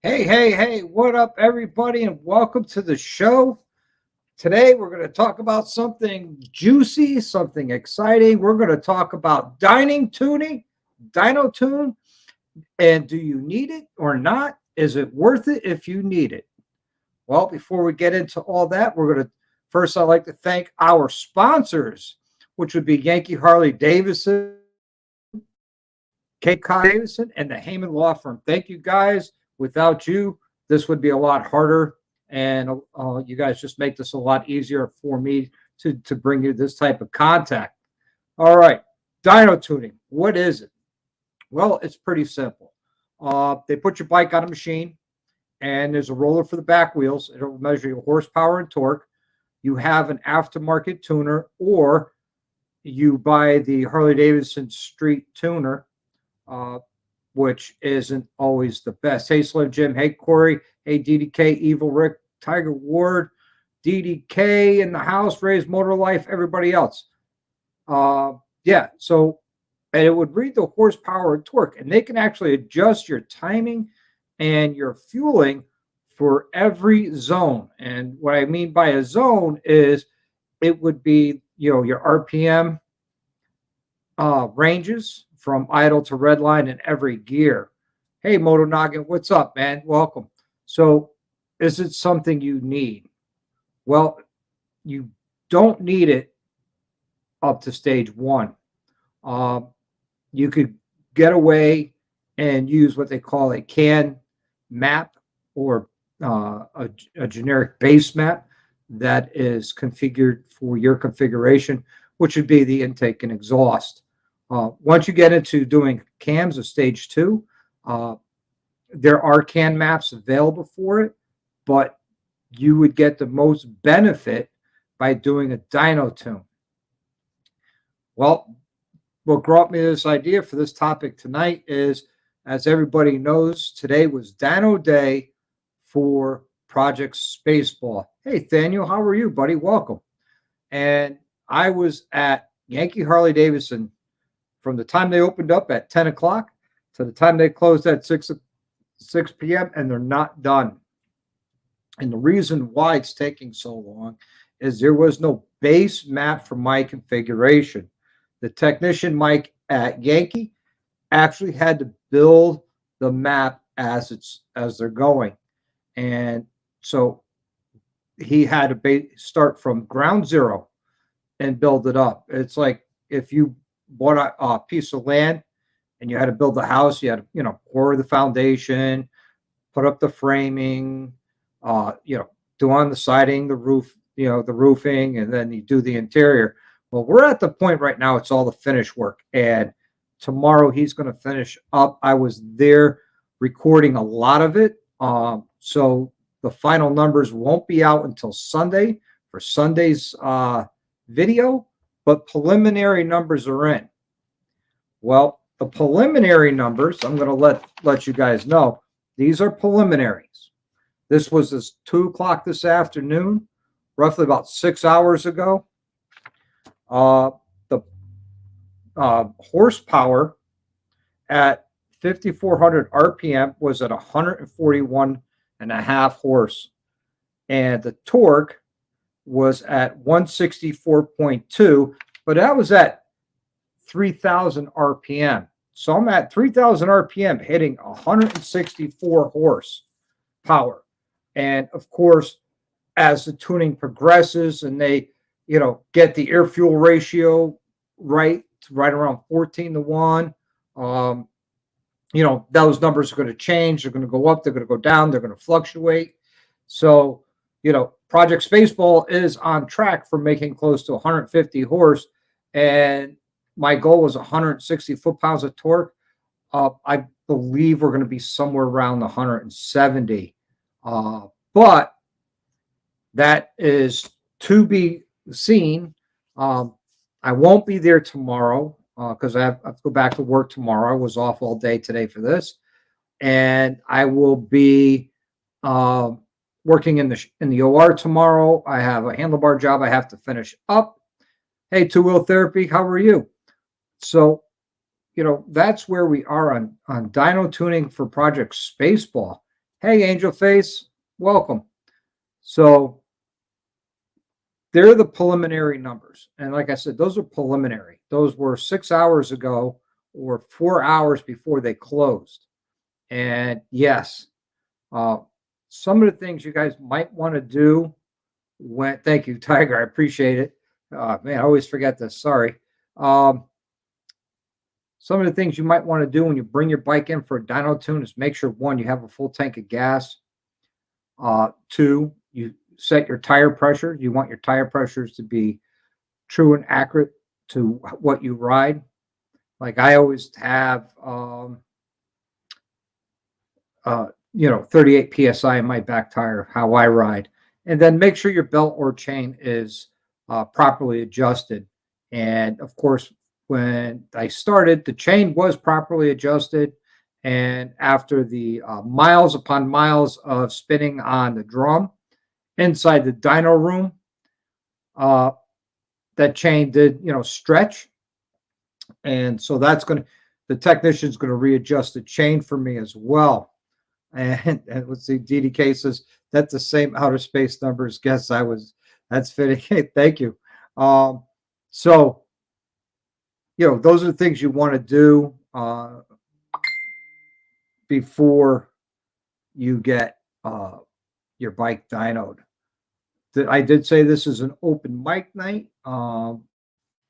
Hey, what up, everybody, and welcome to the show. Today, we're going to talk about something juicy, something exciting. We're going to talk about dining tuning, dyno tune, and do you need it or not? Is it worth it if you need it? Well, before we get into all that, we're going to first, I'd like to thank our sponsors, which would be Yankee Harley Davidson, Cape Cod Davidson, and the Heyman Law Firm. Thank you guys. Without you, this would be a lot harder. And you guys just make this a lot easier for me to bring you this type of contact. All right. Dyno tuning. What is it? Well, it's pretty simple. They put your bike on a machine, and there's a roller for the back wheels. It'll measure your horsepower and torque. You have an aftermarket tuner, or you buy the Harley Davidson Street Tuner, uh, which isn't always the best. Hey, Slim Jim. Hey, Corey. Hey, DDK, Evil Rick, Tiger Ward, DDK in the house, Raised Motor Life, everybody else. Yeah, so, and it would read the horsepower and torque, and they can actually adjust your timing and your fueling for every zone. And what I mean by a zone is it would be, your RPM ranges from idle to red line in every gear. Hey, Moto Noggin, what's up, man? Welcome. So, is it something you need? Well, you don't need it up to stage one. Uh, you could get away and use what they call a CAN map, or a generic base map that is configured for your configuration, which would be the intake and exhaust. Once you get into doing cams of stage two, there are CAN maps available for it, but you would get the most benefit by doing a dyno tune. Well, what brought me this idea for this topic tonight is, as everybody knows, today was dyno day for Project Spaceball. Hey, Daniel, how are you, buddy? Welcome. And I was at Yankee Harley Davidson from the time they opened up at 10 o'clock to the time they closed at 6 p.m., and they're not done. And the reason why it's taking so long is there was no base map for my configuration. The technician, Mike, at Yankee actually had to build the map as they're going. And so he had to start from ground zero and build it up. It's like if you bought a piece of land and you had to build a house, you had to, pour the foundation, put up the framing, do on the siding, the roof, the roofing, and then you do the interior. Well, we're at the point right now, it's all the finish work. And tomorrow he's going to finish up. I was there recording a lot of it. So the final numbers won't be out until Sunday for Sunday's video, but preliminary numbers are in. Well, the preliminary numbers, I'm going to let you guys know, these are preliminaries. This was this 2 o'clock this afternoon, roughly about 6 hours ago. The horsepower at 5,400 RPM was at 141 and a half horse. And the torque was at 164.2, but that was at 3,000 RPM. So I'm at 3,000 RPM hitting 164 horse power. And of course, as the tuning progresses and they, get the air fuel ratio right around 14-1, those numbers are going to change. They're going to go up. They're going to go down. They're going to fluctuate. So, Project Spaceball is on track for making close to 150 horse. And my goal was 160 foot-pounds of torque. I believe we're going to be somewhere around 170. But that is to be seen. I won't be there tomorrow because I have to go back to work tomorrow. I was off all day today for this. And I will be working in the OR tomorrow. I have a handlebar job I have to finish up. Hey, two-wheel therapy, how are you? So, that's where we are on dyno tuning for Project Spaceball. Hey, Angel Face, welcome. So they're the preliminary numbers. And like I said, those are preliminary. Those were 6 hours ago or 4 hours before they closed. And yes, uh, some of the things you guys might want to do thank you, Tiger. I appreciate it. Man, I always forget this. Sorry. Um, some of the things you might want to do when you bring your bike in for a dyno tune is make sure, one, you have a full tank of gas. Two, you set your tire pressure. You want your tire pressures to be true and accurate to what you ride. Like I always have, 38 psi in my back tire, how I ride. And then make sure your belt or chain is properly adjusted. And of course, when I started, the chain was properly adjusted. And after the miles upon miles of spinning on the drum inside the dyno room, that chain did, stretch. And so the technician's going to readjust the chain for me as well. And let's see, DDK says that's the same outer space numbers. Guess that's fitting. Hey, thank you. So, those are the things you want to do before you get your bike dynoed. I did say this is an open mic night. I'm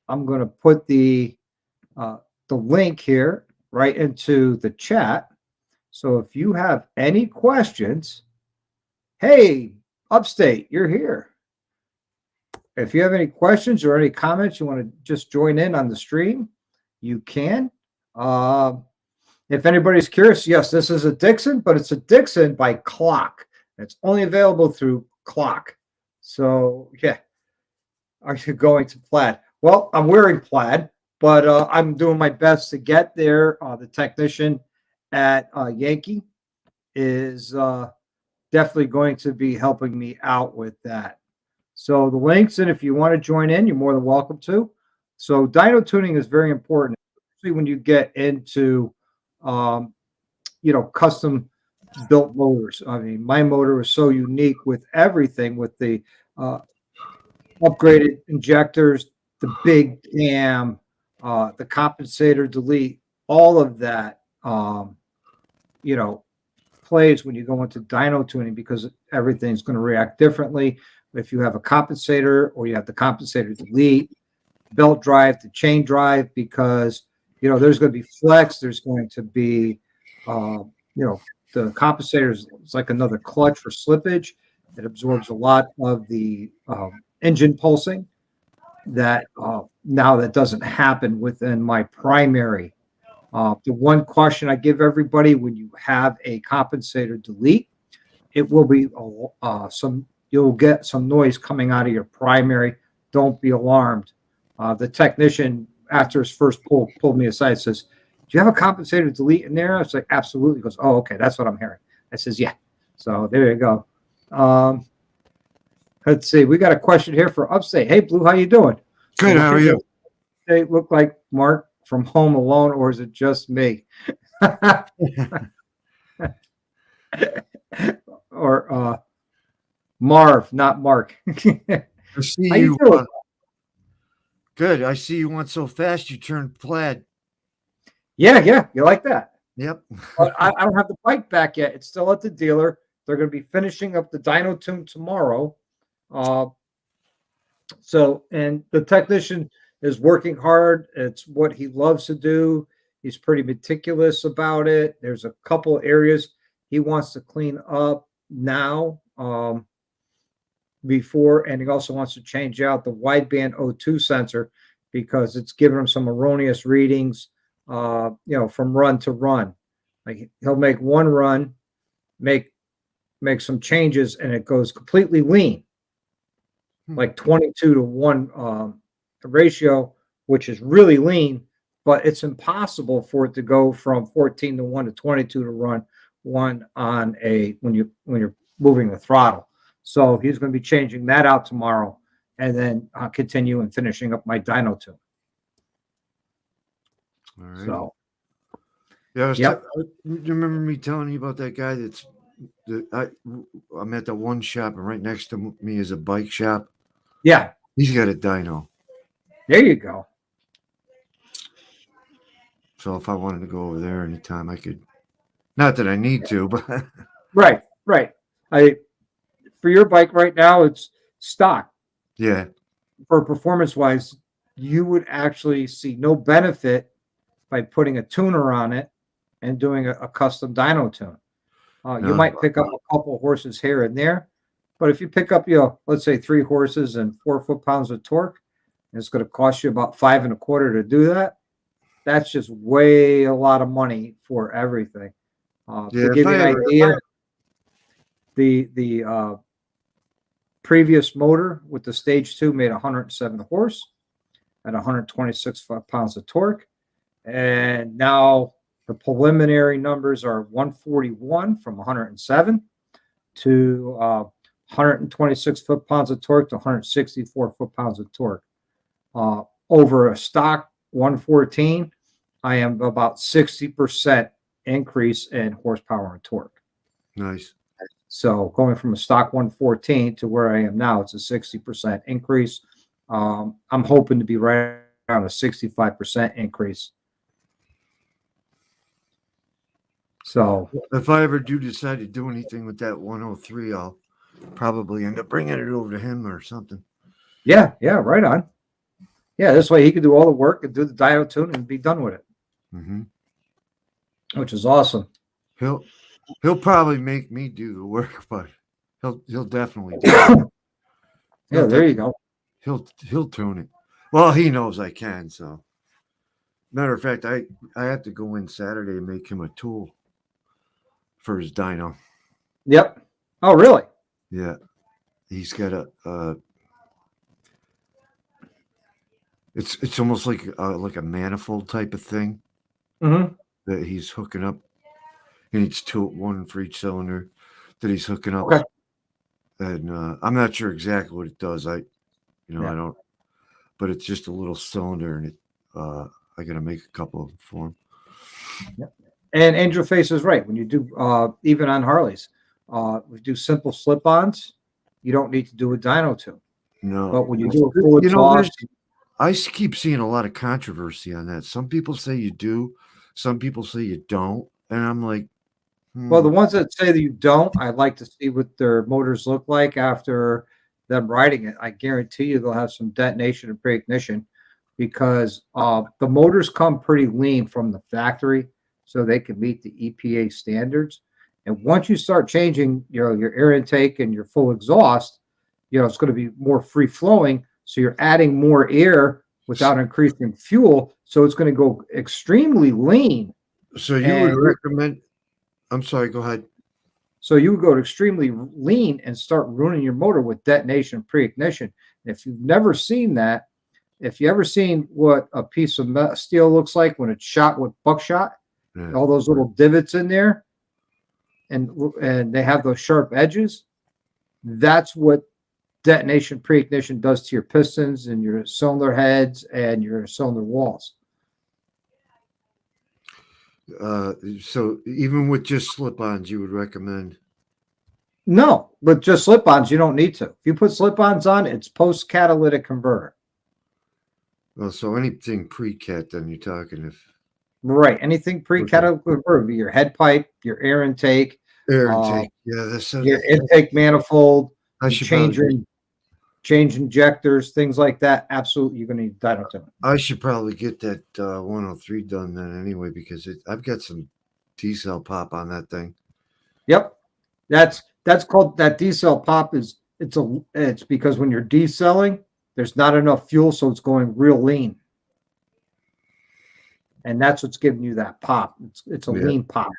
going to put the link here right into the chat. So if you have any questions, hey, Upstate, you're here. If you have any questions or any comments, you want to just join in on the stream, you can. If anybody's curious, yes, this is a Dixon, but it's a Dixon by Clock. It's only available through Clock. So, yeah. Are you going to Plaid? Well, I'm wearing Plaid, but I'm doing my best to get there. The technician at Yankee is definitely going to be helping me out with that. So the links, and if you want to join in, you're more than welcome to. So dyno tuning is very important, especially when you get into, custom built motors. I mean, my motor is so unique with everything, with the upgraded injectors, the big cam, the compensator delete, all of that, plays when you go into dyno tuning because everything's going to react differently. If you have a compensator or you have the compensator delete, belt drive, the chain drive, because, there's going to be flex, there's going to be, the compensator is like another clutch for slippage. It absorbs a lot of the engine pulsing that now that doesn't happen within my primary. The one caution I give everybody when you have a compensator delete, it will be you'll get some noise coming out of your primary. Don't be alarmed. The technician, after his first pull, pulled me aside and says, "Do you have a compensator delete in there?" I was like, "Absolutely." He goes, "Oh, okay, that's what I'm hearing." I says, "Yeah." So there you go. Let's see. We got a question here for Upstate. Hey, Blue, how you doing? Good. How are you? They look like Mark from Home Alone, or is it just me? Or Marv, not Mark. I see How you doing? Good. I see you went so fast you turned Plaid. Yeah. You like that? Yep. I don't have the bike back yet. It's still at the dealer. They're going to be finishing up the dyno tune tomorrow. So, and the technician is working hard. It's what he loves to do. He's pretty meticulous about it. There's a couple areas he wants to clean up now before, and he also wants to change out the wideband O2 sensor because it's giving him some erroneous readings, from run to run. Like he'll make one run, make some changes, and it goes completely lean, like 22 to 1 ratio, which is really lean, but it's impossible for it to go from 14 to 1 to 22 to run one on when you're moving the throttle. So he's going to be changing that out tomorrow, and then continue and finishing up my dyno tune. All right. So yeah, you remember me telling you about that guy that's I'm at the one shop, and right next to me is a bike shop. Yeah, He's got a dyno. there you go. So if I wanted to go over there anytime, I could. Not that I need to, but Right, right. I For your bike right now, it's stock. yeah, For performance wise, you would actually see no benefit by putting a tuner on it and doing a custom dyno tune. You no, might pick up a couple of horses here and there, but if you pick up, let's say 3 horses and 4 foot-pounds of torque, and it's going to cost you about 5.25 to do that. That's just way a lot of money for everything. To yeah. If give I you an ever, idea, the previous motor with the stage 2 made 107 horse at 126 pounds of torque. And now the preliminary numbers are 141 from 107 to 126 foot-pounds of torque to 164 foot-pounds of torque. Over a stock 114, I am about 60% increase in horsepower and torque. nice. So going from a stock 114 to where I am now, it's a 60% increase. I'm hoping to be right around a 65% increase. So If I ever do decide to do anything with that 103, I'll probably end up bringing it over to him or something. yeah, right on. Yeah, this way he could do all the work and do the dyno tune and be done with it, Mm-hmm. which is awesome. He'll probably make me do the work, but he'll definitely do it. Yeah, there you go. He'll tune it. Well, he knows I can. So, matter of fact, I have to go in Saturday and make him a tool for his dyno. Yep. Oh, really? Yeah, he's got a. It's almost like a manifold type of thing Mm-hmm. that he's hooking up. And it's one for each cylinder that he's hooking up. Okay. And I'm not sure exactly what it does. I Yeah. don't. But it's just a little cylinder, and I got to make a couple of them for him. Yep. And Angel Face is right. When you do, even on Harleys, we do simple slip-ons. You don't need to do a dyno tune. No, But when you do a full you know, exhaust, keep seeing a lot of controversy on that. Some people say you do, some people say you don't, and I'm like, well, the ones that say that you don't, I'd like to see what their motors look like after them riding it. I guarantee you they'll have some detonation and pre-ignition because the motors come pretty lean from the factory, so they can meet the EPA standards. And once you start changing, your air intake and your full exhaust, it's going to be more free flowing. So you're adding more air without increasing fuel. So it's going to go extremely lean. So you would recommend? I'm sorry. Go ahead. So you would go to extremely lean and start ruining your motor with detonation pre-ignition. And if you've never seen that, if you ever seen what a piece of steel looks like when it's shot with buckshot, Yeah. all those little divots in there, and they have those sharp edges, that's what detonation pre-ignition does to your pistons and your cylinder heads and your cylinder walls. So even with just slip-ons, you would recommend? No, but just slip-ons, you don't need to. If you put slip-ons on, it's post-catalytic converter. Well, so anything pre-cat, then you're talking if Right. Anything pre-catalytic converter, be your head pipe, your air intake, air intake. Yeah, that's your intake manifold, I should change injectors, things like that. Absolutely, you're going to need dyno tune. I should probably get that 103 done then anyway because I've got some D-cell pop on that thing. Yep, that's called that D-cell pop. It's because when you're decelling, there's not enough fuel, so it's going real lean, and that's what's giving you that pop. It's a lean pop.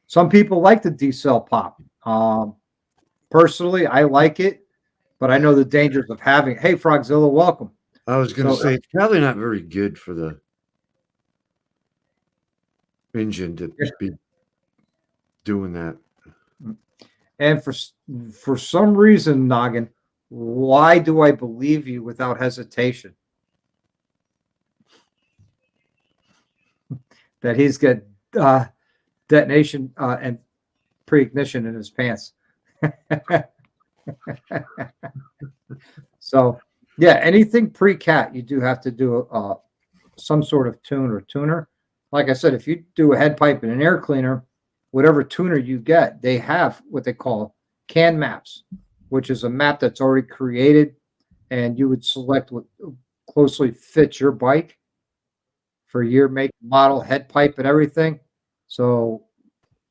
Some people like the D-cell pop. Personally, I like it, but I know the dangers of having it. Hey, Frogzilla, welcome. I was going to say it's probably not very good for the engine to be doing that. And for some reason, Noggin, why do I believe you without hesitation that he's got detonation and pre-ignition in his pants. So, yeah, anything pre-cat, you do have to do some sort of tune or tuner. Like I said, if you do a head pipe and an air cleaner, whatever tuner you get, they have what they call can maps, which is a map that's already created, and you would select what closely fits your bike for year, make, model, head pipe, and everything. So,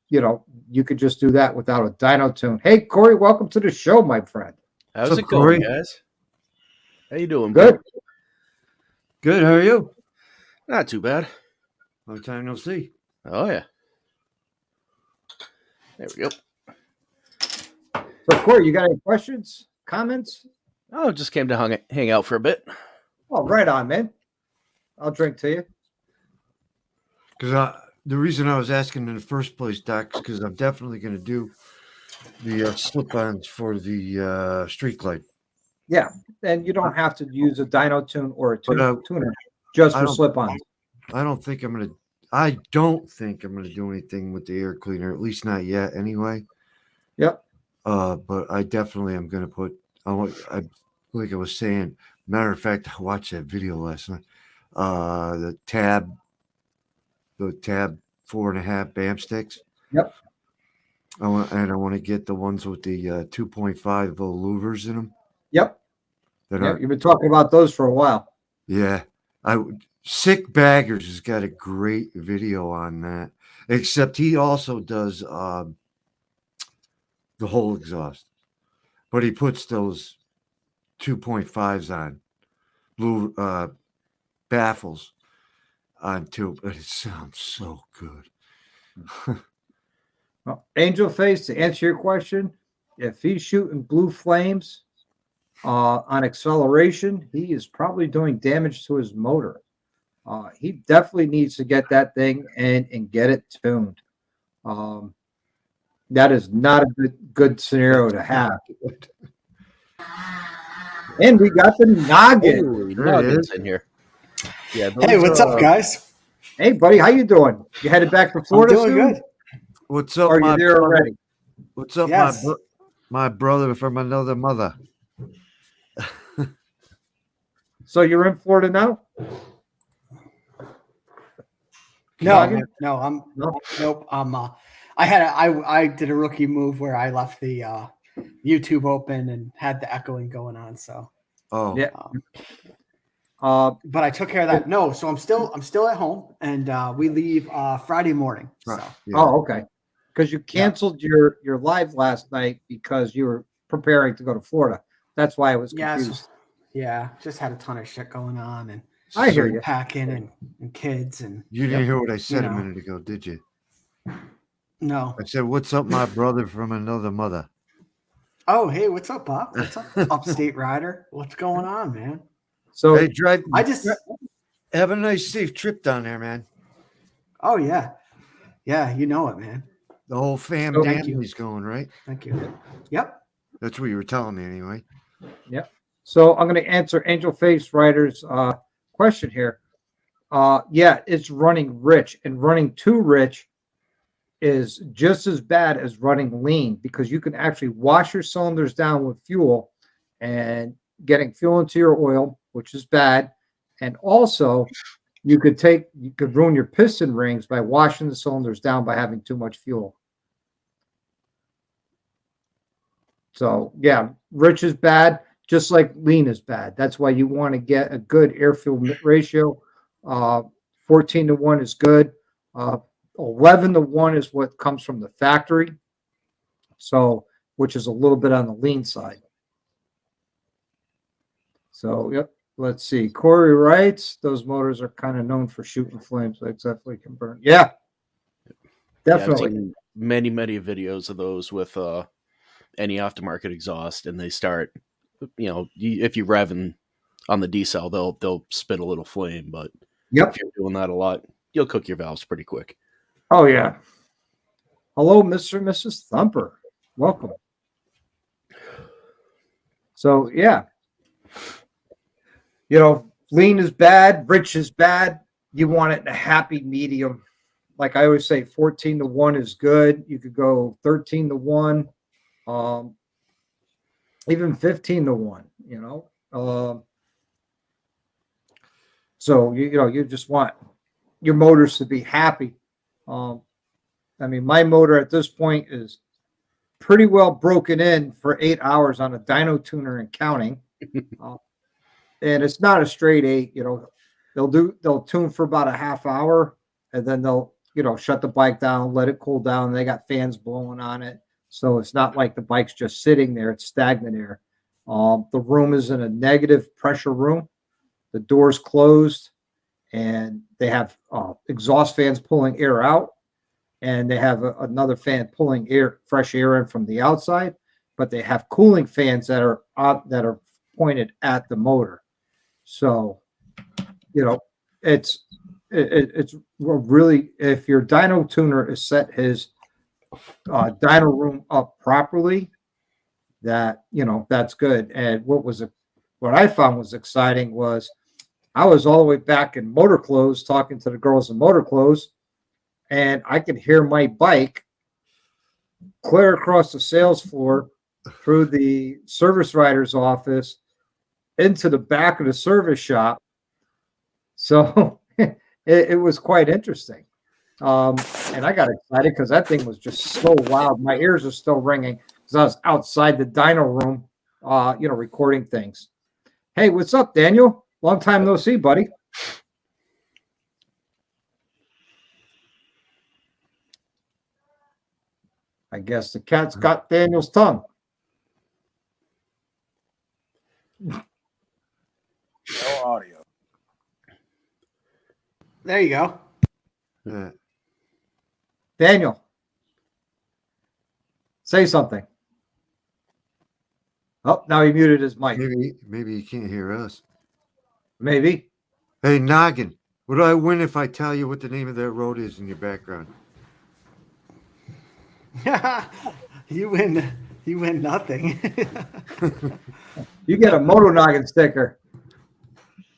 you could just do that without a dyno tune. Hey, Corey, welcome to the show, my friend. How's What's it up, going, Corey? guys? How you doing? Good. bud? Good. How are you? Not too bad. Long time no see. Oh yeah. There we go. So, Corey, you got any questions, comments? Oh, just came to hang out for a bit. Oh, right on, man. I'll drink to you. Because the reason I was asking in the first place, Doc, is because I'm definitely going to do the slip-ons for the street glide. Yeah, and you don't have to use a dyno tune or a But, tuner just I for don't- slip-ons. I don't think I'm going to. I don't think I'm going to do anything with the air cleaner, at least not yet, anyway. Yep. But I definitely am going to put. Like I was saying. Matter of fact, I watched that video last night. The tab 4.5 BAM sticks. Yep. I want to get the ones with the 2.5 louvers in them. Yep. That Yep. are, You've been talking about those for a while. yeah. Sick Baggers has got a great video on that. Except he also does the whole exhaust, but he puts those 2.5s on blue baffles on too. But it sounds so good. Well, Angel Face, to answer your question, if he's shooting blue flames on acceleration, he is probably doing damage to his motor. He definitely needs to get that thing and get it tuned. That is not a good scenario to have. And we got the noggin. Holy There it nuggets is. in here. Yeah. Hey, what's up, guys? Hey, buddy, how you doing? You headed back to I'm Florida doing soon? good. What's up, Or are my you there brother? already? What's up, Yes. my brother from another mother? So you're in Florida now? Noggin? No, No? nope. I did a rookie move where I left the YouTube open and had the echoing going on. So, Oh, Yeah. but I took care of that. No, so I'm still at home, and we leave Friday morning. right. So Yeah. Oh, okay. Because you canceled your live last night because you were preparing to go to Florida. That's why I was Yes. confused. yeah, just had a ton of shit going on and I hear you. packing and kids and You didn't hear what I said know. a minute ago, did you? no. I said, "What's up, my brother from another mother?" Oh, hey, what's up, Bob? What's up, Upstate Rider? What's going on, man? So Hey, drive. I just Have a nice, safe trip down there, man. Oh yeah, you know it, man. The whole fam So- Thank you. family's going, right? Thank you. Yep. That's what you were telling me, anyway. So I'm going to answer Angel Face Writer's question here. Yeah, it's running rich, and running too rich is just as bad as running lean because you can actually wash your cylinders down with fuel and getting fuel into your oil, which is bad. And also, you could ruin your piston rings by washing the cylinders down by having too much fuel. So yeah, rich is bad, just like lean is bad. That's why you want to get a good air fuel ratio. 14-1 is good. 11-1 is what comes from the factory. So, which is a little bit on the lean side. So, yep. Let's see. Corey writes, those motors are kind of known for shooting flames. They definitely can burn. Yeah, definitely. Yeah, I've seen many videos of those with any aftermarket exhaust, and they start, if you rev on the decel, they'll spit a little flame. But Yep. if you're doing that a lot, you'll cook your valves pretty quick. Oh, yeah. Hello, Mr. and Mrs. Thumper. Welcome. So, yeah. Lean is bad, rich is bad. You want it in a happy medium. like I always say, 14-1 is good. You could go 13-1, even 15-1, you know. So you just want your motors to be happy. I mean, my motor at this point is pretty well broken in for 8 hours on a dyno tuner and counting. And it's not a straight 8, they'll tune for about a half hour and then they'll, shut the bike down, let it cool down. They got fans blowing on it. So it's not like the bike's just sitting there. It's stagnant air. The room is in a negative pressure room. The door's closed and they have exhaust fans pulling air out. And they have another fan pulling fresh air in from the outside, but they have cooling fans that are pointed at the motor. So, it's really, if your dyno tuner is set his dyno room up properly, that's good. And what I found was exciting was I was all the way back in motor clothes talking to the girls in motor clothes. And I could hear my bike clear across the sales floor through the service writer's office into the back of the service shop. So it was quite interesting. And I got excited because that thing was just so loud. My ears are still ringing because I was outside the dyno room, recording things. Hey, what's up, Daniel? Long time no see, buddy. I guess the cat's got Daniel's tongue. No audio. There you go. Yeah. Daniel, say something. Oh, now he muted his mic. Maybe you can't hear us. Maybe. Hey, Noggin, what do I win if I tell you what the name of that road is in your background? You win nothing. You get a Moto Noggin sticker.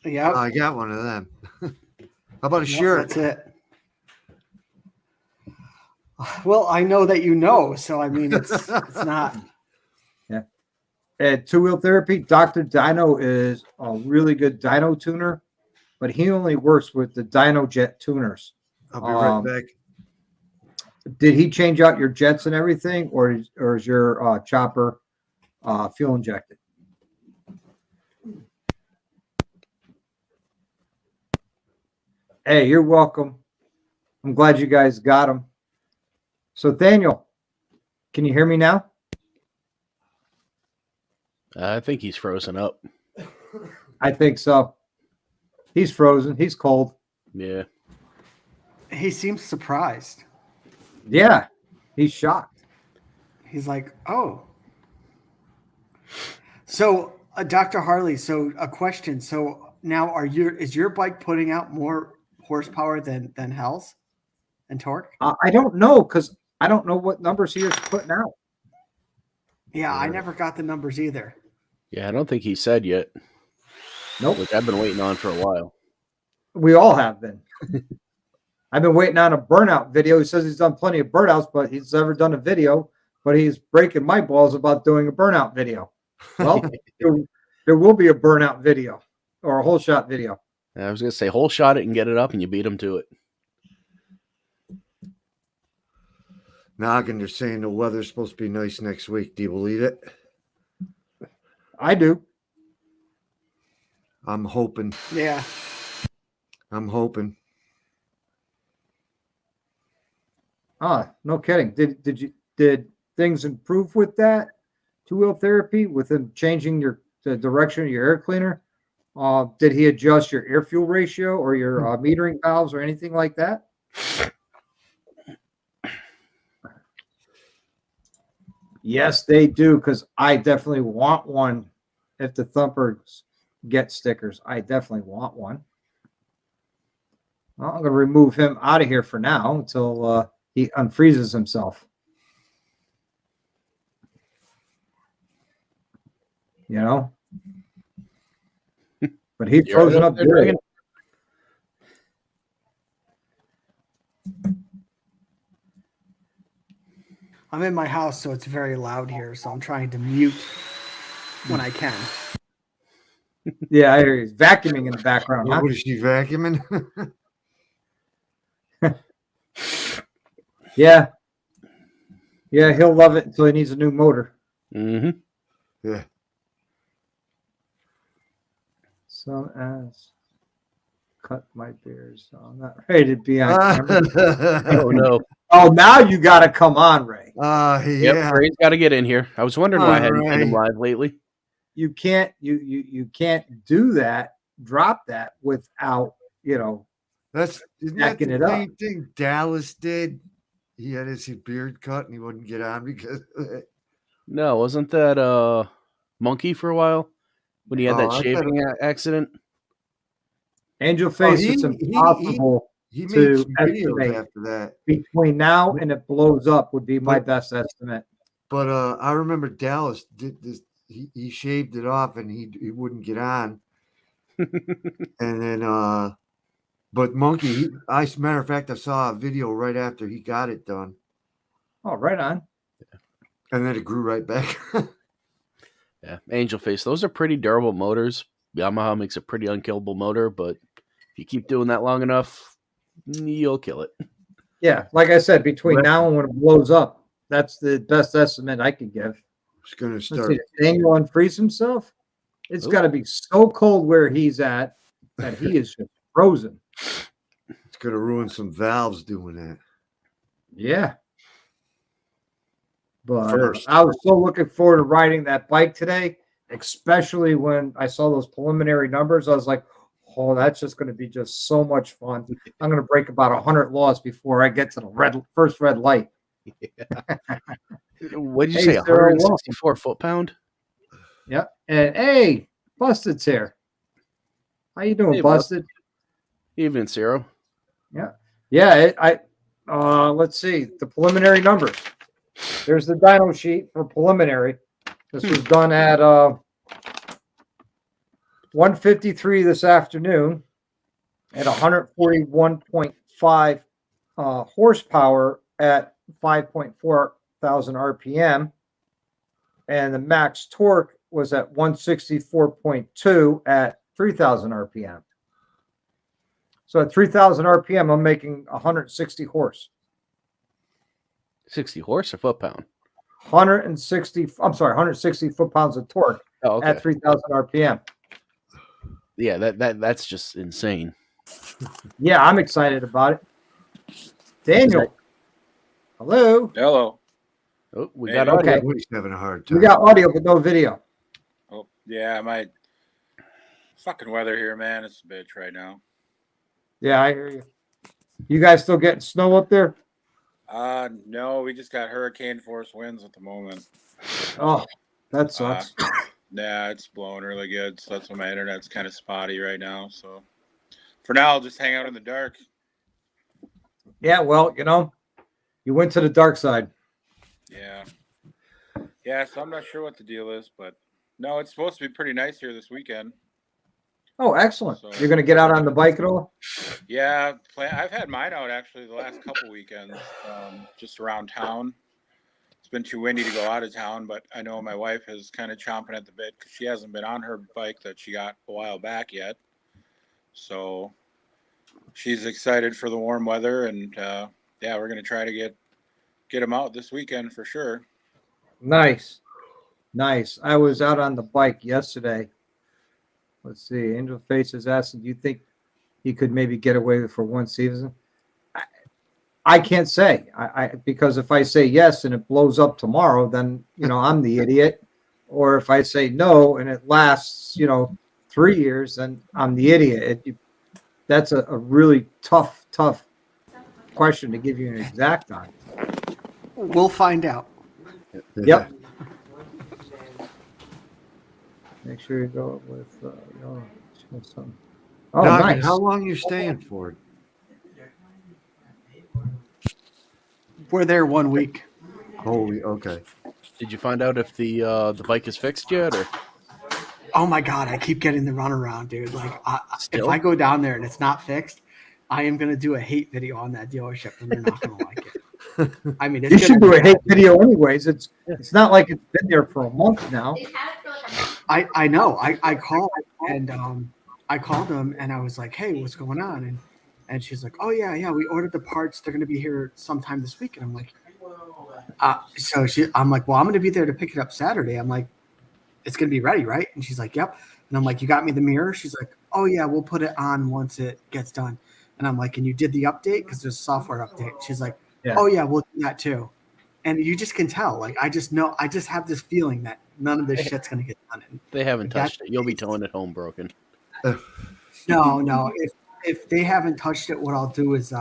Yeah, I got one of them. How about a yep, shirt? that's it. Well, I know that you know, so I mean, it's not. Yeah. At Two Wheel Therapy, Dr. Dyno is a really good dyno tuner, but he only works with the Dyno Jet tuners. I'll be right back. Did he change out your jets and everything, or is your chopper fuel injected? Hey, you're welcome. I'm glad you guys got them. So, Daniel, can you hear me now? I think he's frozen up. I think so. He's frozen. He's cold. Yeah. He seems surprised. Yeah, he's shocked. He's like, "Oh." So, Dr. Harley. So, a question. So now, is your bike putting out more horsepower than Hell's and torque? I don't know because I don't know what numbers he is putting out. Yeah, I never got the numbers either. Yeah, I don't think he said yet. Nope. Which I've been waiting on for a while. We all have been. I've been waiting on a burnout video. He says he's done plenty of burnouts, but he's never done a video. But he's breaking my balls about doing a burnout video. Well, there will be a burnout video or a whole shot video. I was going to say, whole shot it and get it up, and you beat him to it. Noggin, they're saying the weather's supposed to be nice next week. Do you believe it? I do. I'm hoping. Yeah. I'm hoping. No kidding. Did things improve with that two-wheel therapy with him changing the direction of your air cleaner? Did he adjust your air fuel ratio or your metering valves or anything like that? Yes, they do, because I definitely want one. If the Thumpers get stickers, I definitely want one. Well, I'm going to remove him out of here for now until he unfreezes himself. You know? But he's frozen up good. I'm in my house, so it's very loud here. So I'm trying to mute when I can. Yeah, I hear you. Vacuuming in the background, huh? What is she vacuuming? Yeah. Yeah, he'll love it until he needs a new motor. Mm-hmm. Yeah. So as cut my beard, so I'm not ready to be on camera. Oh no. Oh, now you got to come on, Ray. Yep, Yeah. Ray's got to get in here. I was wondering why I hadn't seen him All live lately. You can't you can't do that, drop that without, Isn't that Backing the it up. same thing Dallas did? He had his beard cut and he wouldn't get on because of it. No, wasn't that Monkey for a while when he had Oh, that I thought shaving accident? Angel Face. he- It's he- impossible He made to some videos estimate. after that. Between now and it blows up would be my But- best estimate. But I remember Dallas did this. He shaved it off and he wouldn't get on. And then but Monkey, as a matter of fact, I saw a video right after he got it done. Oh, right on. And then it grew right back. Yeah, Angel Face. Those are pretty durable motors. Yamaha makes a pretty unkillable motor, but if you keep doing that long enough, you'll kill it. Yeah, like I said, between Right. now and when it blows up, that's the best estimate I could give. It's gonna Let's start. see, Daniel unfreeze himself. It's Ooh. got to be so cold where he's at that he is just frozen. It's gonna ruin some valves doing that. Yeah. But First. I was so looking forward to riding that bike today, especially when I saw those preliminary numbers. I was like, oh, that's just going to be just so much fun. I'm going to break about 100 laws before I get to the first red light. What did you Hey, say? Sarah, 164 foot-pound? Yeah. And hey, Busted's here. How you doing, Hey, Busted? Evening, Ciro. Yeah. Let's see the preliminary numbers. There's the dyno sheet for preliminary. This was done at 1:53 this afternoon at 141.5 horsepower at 5.4 thousand RPM, and the max torque was at 164.2 at 3,000 RPM. So at 3,000 RPM, I'm making 160 horse. 60 horse or foot-pound? 160 foot-pounds of torque Oh, okay. at 3,000 RPM. Yeah, that's just insane. Yeah, I'm excited about it. Daniel, hello. Hello. Oh, we Hey, got okay. audio. He's having a hard time. We got audio but no video. Oh, yeah, my fucking weather here, man. It's a bitch right now. Yeah, I hear you. You guys still getting snow up there? No, we just got hurricane force winds at the moment. Oh, that sucks. Yeah, it's blowing really good, so that's why my internet's kind of spotty right now. So for now, I'll just hang out in the dark. Yeah, well, you went to the dark side. Yeah. Yeah, so I'm not sure what the deal is, but no, it's supposed to be pretty nice here this weekend. Oh, excellent. So- You're going to get out on the bike at all? Yeah, I've had mine out actually the last couple weekends, just around town. It's been too windy to go out of town, but I know my wife is kind of chomping at the bit because she hasn't been on her bike that she got a while back yet. So she's excited for the warm weather, and yeah, we're gonna try to get them out this weekend for sure. Nice. I was out on the bike yesterday. Let's see. Angel Face is asking, do you think he could maybe get away for one season? I can't say. Because if I say yes and it blows up tomorrow, then I'm the idiot. Or if I say no and it lasts 3 years, then I'm the idiot. That's a really tough question to give you an exact on. We'll find out. Yep. Make sure you go with something. Oh, Doc, nice. how long you staying for? We're there 1 week. Holy, okay. Did you find out if the bike is fixed yet, or? Oh my God, I keep getting the runaround, dude. Like, if Still? I go down there and it's not fixed, I am going to do a hate video on that dealership and they're not going to like it. I mean, it's You gonna should do be a hate video anyways. It's not like it's been there for a month now. I know. I called and I called them and I was like, hey, what's going on? And she's like, oh yeah, we ordered the parts. They're gonna be here sometime this week. And I'm like, I'm like, well, I'm gonna be there to pick it up Saturday. I'm like, it's gonna be ready, right? And she's like, yep. And I'm like, you got me the mirror? She's like, oh yeah, we'll put it on once it gets done. And I'm like, and you did the update because there's a software update. She's like, Yeah. oh yeah, we'll do that too. And you just can tell. Like I just know. I just have this feeling that none of this shit's gonna get done. And They haven't Like, touched it. You'll be towing it home broken. no. If they haven't touched it, what I'll do is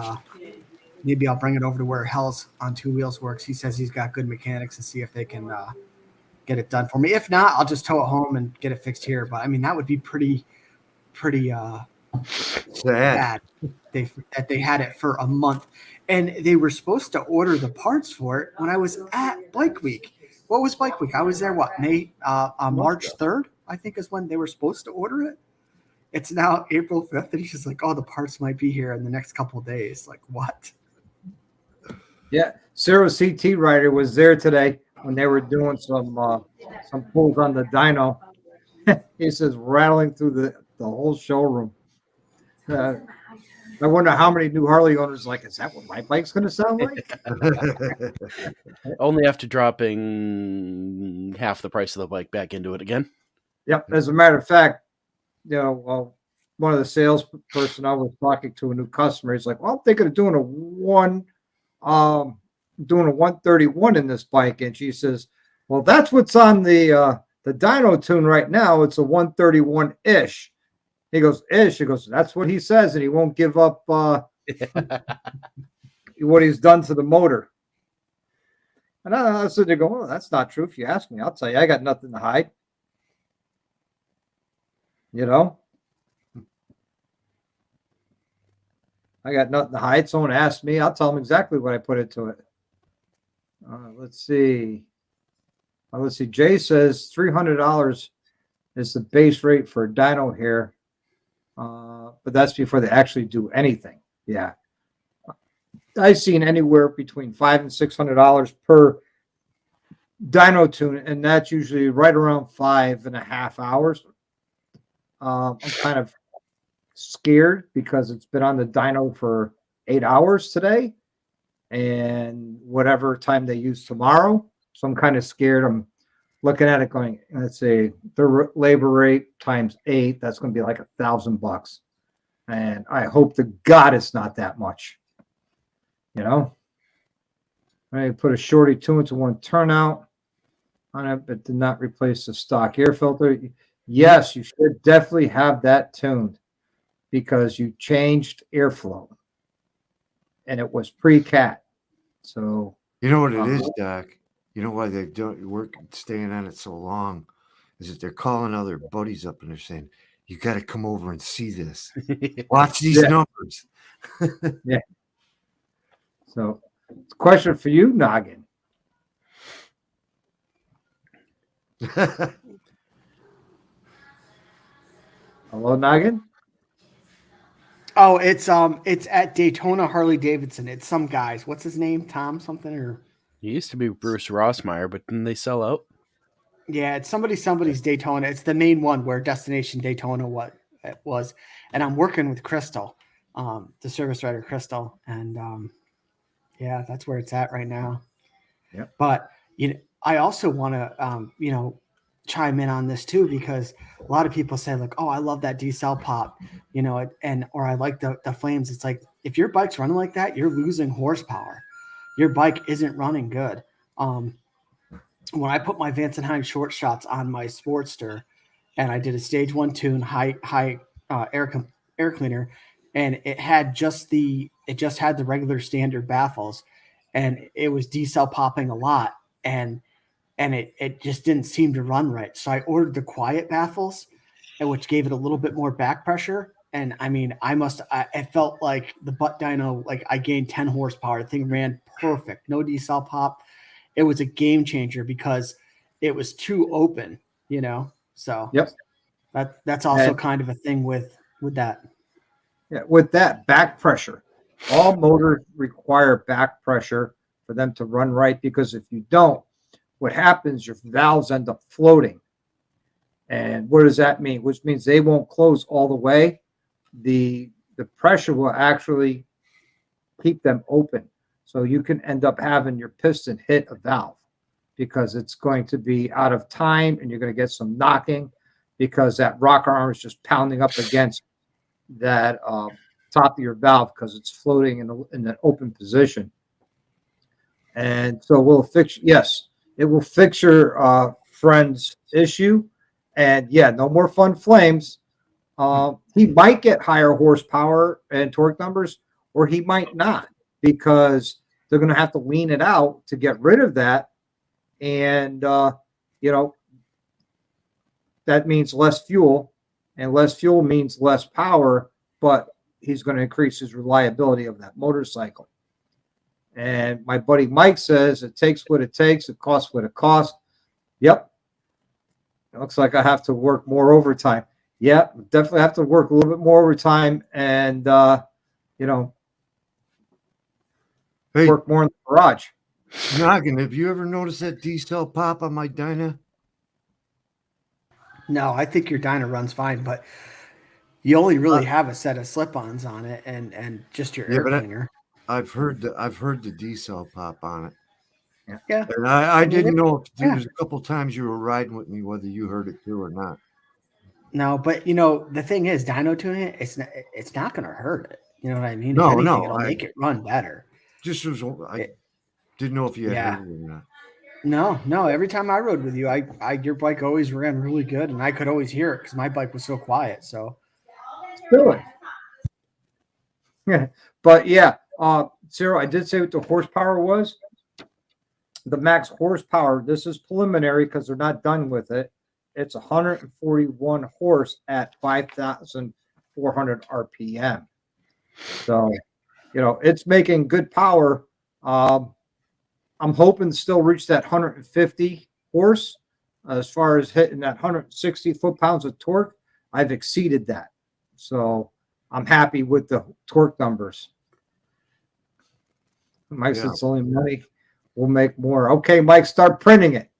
maybe I'll bring it over to where Hell's on Two Wheels works. He says he's got good mechanics and see if they can get it done for me. If not, I'll just tow it home and get it fixed here. But I mean, that would be pretty Sad. bad. That they had it for a month, and they were supposed to order the parts for it when I was at Bike Week. What was Bike Week? I was there. What March 3rd? I think is when they were supposed to order it. It's now April 5th, and he's just like, "Oh, the parts might be here in the next couple of days." Like what? Yeah, Zero CT Rider was there today when they were doing some pulls on the dyno. He says rattling through the whole showroom. I wonder how many new Harley owners like, is that what my bike's going to sound like? Only after dropping half the price of the bike back into it again. Yep. As a matter of fact, one of the sales personnel was talking to a new customer. He's like, well, I'm thinking of doing a 131 in this bike. And she says, well, that's what's on the dyno tune right now. It's a 131-ish. He goes, ish. He goes, that's what he says, and he won't give up what he's done to the motor. And I was sitting there going, well, that's not true. If you ask me, I'll tell you, I got nothing to hide. I got nothing to hide. Someone asked me, I'll tell them exactly what I put into it. Let's see. Jay says $300 is the base rate for a dyno here. But that's before they actually do anything. Yeah. I've seen anywhere between $500 and $600 per dyno tune, and that's usually right around 5.5 hours. I'm kind of scared because it's been on the dyno for 8 hours today and whatever time they use tomorrow. So I'm kind of scared. I'm looking at it going, let's say the labor rate times 8, that's going to be like $1,000. And I hope to God it's not that much. I put a shorty 2-into-1 turnout on it, but did not replace the stock air filter. Yes, you should definitely have that tuned because you changed airflow and it was pre-cat. So you know what it is, Doc? You know why they don't work staying on it so long is that they're calling other buddies up and they're saying, you got to come over and see this. Watch these numbers. Yeah. So it's a question for you, Noggin. Hello, Noggin. Oh, it's at Daytona Harley Davidson. It's some guys. What's his name? Tom something or? It used to be Bruce Rossmeyer, but didn't they sell out? Yeah, it's somebody's Daytona. It's the main one where Destination Daytona was. And I'm working with Crystal, the service writer Crystal, and yeah, that's where it's at right now. Yeah. But I also want to chime in on this too, because a lot of people say like, oh, I love that D-cell pop, or I like the flames. It's like, if your bike's running like that, you're losing horsepower. Your bike isn't running good. When I put my Vance & Hines short shots on my Sportster and I did a stage 1 tune, high air cleaner, and it just had the regular standard baffles, and it was D-cell popping a lot, and it just didn't seem to run right. So I ordered the quiet baffles, which gave it a little bit more back pressure. And I mean, it felt like the butt dyno, like I gained 10 horsepower. The thing ran perfect. No D-cell pop. It was a game changer because it was too open, So yep. That's also kind of a thing with that. Yeah, with that back pressure. All motors require back pressure for them to run right, because if you don't, what happens, your valves end up floating. And what does that mean? Which means they won't close all the way. The pressure will actually keep them open. So you can end up having your piston hit a valve because it's going to be out of time, and you're going to get some knocking because that rocker arm is just pounding up against that top of your valve because it's floating in an open position. And so we'll fix, yes, it will fix your friend's issue. And yeah, no more fun flames. He might get higher horsepower and torque numbers, or he might not, because they're going to have to lean it out to get rid of that. And, you know, that means less fuel, and less fuel means less power, but he's going to increase his reliability of that motorcycle. And my buddy Mike says it takes what it takes, it costs what it costs. Yep. It looks like I have to work more overtime. Yeah, definitely have to work a little bit more overtime, and you know, work more in the garage. Noggin, have you ever noticed that D-cell pop on my Dyno? No, I think your Dyno runs fine, but you only really have a set of slip-ons on it, and just your air cleaner. I've heard the D-cell pop on it. Yeah. And I didn't know if there was a couple times you were riding with me, whether you heard it too or not. No, but you know, the thing is, dyno tuning it's not going to hurt it. You know what I mean? No, if anything, no, it'll make it run better. Just was I didn't know if you had heard it or not. No. Every time I rode with you, your bike always ran really good, and I could always hear it because my bike was so quiet. So, Really? Yeah, but yeah, Cyril, I did say what the horsepower was. The max horsepower. This is preliminary because they're not done with it. It's 141 horse at 5,400 RPM. So, you know, it's making good power. I'm hoping to still reach that 150 horse as far as hitting that 160 foot-pounds of torque. I've exceeded that. So I'm happy with the torque numbers. Mike says it's only money. We'll make more. Okay, Mike, start printing it.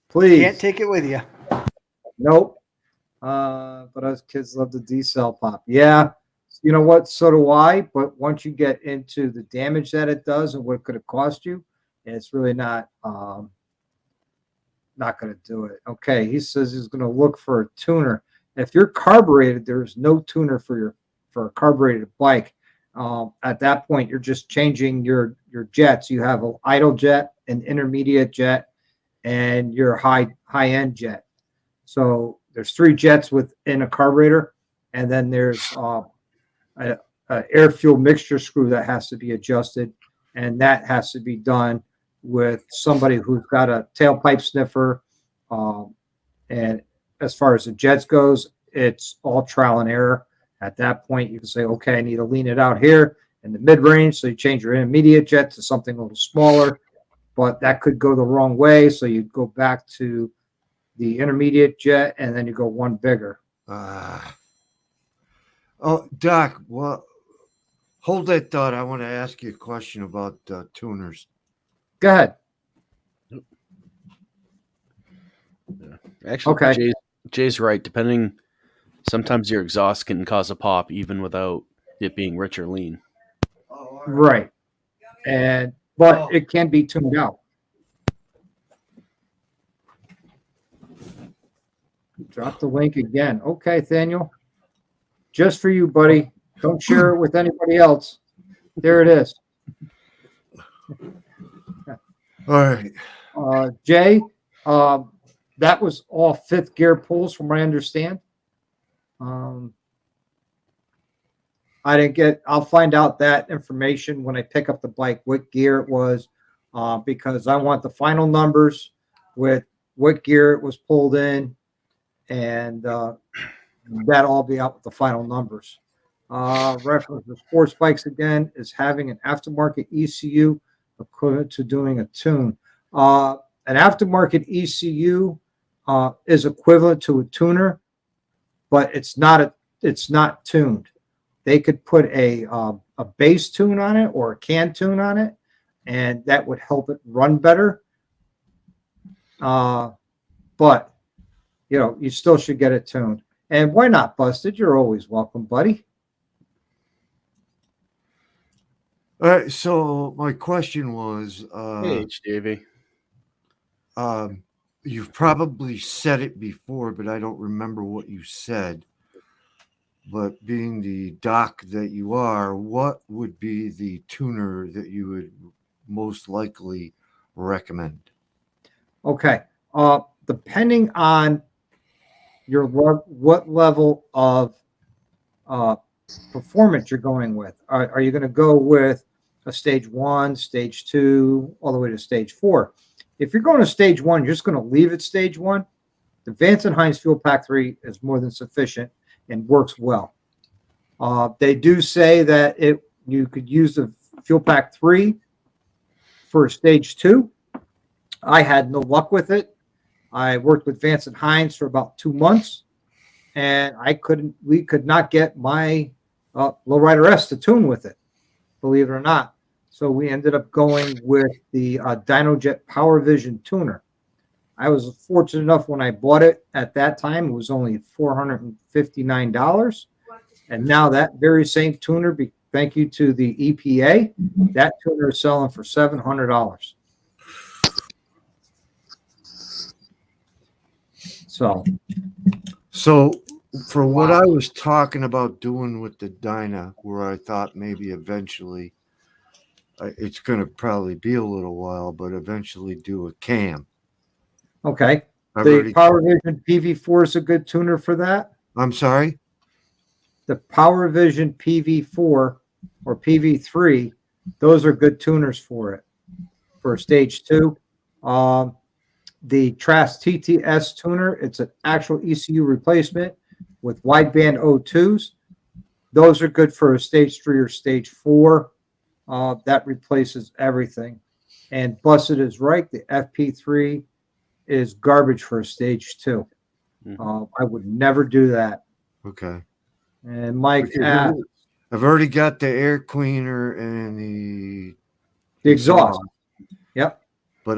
Please. Can't take it with you. Nope. But us kids love the D-cell pop. Yeah. You know what? So do I. But once you get into the damage that it does and what could it cost you, it's really not going to do it. Okay. He says he's going to look for a tuner. If you're carbureted, there's no tuner for a carbureted bike. At that point, you're just changing your jets. You have an idle jet, an intermediate jet, and your high-end jet. So there's 3 jets within a carburetor, and then there's a air fuel mixture screw that has to be adjusted, and that has to be done with somebody who's got a tailpipe sniffer. And as far as the jets goes, it's all trial and error. At that point, you can say, okay, I need to lean it out here in the mid-range. So you change your intermediate jet to something a little smaller, but that could go the wrong way. So you go back to the intermediate jet, and then you go one bigger. Oh, Doc, well, hold that thought. I want to ask you a question about tuners. Go ahead. Yeah. Actually, okay. Jay's right. Sometimes your exhaust can cause a pop even without it being rich or lean. Right. But it can be tuned out. Drop the link again. Okay, Daniel. Just for you, buddy. Don't share it with anybody else. There it is. All right. Jay, that was all 5th gear pulls from what I understand. I'll find out that information when I pick up the bike, what gear it was, because I want the final numbers with what gear it was pulled in, and that'll all be out with the final numbers. Reference to sports bikes again is having an aftermarket ECU equivalent to doing a tune. An aftermarket ECU is equivalent to a tuner, but it's not tuned. they could put a base tune on it or a can tune on it, and that would help it run better. But you still should get it tuned. And why not, Busted? You're always welcome, buddy. All right. So my question was, Hey, HDV. You've probably said it before, but I don't remember what you said. But being the doc that you are, what would be the tuner that you would most likely recommend? Okay. Depending on what level of performance you're going with, are you going to go with a stage 1, stage 2, all the way to stage 4? If you're going to stage 1, you're just going to leave it stage 1. The Vance & Hines Fuel Pack 3 is more than sufficient and works well. They do say that you could use the Fuel Pack 3 for stage 2. I had no luck with it. I worked with Vance & Hines for about 2 months, and we could not get my Lowrider S to tune with it, believe it or not. So we ended up going with the Dyno Power Vision tuner. I was fortunate enough when I bought it at that time, it was only $459. And now that very same tuner, thank you to the EPA, that tuner is selling for $700. So for what I was talking about doing with the Dyna, where I thought maybe eventually it's going to probably be a little while, but eventually do a cam. Okay. The Power Vision PV4 is a good tuner for that. I'm sorry? The Power Vision PV4 or PV3, those are good tuners for it, for stage 2. The Trask TTS tuner, it's an actual ECU replacement with wideband O2s. Those are good for a stage 3 or stage 4. That replaces everything. And Busted is right. The FP3 is garbage for a stage 2. I would never do that. Okay. And Mike, I've already got the air cleaner and the exhaust. Yep. But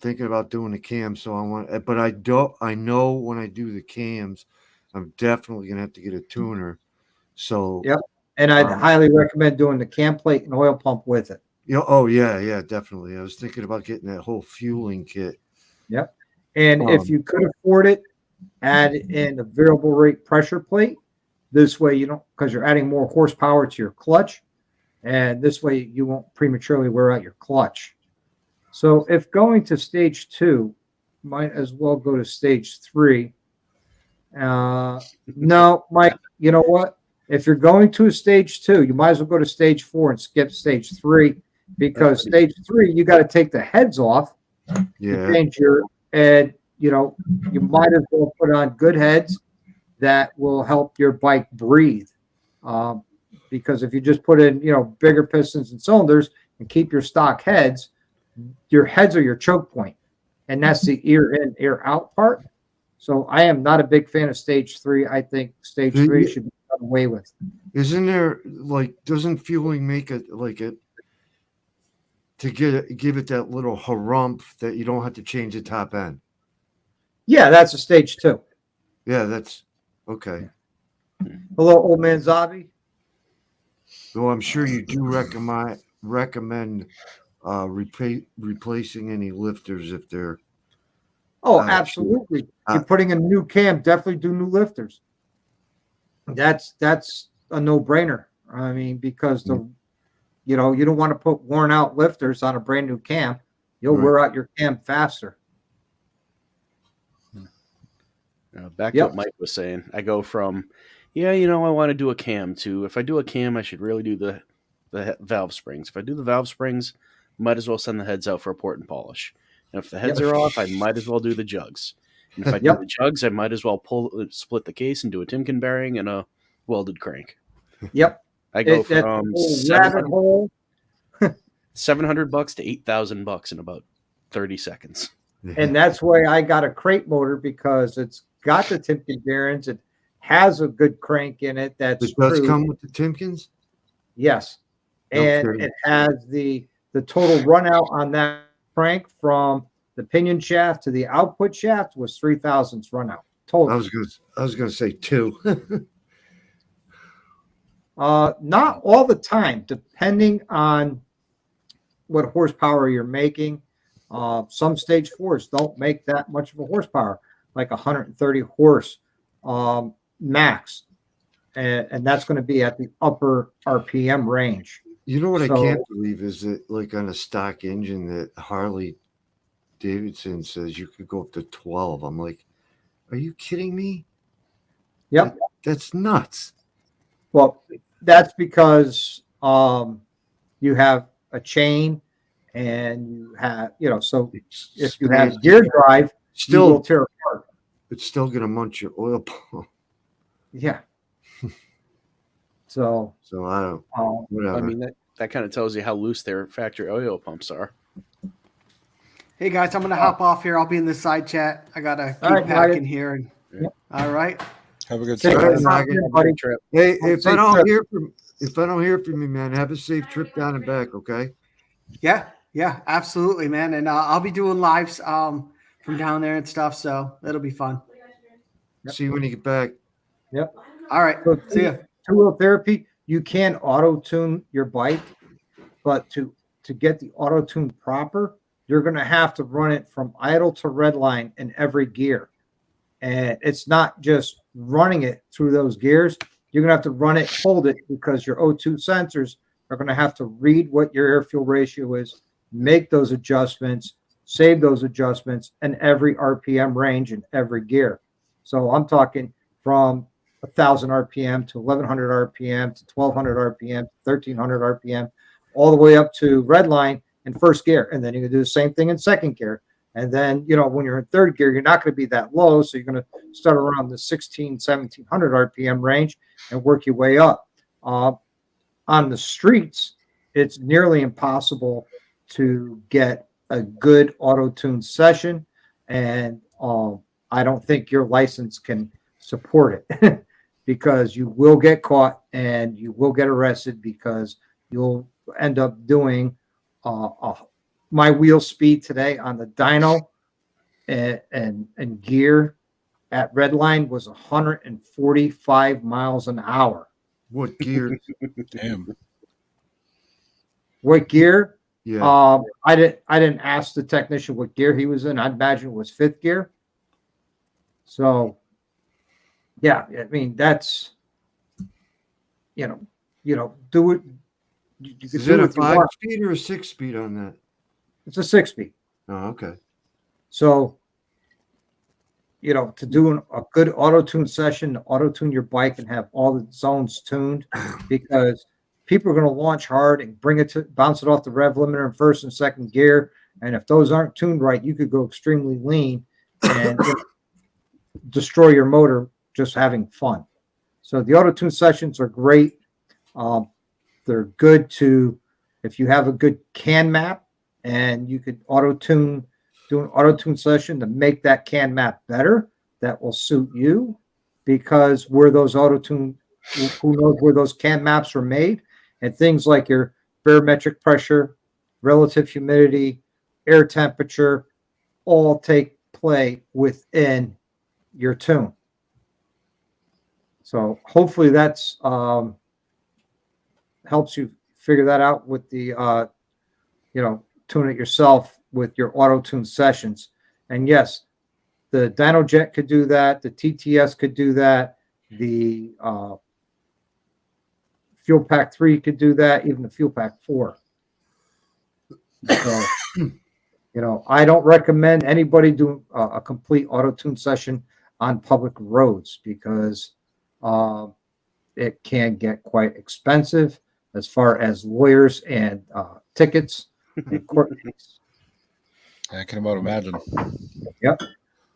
thinking about doing the cam, so I know when I do the cams, I'm definitely gonna have to get a tuner. So yep. And I'd highly recommend doing the cam plate and oil pump with it. Yeah, definitely. I was thinking about getting that whole fueling kit. Yep. And if you could afford it, add in a variable rate pressure plate. This way because you're adding more horsepower to your clutch, and this way you won't prematurely wear out your clutch. So if going to stage 2, might as well go to stage 3. No, Mike, you know what? If you're going to a stage 2, you might as well go to stage 4 and skip stage 3, because stage 3, you got to take the heads off. Yeah. And you might as well put on good heads that will help your bike breathe. Because if you just put in, bigger pistons and cylinders and keep your stock heads, your heads are your choke point, and that's the ear in, ear out part. So I am not a big fan of stage 3. I think stage 3 should be done away with. Isn't there doesn't fueling make it to give it that little harumph that you don't have to change the top end? Yeah, that's a stage 2. Yeah, that's okay. Hello, old man Zabi. Though I'm sure you do recommend replacing any lifters if they're. Oh, absolutely. You're putting a new cam, definitely do new lifters. That's a no-brainer. I mean, because you don't want to put worn out lifters on a brand new cam. You'll wear out your cam faster. Back to what Mike was saying. I go from, I want to do a cam to, if I do a cam, I should really do the valve springs. If I do the valve springs, might as well send the heads out for a port and polish. And if the heads are off, I might as well do the jugs. And if I do the jugs, I might as well split the case and do a Timken bearing and a welded crank. Yep. I go from $700 to $8,000 in about 30 seconds. And that's why I got a crate motor, because it's got the Timken bearings. It has a good crank in it. That's It does true. come with the Timkins? Yes. And Okay. it has the total run out on that crank from the pinion shaft to the output shaft was 3 thousandths run out total. I was gonna say 2. Not all the time, depending on what horsepower you're making. Some stage 4s don't make that much of a horsepower, like 130 horse max. And that's going to be at the upper RPM range. You know what I So- can't believe is that, like, on a stock engine that Harley Davidson says you could go up to 12. I'm like, are you kidding me? Yep. That's nuts. Well, that's because you have a chain and you have, so if you have gear drive, you will still, tear apart. it's still gonna munch your oil pump. Yeah. So, So I don't. Whatever. I mean, that kind of tells you how loose their factory oil pumps are. Hey guys, I'm gonna hop off here. I'll be in the side chat. I gotta keep All right, packing here. And, Yep. All right. Have a good take All care, right, buddy. buddy. Trip. Hey, Well, if I safe don't trip. hear from you, man, have a safe trip down and back. Okay. Yeah, absolutely, man. And I'll be doing lives from down there and stuff, so it'll be fun. Yep. See you when you get back. Yep. All right. So See ya. two-wheel therapy, you can auto-tune your bike, but to get the auto-tune proper, you're going to have to run it from idle to redline in every gear. And it's not just running it through those gears. You're going to have to run it, hold it, because your O2 sensors are going to have to read what your air-fuel ratio is, make those adjustments, save those adjustments in every RPM range in every gear. So I'm talking from 1,000 RPM to 1,100 RPM to 1,200 RPM, 1,300 RPM, all the way up to redline in first gear. And then you can do the same thing in second gear. And then, when you're in third gear, you're not going to be that low. So you're going to start around the 1,700 RPM range and work your way up. On the streets, it's nearly impossible to get a good auto-tune session. And I don't think your license can support it because you will get caught and you will get arrested because you'll end up doing my wheel speed today on the dyno and gear at Redline was 145 miles an hour. What gear? Damn. What gear? Yeah. I didn't ask the technician what gear he was in. I'd imagine it was fifth gear. So yeah, I mean that's do it. You can Is do it a what you want. 5-speed or a 6-speed on that? It's a 6-speed. Oh, okay. So, to do a good auto-tune session, auto-tune your bike and have all the zones tuned, because people are going to launch hard and bounce it off the rev limiter in first and second gear. And if those aren't tuned right, you could go extremely lean and destroy your motor just having fun. So the auto-tune sessions are great. They're good if you have a good CAN map and you could do an auto-tune session to make that CAN map better. That will suit you, because where those auto-tune, who knows where those CAN maps are made, and things like your barometric pressure, relative humidity, air temperature, all take play within your tune. So hopefully that's helps you figure that out with the tune it yourself with your auto tune sessions. And yes, the Dyno Jet could do that, the TTS could do that, the Fuel Pack 3 could do that, even the Fuel Pack 4. So I don't recommend anybody doing a complete auto tune session on public roads, because it can get quite expensive as far as lawyers and tickets and court cases. I can about imagine. Yep.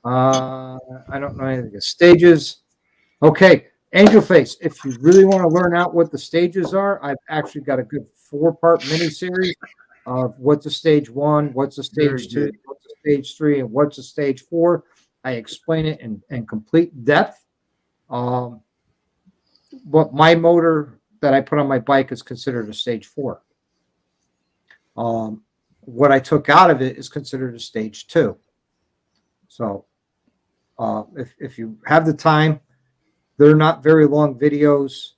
I don't know anything. Stages. Okay. Angel Face. If you really want to learn out what the stages are, I've actually got a good 4-part mini series of what's a stage 1, what's a stage 2, what's a stage 3, and what's a stage 4. I explain it in complete depth. But my motor that I put on my bike is considered a stage 4. What I took out of it is considered a stage 2. So if you have the time, they're not very long videos.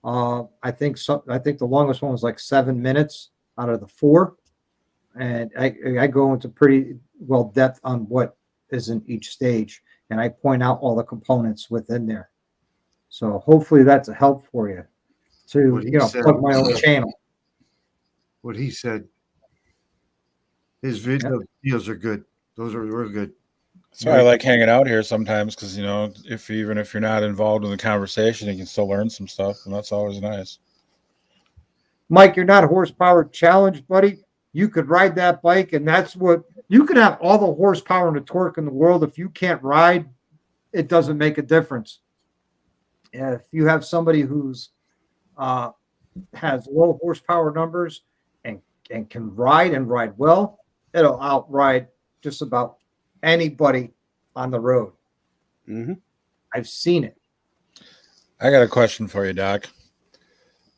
I think the longest one was like 7 minutes out of the 4, and I go into pretty well depth on what is in each stage, and I point out all the components within there. So hopefully that's a help for you to plug my own channel. What he said, his videos are good. Those are real good. So I like hanging out here sometimes because even if you're not involved in the conversation, you can still learn some stuff, and that's always nice. Mike, you're not a horsepower challenged, buddy. You could ride that bike, and that's what you could have all the horsepower and the torque in the world. If you can't ride, it doesn't make a difference. If you have somebody who's has low horsepower numbers and can ride and ride well, it'll outride just about anybody on the road. Mm-hmm. I've seen it. I got a question for you, Doc.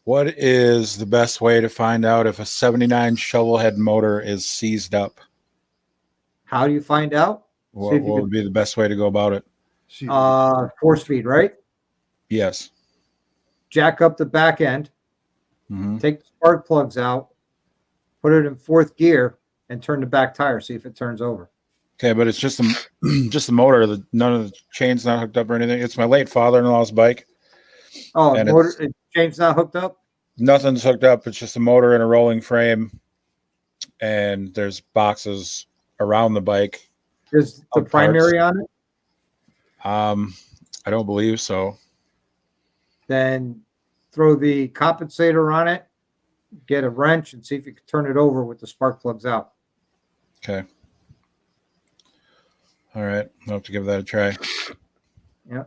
What is the best way to find out if a 79 shovelhead motor is seized up? How do you find out? What would be the best way to go about it? 4-speed, right? Yes. Jack up the back end, take the spark plugs out, put it in 4th gear, and turn the back tire. See if it turns over. Okay, but it's just the motor. None of the chain's not hooked up or anything. It's my late father-in-law's bike. Oh, the chain's not hooked up? Nothing's hooked up. It's just a motor and a rolling frame, and there's boxes around the bike. Is the primary on it? I don't believe so. Then throw the compensator on it, get a wrench, and see if you can turn it over with the spark plugs out. Okay. All right. I'll have to give that a try. Yeah.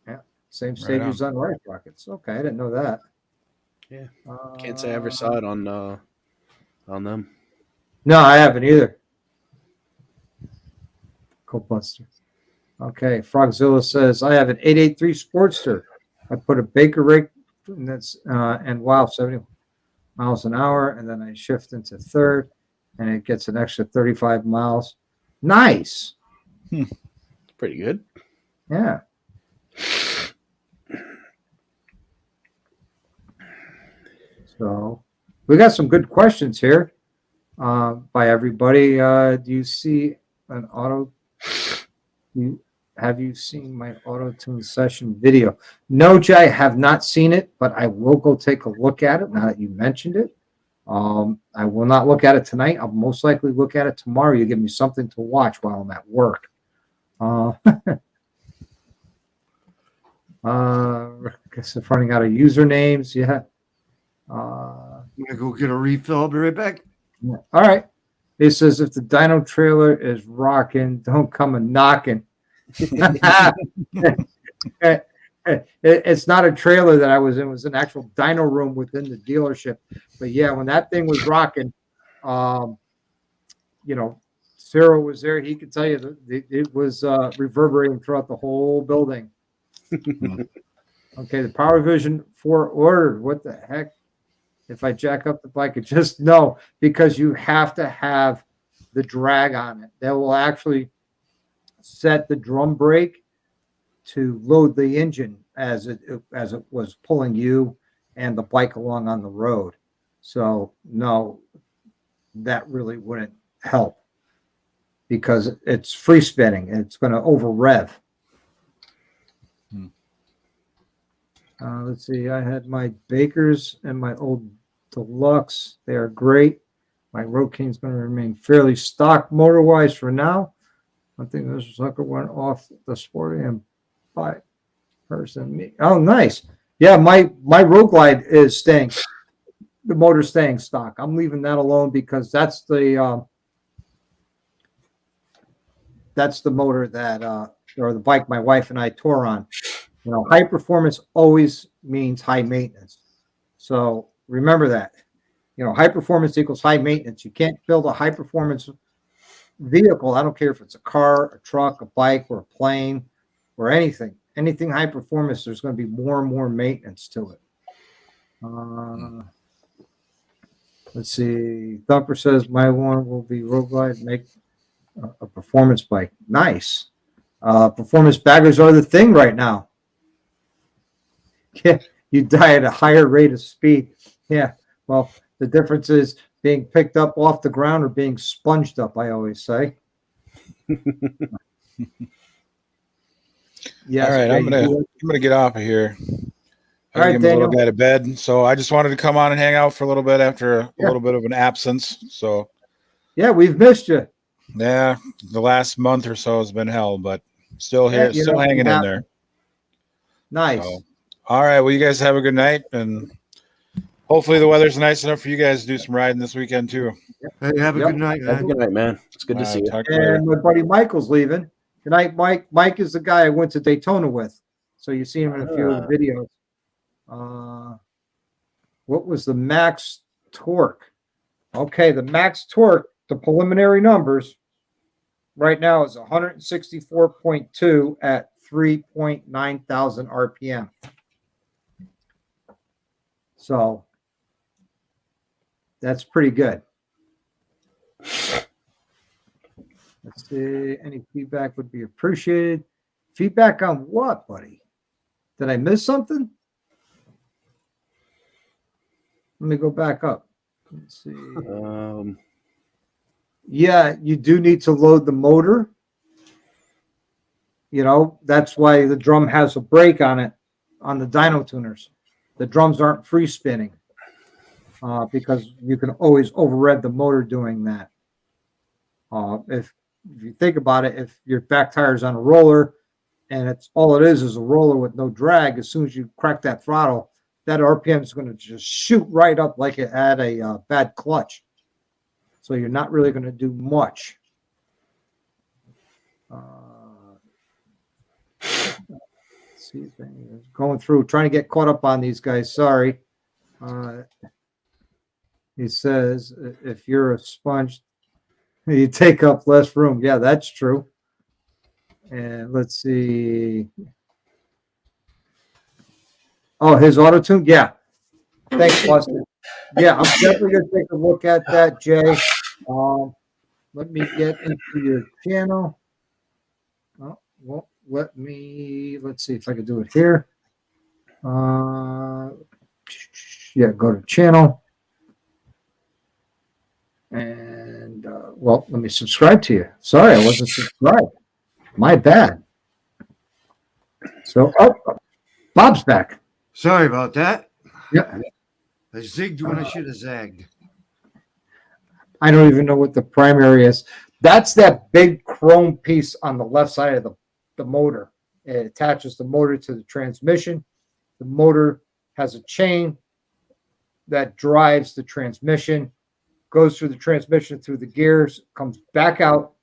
Yeah. Same stages on rice rockets. Okay, I didn't know that. Yeah. Can't say I ever saw it on them. No, I haven't either. Cold Buster. Okay, Frogzilla says I have an 883 Sportster. I put a Baker rake, and that's 70 miles an hour, and then I shift into 3rd, and it gets an extra 35 miles. Nice. Pretty good. Yeah. So we got some good questions here by everybody. Do you see an auto? Have you seen my auto tune session video? No, Jay, I have not seen it, but I will go take a look at it now that you mentioned it. I will not look at it tonight. I'll most likely look at it tomorrow. You give me something to watch while I'm at work. I guess I'm running out of usernames. Yeah. I'm gonna go get a refill. I'll be right back. All right. It says if the dyno trailer is rocking, don't come a knocking. It's not a trailer that I was in. It was an actual dyno room within the dealership. But yeah, when that thing was rocking, Cyril was there. He could tell you that it was reverberating throughout the whole building. Okay, the Power Vision 4 ordered. What the heck? If I jack up the bike, it just no, because you have to have the drag on it. That will actually set the drum brake to load the engine as it was pulling you and the bike along on the road. So no, that really wouldn't help because it's free spinning and it's going to over rev. Let's see. I had my Bakers and my old Deluxe. They are great. My Road King's going to remain fairly stock motor-wise for now. I think this sucker went off the Sporty and by person. Me. Oh, nice. Yeah, my Road Glide is staying. The motor's staying stock. I'm leaving that alone because that's the motor that or the bike my wife and I tore on. High performance always means high maintenance. So remember that. High performance equals high maintenance. You can't build a high performance vehicle, I don't care if it's a car, a truck, a bike, or a plane, or anything high performance, there's going to be more and more maintenance to it. Let's see. Thumper says my one will be road glide, make a performance bike. Nice. Performance baggers are the thing right now. Yeah, you die at a higher rate of speed. Yeah. Well, the difference is being picked up off the ground or being sponged up, I always say. All right, I'm gonna get off of here. All right, Get my little Daniel. guy to bed. So I just wanted to come on and hang out for a little bit after a little bit of an absence. So Yeah, we've missed you. yeah, the last month or so has been hell, but still here, Yeah, still hanging in there. Nice. So, all right, well, you guys have a good night, and hopefully the weather's nice enough for you guys to do some riding this weekend too. Hey, have a good night, Have a man. good night, man. It's good to see you. Talk to you later. And my buddy Michael's leaving. Good night, Mike. Mike is the guy I went to Daytona with. So you see him in a few of the videos. What was the max torque? Okay, the max torque, the preliminary numbers right now is 164.2 at 3.9 thousand RPM. So that's pretty good. Let's see. Any feedback would be appreciated. Feedback on what, buddy? Did I miss something? Let me go back up. Let's see. Yeah, you do need to load the motor. You know, that's why the drum has a brake on it on the dyno tuners. The drums aren't free spinning because you can always overrev the motor doing that. If you think about it, if your back tire is on a roller and it's all it is a roller with no drag, as soon as you crack that throttle, that RPM is going to just shoot right up like it had a bad clutch. So you're not really going to do much. Let's see, going through, trying to get caught up on these guys. Sorry. He says, if you're a sponge, you take up less room. Yeah, that's true. And let's see. Oh, his auto tune? Yeah. Thanks, Buster. Yeah, I'm definitely going to take a look at that, Jay. Let me get into your channel. Oh, well, let's see if I can do it here. Yeah, go to channel. And, well, let me subscribe to you. Sorry, I wasn't subscribed. My bad. So, Bob's back. Sorry about that. Yeah. I zigged when I should have zagged. I don't even know what the primary is. That's that big chrome piece on the left side of the motor. It attaches the motor to the transmission. The motor has a chain that drives the transmission, goes through the transmission, through the gears, comes back out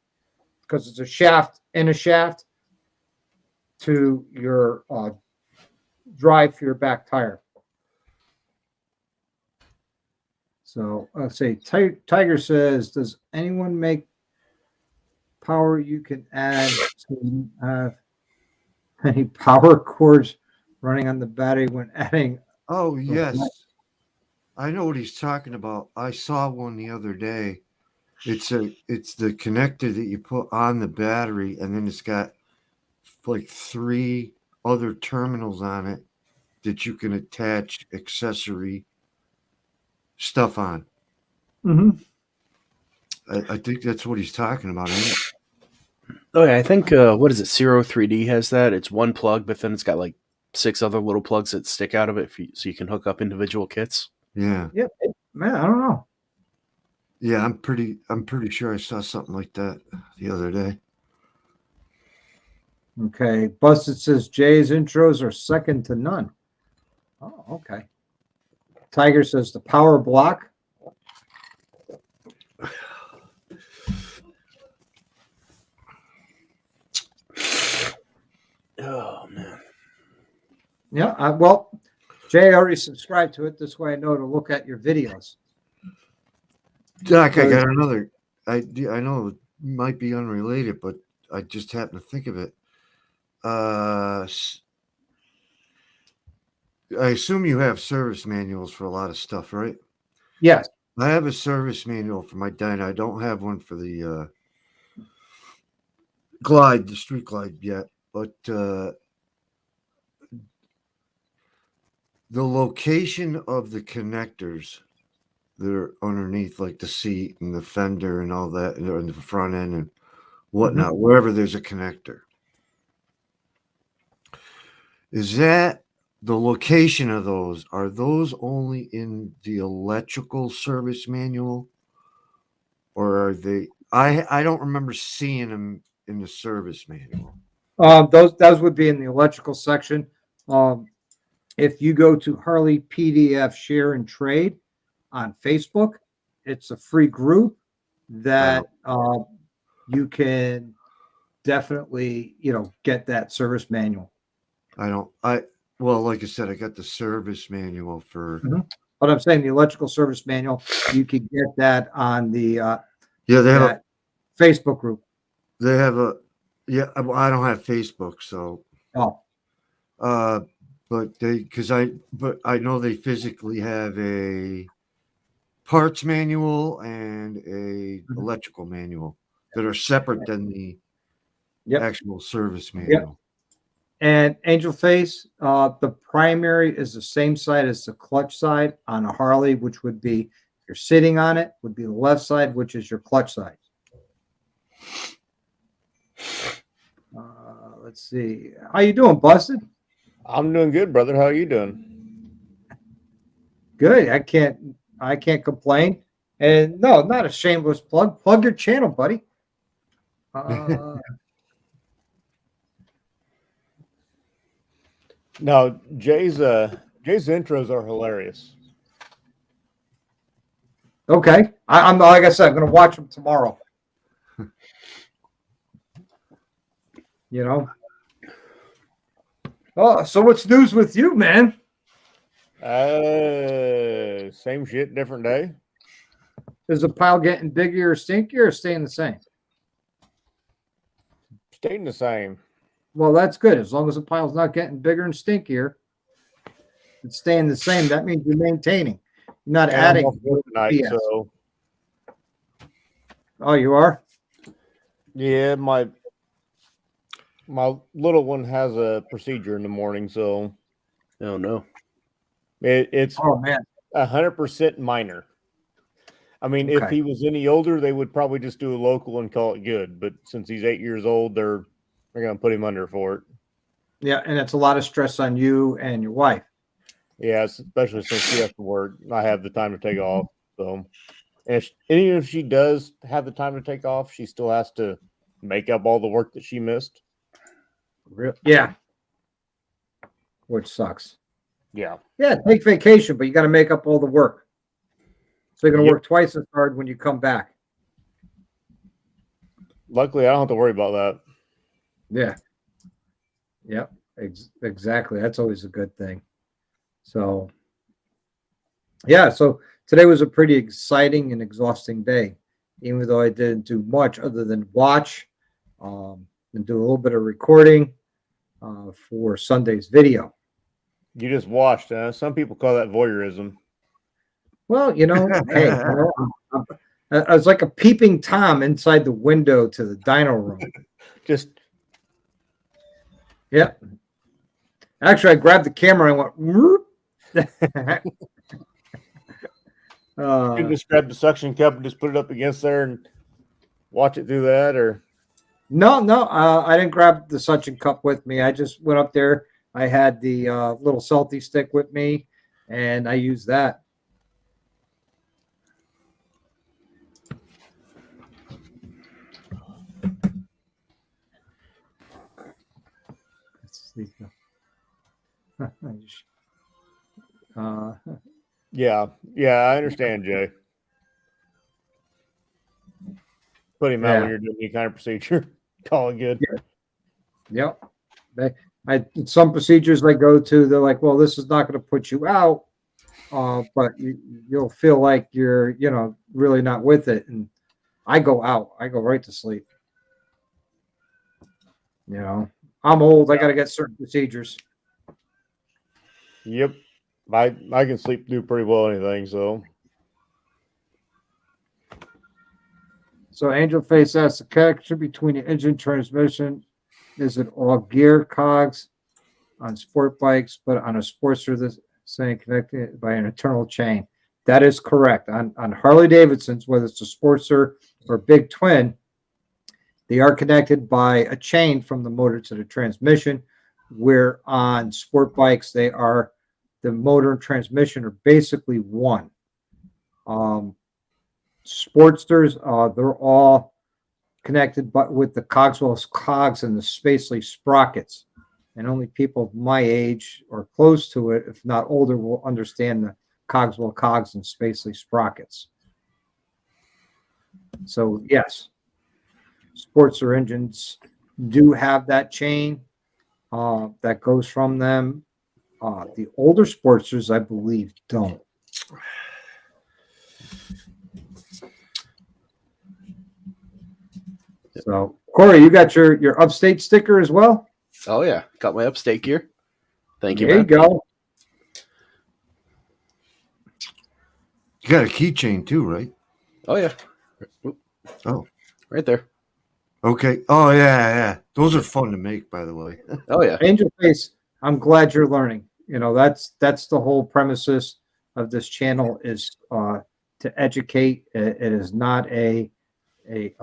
because it's a shaft in a shaft to your drive for your back tire. So let's say Tiger says, does anyone make power you can add to have any power cords running on the battery when adding? Oh, yes. I know what he's talking about. I saw one the other day. It's the connector that you put on the battery, and then it's got like 3 other terminals on it that you can attach accessory stuff on. Mm-hmm. I think that's what he's talking about, isn't it? Oh yeah, I think what is it? Zero 3D has that. It's one plug, but then it's got like 6 other little plugs that stick out of it, so you can hook up individual kits. Yeah. Yeah, man, I don't know. Yeah, I'm pretty sure I saw something like that the other day. Okay, Busted says Jay's intros are second to none. Oh, okay. Tiger says the power block. Oh man. Yeah, well, Jay already subscribed to it. This way I know to look at your videos. Doc, I got another. I know might be unrelated, but I just happened to think of it. I assume you have service manuals for a lot of stuff, right? Yes. I have a service manual for my Dyno. I don't have one for the Glide, the Street Glide yet, but the location of the connectors that are underneath, like the seat and the fender and all that, and the front end and whatnot, wherever there's a connector. Is that the location of those? Are those only in the electrical service manual? Or are they? I don't remember seeing them in the service manual. Those would be in the electrical section. If you go to Harley PDF Share and Trade on Facebook, it's a free group that you can definitely, get that service manual. Well, like I said, I got the service manual for. But I'm saying the electrical service manual, you can get that on the they have a Facebook group. They have a I don't have Facebook, so. But I know they physically have a parts manual and a electrical manual that are separate than the actual service manual. And Angel Face, the primary is the same side as the clutch side on a Harley, which would be, if you're sitting on it, would be the left side, which is your clutch side. Let's see. How you doing, Busted? I'm doing good, brother. How are you doing? Good. I can't complain. And no, not a shameless plug. Plug your channel, buddy. No, Jay's intros are hilarious. Okay. I'm like I said, I'm going to watch them tomorrow. Oh, so what's news with you, man? Same shit, different day. Is the pile getting bigger or stinkier or staying the same? Staying the same. Well, that's good. As long as the pile's not getting bigger and stinkier, it's staying the same. That means you're maintaining. You're not adding. Tonight, so. Oh, you are? Yeah, my little one has a procedure in the morning, so. Oh no. It's 100% minor. I mean, if he was any older, they would probably just do a local and call it good. But since he's 8 years old, they're going to put him under for it. Yeah, and it's a lot of stress on you and your wife. Yeah, especially since she has to work. I have the time to take off. So, and even if she does have the time to take off, she still has to make up all the work that she missed. Yeah. Which sucks. Yeah. Yeah, take vacation, but you got to make up all the work. So you're going to work twice as hard when you come back. Luckily, I don't have to worry about that. Yeah. Yep. Exactly. That's always a good thing. So, yeah. So today was a pretty exciting and exhausting day, even though I didn't do much other than watch and do a little bit of recording for Sunday's video. You just watched, huh? Some people call that voyeurism. Well, hey, I was like a peeping Tom inside the window to the dyno room. Yeah. Actually, I grabbed the camera and went. You just grab the suction cup and just put it up against there and watch it through that, or? No, I didn't grab the suction cup with me. I just went up there. I had the little salty stick with me, and I used that. Let's see. Yeah, I understand, Jay. Put him out when you're doing any kind of procedure. Call it good. Yep. Some procedures I go to, they're like, well, this is not going to put you out, but you'll feel like you're, really not with it. And I go out. I go right to sleep. You know, I'm old. I got to get certain procedures. Yep. I can sleep do pretty well anything, so So Angel Face asks the connection between the engine transmission. Is it all gear cogs on sport bikes, but on a Sportster this saying connected by an internal chain? That is correct. On Harley Davidsons, whether it's a Sportster or Big Twin, they are connected by a chain from the motor to the transmission, where on sport bikes, the motor and transmission are basically one. Sportsters, they're all connected but with the Cogswell's cogs and the Spacely sprockets. And only people of my age or close to it, if not older, will understand the Cogswell cogs and Spacely sprockets. So, yes, Sportster engines do have that chain that goes from them. The older Sportsters, I believe, don't. So, Corey, you got your upstate sticker as well? Oh, yeah. Got my upstate gear. Thank you, There you man. go. You got a keychain too, right? Oh, yeah. Oh, Right there. okay. Oh, yeah. Those are fun to make, by the way. Oh, yeah. Angel Face, I'm glad you're learning. You know, that's the whole premises of this channel is to educate. It is not a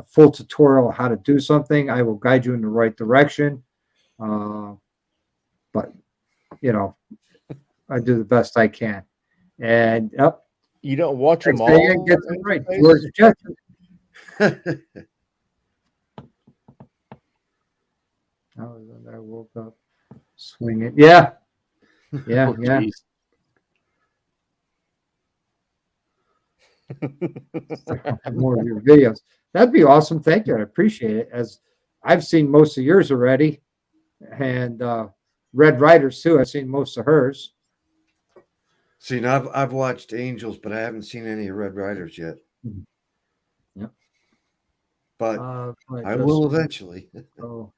full tutorial how to do something. I will guide you in the right direction. But, you know, I do the best I can. And, yep. you don't watch them Next day, all. get them right. Face? George Jetson. I woke up swinging. Yeah. Yeah. Oh, Yeah. geez. More of your videos. That'd be awesome. Thank you. I appreciate it. As I've seen most of yours already, and Red Riders too. I've seen most of hers. See, now I've watched Angels, but I haven't seen any Red Riders yet. Yep. But I will eventually. Go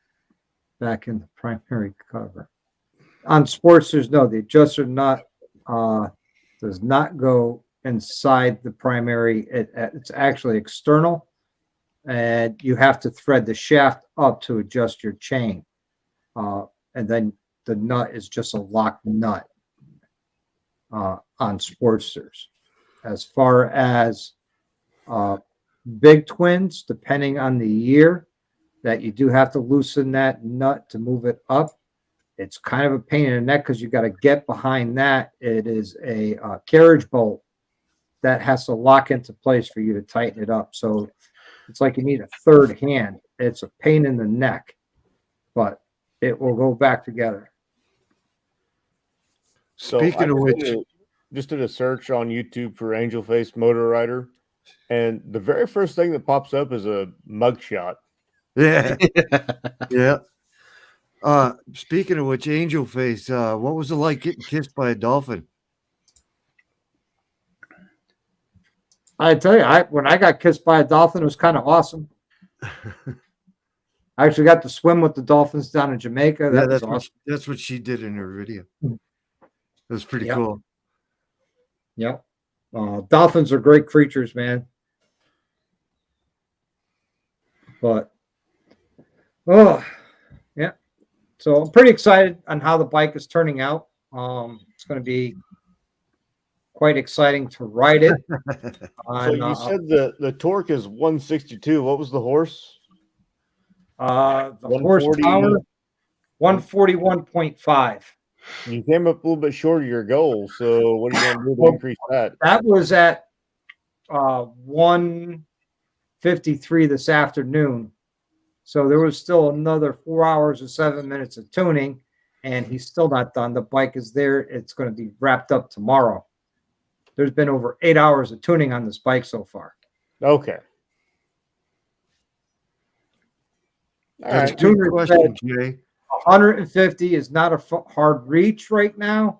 back in the primary cover. On Sportsters, no, the adjuster does not go inside the primary. It's actually external, and you have to thread the shaft up to adjust your chain. And then the nut is just a locked nut on Sportsters. As far as Big Twins, depending on the year, that you do have to loosen that nut to move it up. It's kind of a pain in the neck because you got to get behind that. It is a carriage bolt that has to lock into place for you to tighten it up. So it's like you need a third hand. It's a pain in the neck, but it will go back together. So Speaking of which, just did a search on YouTube for Angel Face Motor Rider, and the very first thing that pops up is a mugshot. yeah, yeah. Speaking of which, Angel Face, what was it like getting kissed by a dolphin? I tell you, when I got kissed by a dolphin, it was kind of awesome. I actually got to swim with the dolphins down in Jamaica. That was awesome. That's what she did in her video. It was pretty Yep. cool. Yep. Dolphins are great creatures, man. But, yeah. So I'm pretty excited on how the bike is turning out. It's going to be quite exciting to ride it. So you said the torque is 162. What was the horse? The 140. horsepower, 141.5. You came up a little bit short of your goal. So what are you going to do to increase that? That was at 153 this afternoon. So there was still another 4 hours and 7 minutes of tuning, and he's still not done. The bike is there. It's going to be wrapped up tomorrow. There's been over 8 hours of tuning on this bike so far. Okay. All That's right. a good question, Jay. 150 is not a hard reach right now.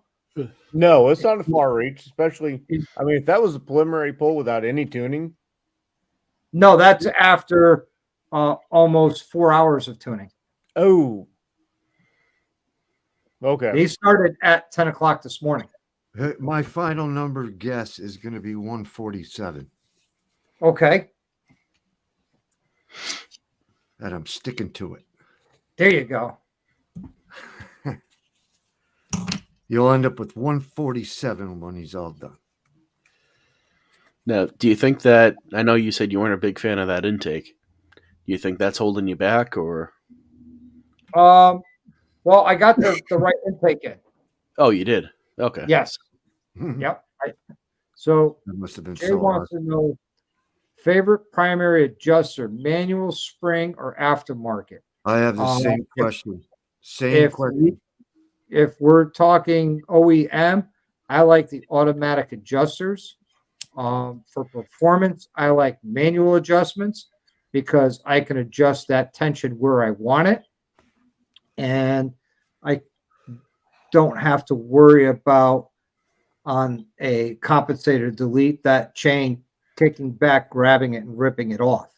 No, it's not a far reach, especially. I mean, if that was a preliminary pull without any tuning, No, that's after almost 4 hours of tuning. Oh. Okay. He started at 10 o'clock this morning. My final number guess is going to be 147. Okay, And I'm sticking to it. there you go. You'll end up with 147 when he's all done. Now, do you think that, I know you said you weren't a big fan of that intake. Do you think that's holding you back, or? Well, I got the right intake in. Oh, you did? Okay. Yes. Yep. So That must have been Jay so hard. wants to know favorite primary adjuster, manual, spring, or aftermarket. I have the same if- question. Same question. If we're talking OEM, I like the automatic adjusters. For performance, I like manual adjustments because I can adjust that tension where I want it. And I don't have to worry about on a compensator delete that chain kicking back, grabbing it, and ripping it off.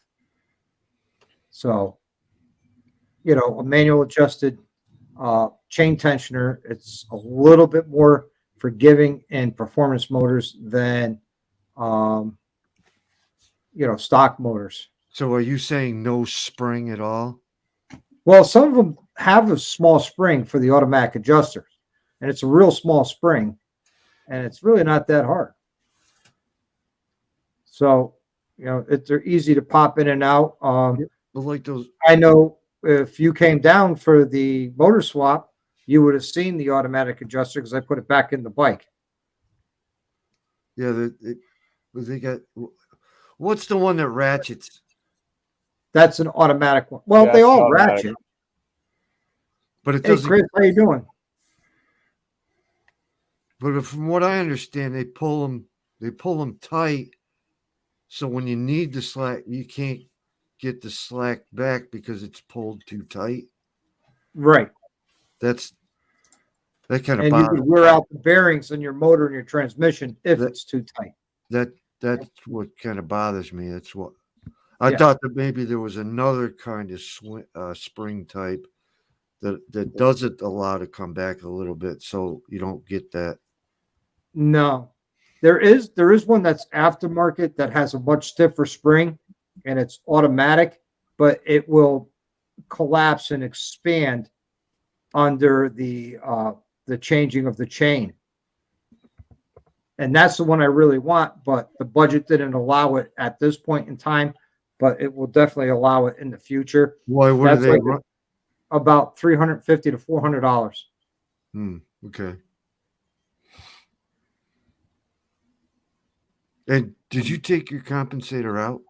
So, a manual adjusted chain tensioner, it's a little bit more forgiving in performance motors than stock motors. So are you saying no spring at all? Well, some of them have a small spring for the automatic adjusters, and it's a real small spring, and it's really not that hard. So, they're easy to pop in and out. But like those, I know if you came down for the motor swap, you would have seen the automatic adjuster because I put it back in the bike. yeah, they got. What's the one that ratchets? That's an automatic one. Well, Yeah, they it's all automatic. ratchet. But it Hey, doesn't. Chris, how you doing? But from what I understand, they pull them tight. So when you need the slack, you can't get the slack back because it's pulled too tight. Right. That kind of And you bothers could wear out the bearings in your motor and your transmission if That- it's too tight. that's what kind of bothers me. That's what I Yeah. thought that maybe there was another kind of spring type that doesn't allow to come back a little bit, so you don't get that. No. There is one that's aftermarket that has a much stiffer spring and it's automatic, but it will collapse and expand under the changing of the chain. And that's the one I really want, but the budget didn't allow it at this point in time, but it will definitely allow it in the future. Why? What That's do they like run? about $350 to $400. Okay. And did you take your compensator out?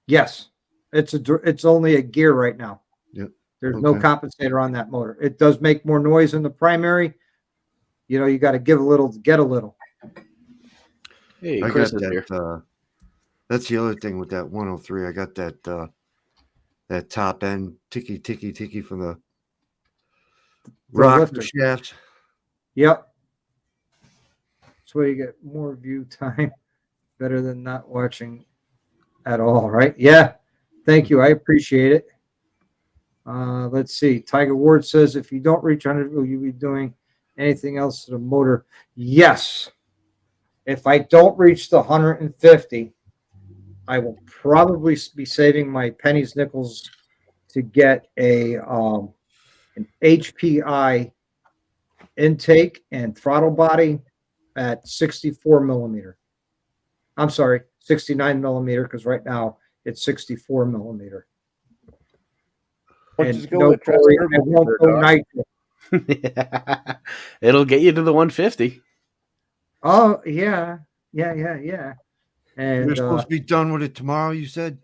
Yes, it's only a gear right now. Yep. There's no Okay. compensator on that motor. It does make more noise in the primary. You got to give a little to get a little. Hey, I Chris got is here. that. That's the other thing with that 103. I got that top end ticky from the rocker lifter. shaft. Yep. That's where you get more view time. Better than not watching at all, right? Yeah. Thank you. I appreciate it. Let's see. Tiger Ward says, if you don't reach 100, will you be doing anything else to the motor? Yes. If I don't reach the 150, I will probably be saving my pennies, nickels to get an HPI intake and throttle body at 64 millimeter. I'm sorry, 69 millimeter, because right now it's 64 millimeter. Or And just go no, with Corey, Trust I won't go nitro. It'll get you to the 150. Oh, yeah. And You're supposed to be done with it tomorrow, you said?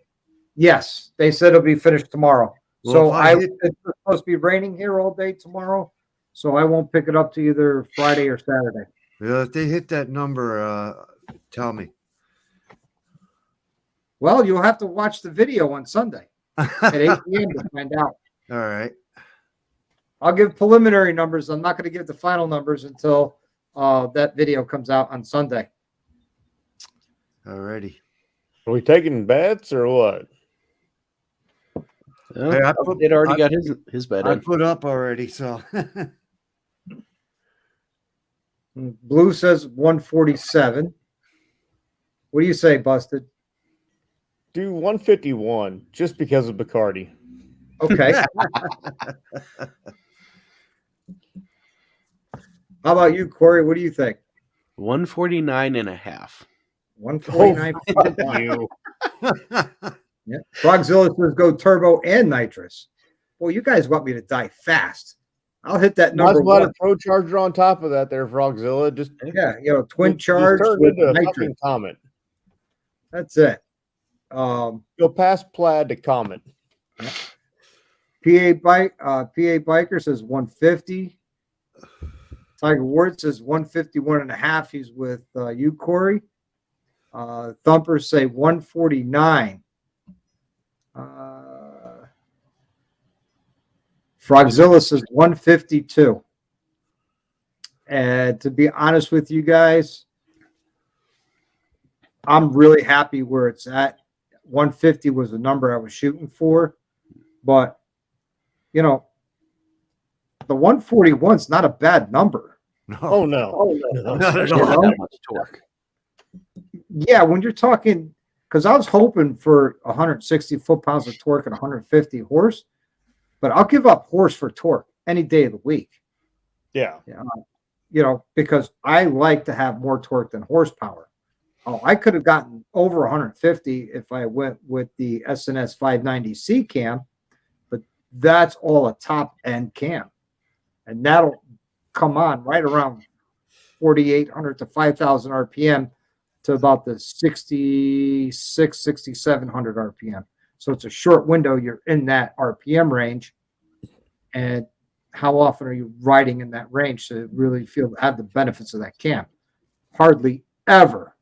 yes, they said it'll be finished tomorrow. Well, So if it's supposed to be raining here all day tomorrow, so I won't pick it up to either Friday or Saturday. Yeah, if they hit that number, tell me. Well, you'll have to watch the video on Sunday at 8 p.m. to find out. All right. I'll give preliminary numbers. I'm not going to give the final numbers until that video comes out on Sunday. All righty. Are we taking bets or what? Well, Hey, it already got his bet I in. put up already, so Blue says 147. What do you say, Busted? Do 151 just because of Bacardi. Okay. How about you, Corey? What do you think? 149.5. 149. You. Yeah. Frogzilla says go turbo and nitrous. Well, you guys want me to die fast. I'll hit that Might as number well one. a pro charger on top of that there, Frogzilla. Just Yeah, twin just charge turn with into a nitrous. fucking comet. That's it. Go past plaid to comet. PA Biker says 150. Tiger Ward says 151 and a half. He's with you, Corey. Thumpers say 149. Frogzilla says 152. And to be honest with you guys, I'm really happy where it's at. 150 was the number I was shooting for. But, the 141 is not a bad number. no. Oh no. Not at Especially all. with that much torque. Yeah, when you're talking, because I was hoping for 160 foot-pounds of torque and 150 horse, but I'll give up horse for torque any day of the week. Yeah. Because I like to have more torque than horsepower. Oh, I could have gotten over 150 if I went with the SNS 590C cam, but that's all a top-end cam. And that'll come on right around 4,800 to 5,000 RPM to about the 6,700 RPM. So it's a short window. You're in that RPM range. And how often are you riding in that range to really have the benefits of that cam? Hardly ever.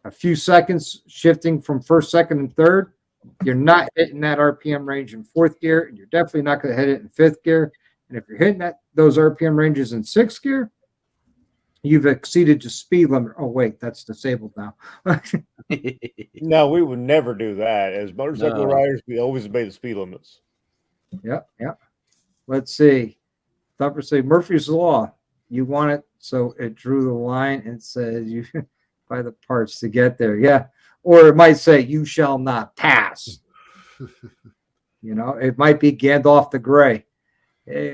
A few seconds shifting from first, second, and third. You're not hitting that RPM range in fourth gear, and you're definitely not going to hit it in fifth gear. And if you're hitting those RPM ranges in sixth gear, you've exceeded the speed limit. Oh, wait, that's disabled now. No, we would never do that. As motorcycle No. riders, we always obey the speed limits. Yeah. Let's see. Thumper say Murphy's Law. You want it, so it drew the line and says you buy the parts to get there. Yeah. Or it might say you shall not pass. It might be Gandalf the Grey. Hey,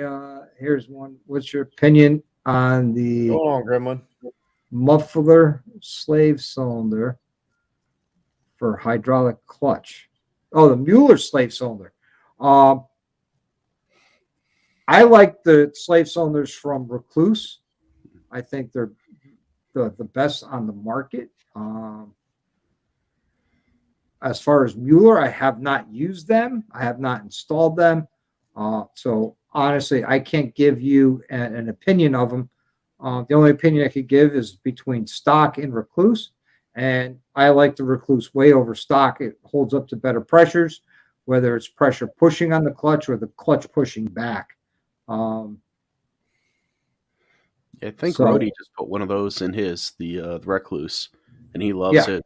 here's one. What's your opinion on the Go on, Gremlin. muffler slave cylinder for hydraulic clutch? Oh, the Mueller slave cylinder. I like the slave cylinders from Recluse. I think they're the best on the market. As far as Mueller, I have not used them. I have not installed them. So honestly, I can't give you an opinion of them. The only opinion I could give is between stock and Recluse. And I like the Recluse way over stock. It holds up to better pressures, whether it's pressure pushing on the clutch or the clutch pushing back. I think So- Rhodey just put one of those in the Recluse, and he loves it.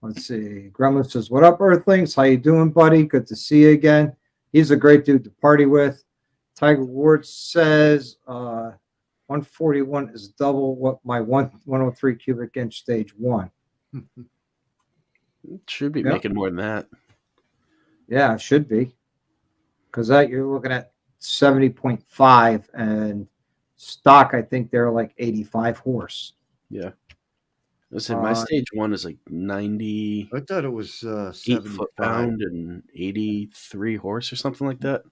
Let's see. Gremlin says, "What up, Earthlings? How you doing, buddy? Good to see you again." He's a great dude to party with. Tiger Ward says 141 is double what my 103 cubic inch stage 1. It should be Yeah. making more than that. Yeah, it should be. Because that you're looking at 70.5 and stock, I think they're like 85 horse. Yeah. Listen, my stage 1 is like 98 I thought it was 75. foot-pound and 83 horse or something like that.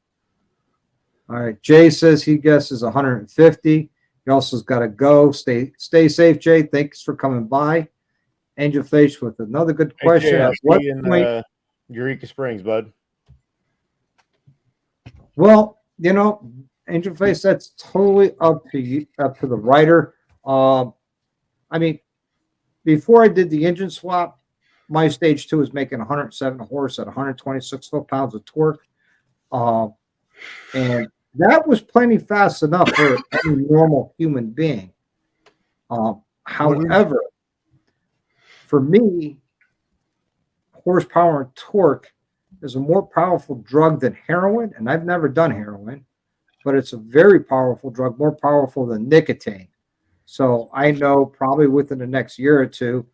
All right. Jay says he guesses 150. He also's got to go. Stay safe, Jay. Thanks for coming by. Angel Face with another good question. Hey, Jay, I'll At what see you in point? Eureka Springs, bud. Well, Angel Face, that's totally up to you, up to the writer. I mean, before I did the engine swap, my stage 2 was making 107 horse at 126 foot-pounds of torque. And that was plenty fast enough for any normal human being. However, for me, horsepower and torque is a more powerful drug than heroin, and I've never done heroin, but it's a very powerful drug, more powerful than nicotine. So I know probably within the next year or two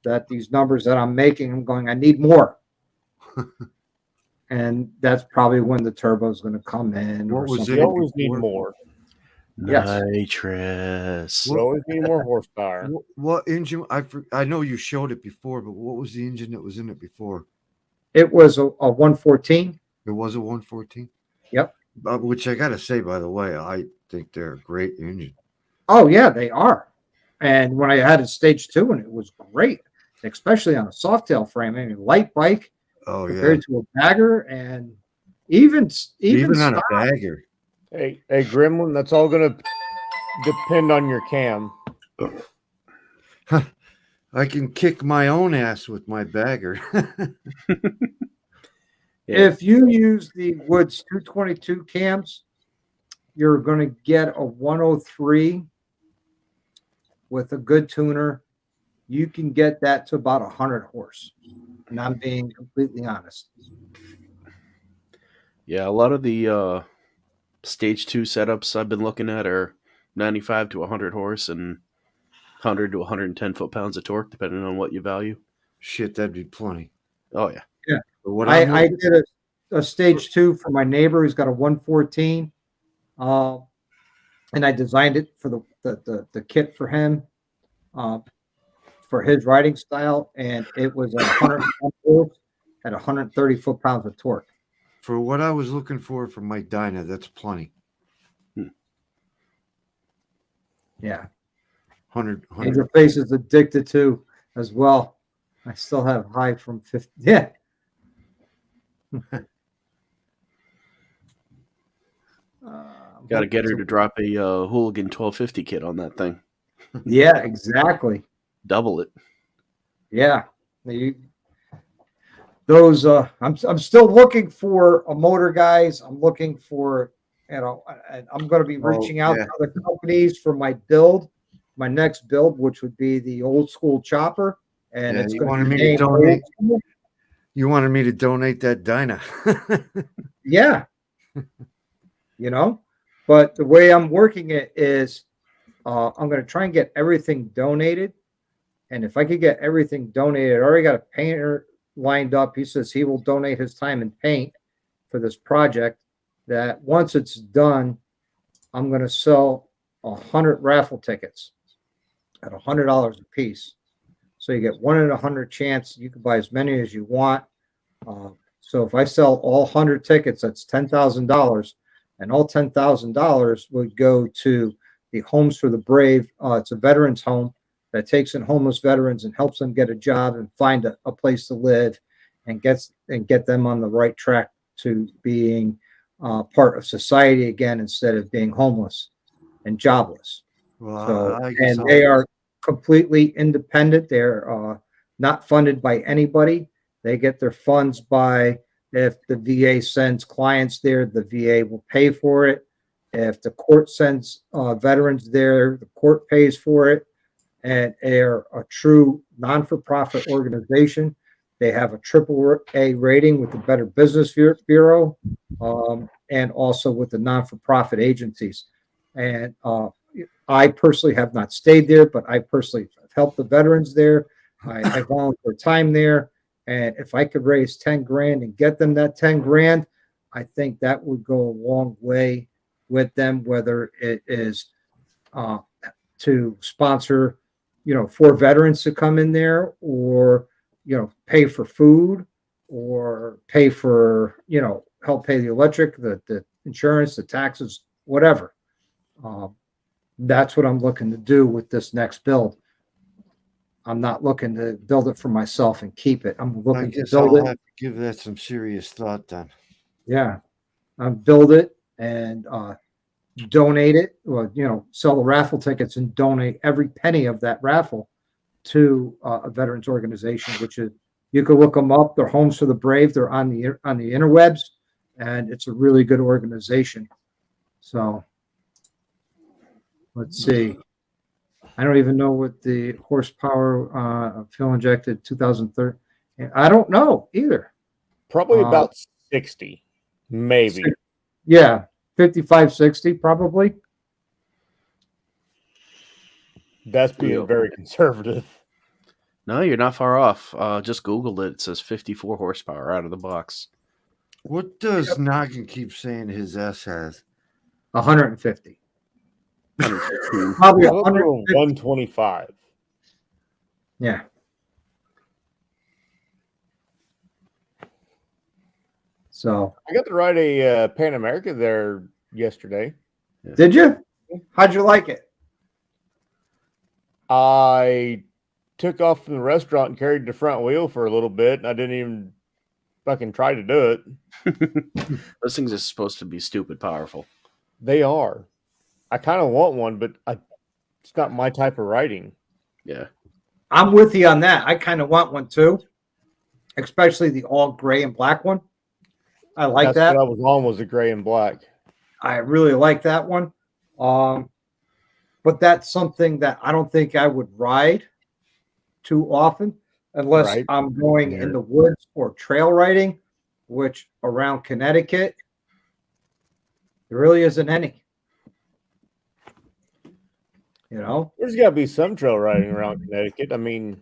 that these numbers that I'm making, I'm going, I need more. And that's probably when the turbo is going to come in. What or was something. You it always need before? more. Yes. Nitrous. You always need more horsepower. What engine? I know you showed it before, but what was the engine that was in it before? It was a 114. It was a 114. Yep. Which I got to say, by the way, I think they're a great engine. Oh, yeah, they are. And when I had a stage 2, and it was great, especially on a softail frame, I mean, light bike Oh compared to a bagger, and even on a stock. bagger. Hey, Gremlin, that's all going to depend on your cam. I can kick my own ass with my bagger. If you use the Woods 222 cams, you're going to get a 103 with a good tuner. You can get that to about 100 horse. And I'm being completely honest. Yeah, a lot of the stage 2 setups I've been looking at are 95 to 100 horse and 100 to 110 foot-pounds of torque, depending on what you value. Shit, that'd be plenty. Oh, yeah. Yeah. But what I did a stage 2 for my neighbor who's got a 114. And I designed it for the kit for him, for his riding style. And it was 100 horse at 130 foot-pounds of torque. For what I was looking for my Dyno, that's plenty. Yeah. 100. Angel Face is addicted to as well. I still have high from 50. Yeah. Got to get her to drop a Hooligan 1250 kit on that thing. Yeah, exactly. Double it. Yeah. Those I'm still looking for a motor, guys. I'm looking for, and I'm going to be reaching out to other companies for my build, my next build, which would be the old school chopper. And it's going to be donate. You wanted me to donate that Dyno. Yeah. But the way I'm working it is I'm going to try and get everything donated. And if I could get everything donated, I already got a painter lined up. He says he will donate his time and paint for this project. That once it's done, I'm going to sell 100 raffle tickets at $100 a piece. So you get 1 in 100 chance. You can buy as many as you want. So if I sell all 100 tickets, that's $10,000. And all $10,000 would go to the Homes for the Brave. It's a veterans home that takes in homeless veterans and helps them get a job and find a place to live, and get them on the right track to being part of society again, instead of being homeless and jobless. Well, they are completely independent. They're not funded by anybody. They get their funds by, if the VA sends clients there, the VA will pay for it. If the court sends veterans there, the court pays for it. And they're a true non-for-profit organization. They have a AAA rating with the Better Business Bureau, and also with the non-for-profit agencies. And I personally have not stayed there, but I personally have helped the veterans there. I volunteer time there. And if I could raise 10 grand and get them that 10 grand, I think that would go a long way with them, whether it is to sponsor, 4 veterans to come in there, or, pay for food, or pay for, help pay the electric, the insurance, the taxes, whatever. That's what I'm looking to do with this next build. I'm not looking to build it for myself and keep it. I'm looking to build it. Have to give that some serious thought then. Yeah. Build it and donate it, or, sell the raffle tickets and donate every penny of that raffle to a veterans organization, which is, you can look them up. They're Homes for the Brave. They're on the interwebs, and it's a really good organization. So let's see. I don't even know what the horsepower fuel injected 2003. I don't know either. Probably about 60, maybe. Yeah, 55, 60 probably. That's being very conservative. No, you're not far off. Just Googled it. It says 54 horsepower out of the box. What does Noggin keep saying his S has? 150. 115. Probably 125. Yeah. So I got to ride a Pan America there yesterday. did you? How'd you like it? I took off from the restaurant and carried the front wheel for a little bit, and I didn't even fucking try to do it. Those things are supposed to be stupid powerful. They are. I kind of want one, but it's not my type of riding. Yeah. I'm with you on that. I kind of want one too, especially the all gray and black one. I like That's that. what I was on, was the gray and black. I really like that one. But that's something that I don't think I would ride too often unless Right. I'm going in the woods or trail riding, which around Connecticut, there really isn't any. You know, There's got to be some trail riding around Connecticut. I mean,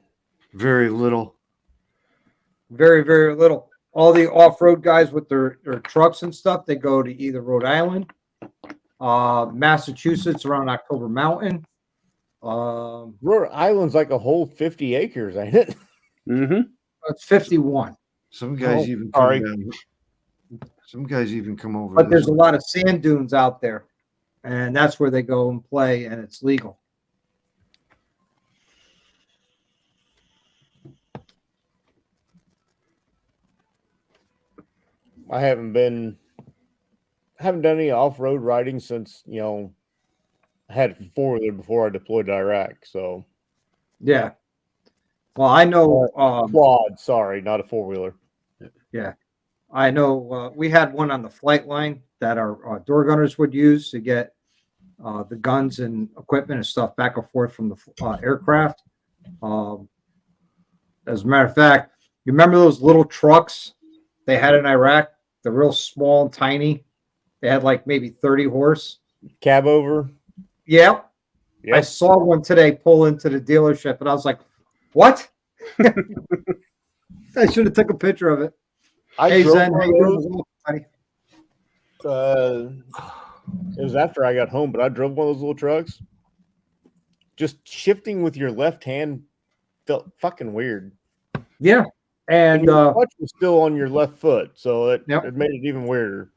Very little. very, very little. All the off-road guys with their trucks and stuff, they go to either Rhode Island, Massachusetts around October Mountain. Rhode Island's like a whole 50 acres, ain't it? Mm-hmm. It's 51. Some guys Oh, even sorry. come down. Some guys even come over. But there's this a lot of sand dunes out there, and that's where they go and play, and it's legal. I haven't done any off-road riding since, I had a four-wheeler before I deployed to Iraq. So Yeah. Well, I know. quad, sorry, not a four-wheeler. Yeah, I know. We had one on the flight line that our door gunners would use to get the guns and equipment and stuff back and forth from the aircraft. As a matter of fact, you remember those little trucks they had in Iraq? They're real small and tiny. They had like maybe 30 horse. Cab over. Yeah. I Yep. saw one today pull into the dealership, and I was like, "What?" I should have took a picture of it. I Hey drove Zen, one how of you those, doing, buddy? it was after I got home, but I drove one of those little trucks. Just shifting with your left hand felt fucking weird. Yeah, and your clutch was still on your left foot, so it Yep. made it even weirder.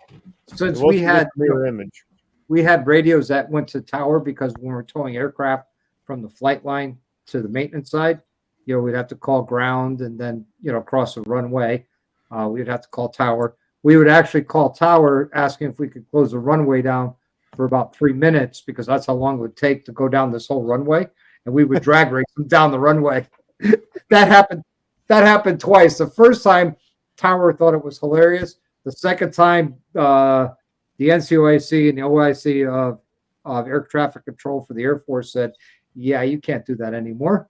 since It we wasn't had just mirror image. we had radios that went to tower because when we're towing aircraft from the flight line to the maintenance side, we'd have to call ground and then cross the runway. We'd have to call tower. We would actually call tower asking if we could close the runway down for about 3 minutes because that's how long it would take to go down this whole runway, and we would drag race them down the runway. That happened twice. The first time, tower thought it was hilarious. The second time, the NCOIC and the OIC of Air Traffic Control for the Air Force said, "Yeah, you can't do that anymore."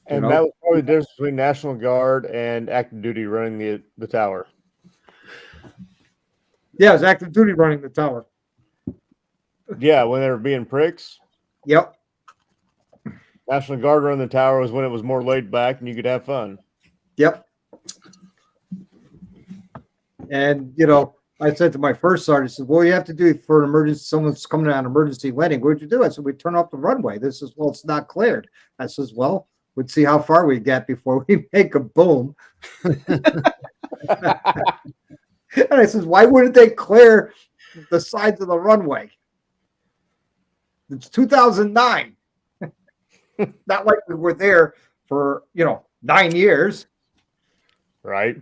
And that was probably the difference between National Guard and active duty running the tower. Yeah, it was active duty running the tower. Yeah, when they were being pricks. Yep. National Guard running the tower was when it was more laid back and you could have fun. Yep. And I said to my first sergeant, I said, "Well, you have to do for an emergency. Someone's coming on an emergency landing. What'd you do?" I said, "We turn off the runway." This is, "Well, it's not cleared." I says, "Well, we'd see how far we get before we make a boom." And I says, "Why wouldn't they clear the sides of the runway? It's 2009. Not like we were there for 9 years." Right.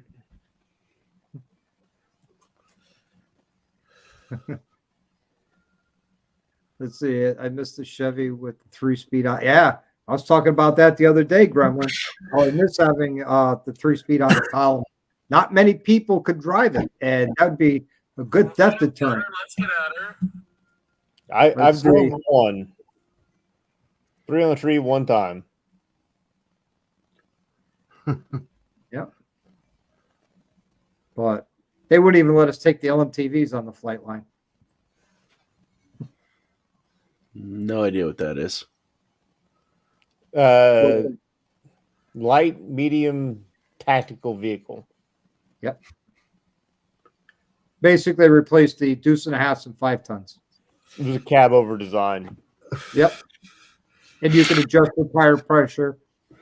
Let's see. I missed the Chevy with the 3-speed on. Yeah, I was talking about that the other day, Gremlin. I miss having the 3-speed on the column. Not many people could drive it, and that would be A good death deterrent. Let's get at her. I've Let's driven see. one. 3 on the tree one time. Yep. But they wouldn't even let us take the LMTVs on the flight line. No idea what that is. Light, medium, tactical vehicle. Yep. Basically replaced the deuce and a half and 5 tons. It was a cab over design. Yep. And you can adjust the tire pressure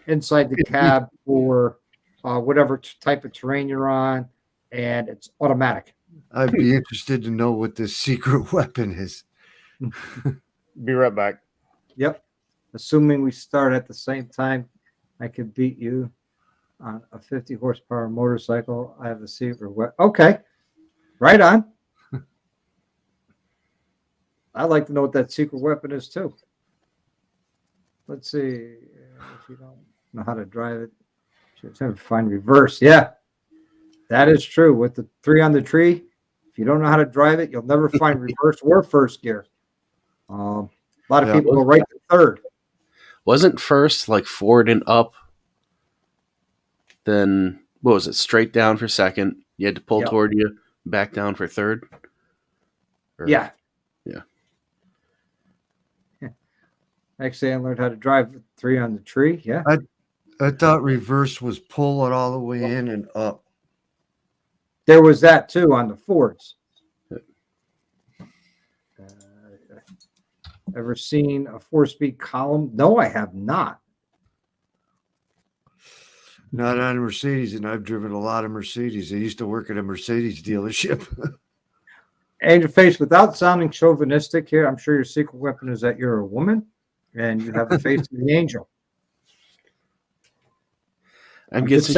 inside the cab for whatever type of terrain you're on, and it's automatic. I'd be interested to know what this secret weapon is. Be right back. Yep. Assuming we start at the same time, I could beat you on a 50 horsepower motorcycle. I have a secret weapon. Okay. Right on. I'd like to know what that secret weapon is too. Let's see. If you don't know how to drive it, you should find reverse. Yeah, that is true. With the 3 on the tree, if you don't know how to drive it, you'll never find reverse or first gear. A lot of people go right to third. Wasn't first like forward and up? Then what was it? Straight down for second. You had to pull toward you, back down for third. Yeah. Yeah. Actually, I learned how to drive 3 on the tree. Yeah. I thought reverse was pull it all the way in and up. There was that too on the Fords. Ever seen a 4-speed column? No, I have not. Not on a Mercedes, and I've driven a lot of Mercedes. I used to work at a Mercedes dealership. Angel Face, without sounding chauvinistic here, I'm sure your secret weapon is that you're a woman and you have the face of the angel. I'm guessing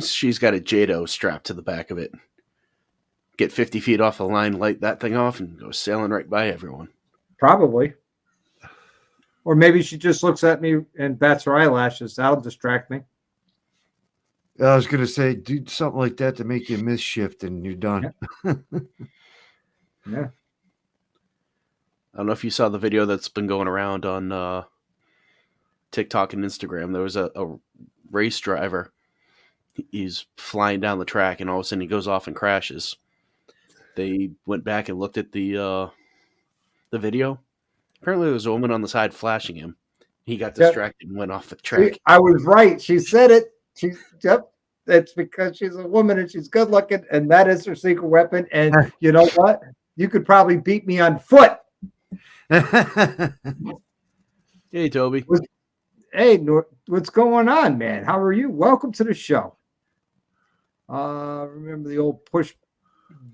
she's got a Jado strapped to the back of it. Get 50 feet off the line, light that thing off, and go sailing right by everyone. Probably. Or maybe she just looks at me and bats her eyelashes. That'll distract me. I was going to say, do something like that to make you miss shift, and you're done. Yeah. I don't know if you saw the video that's been going around on TikTok and Instagram. There was a race driver. He's flying down the track, and all of a sudden he goes off and crashes. They went back and looked at the video. Apparently, there was a woman on the side flashing him. He got distracted and went off the track. I was right. She said it. It's because she's a woman and she's good looking, and that is her secret weapon. And you know what? You could probably beat me on foot. Hey, Toby. Hey, what's going on, man? How are you? Welcome to the show. Remember the old push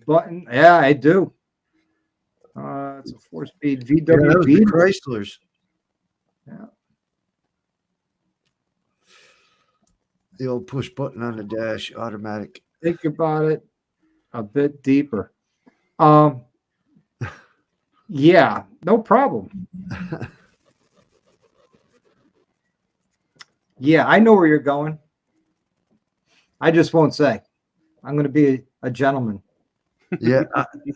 button? Yeah, I do. It's a 4-speed VW Chryslers. Yeah. The old push button on the dash, automatic. Think about it a bit deeper. Yeah, no problem. Yeah, I know where you're going. I just won't say. I'm going to be a gentleman. Yeah,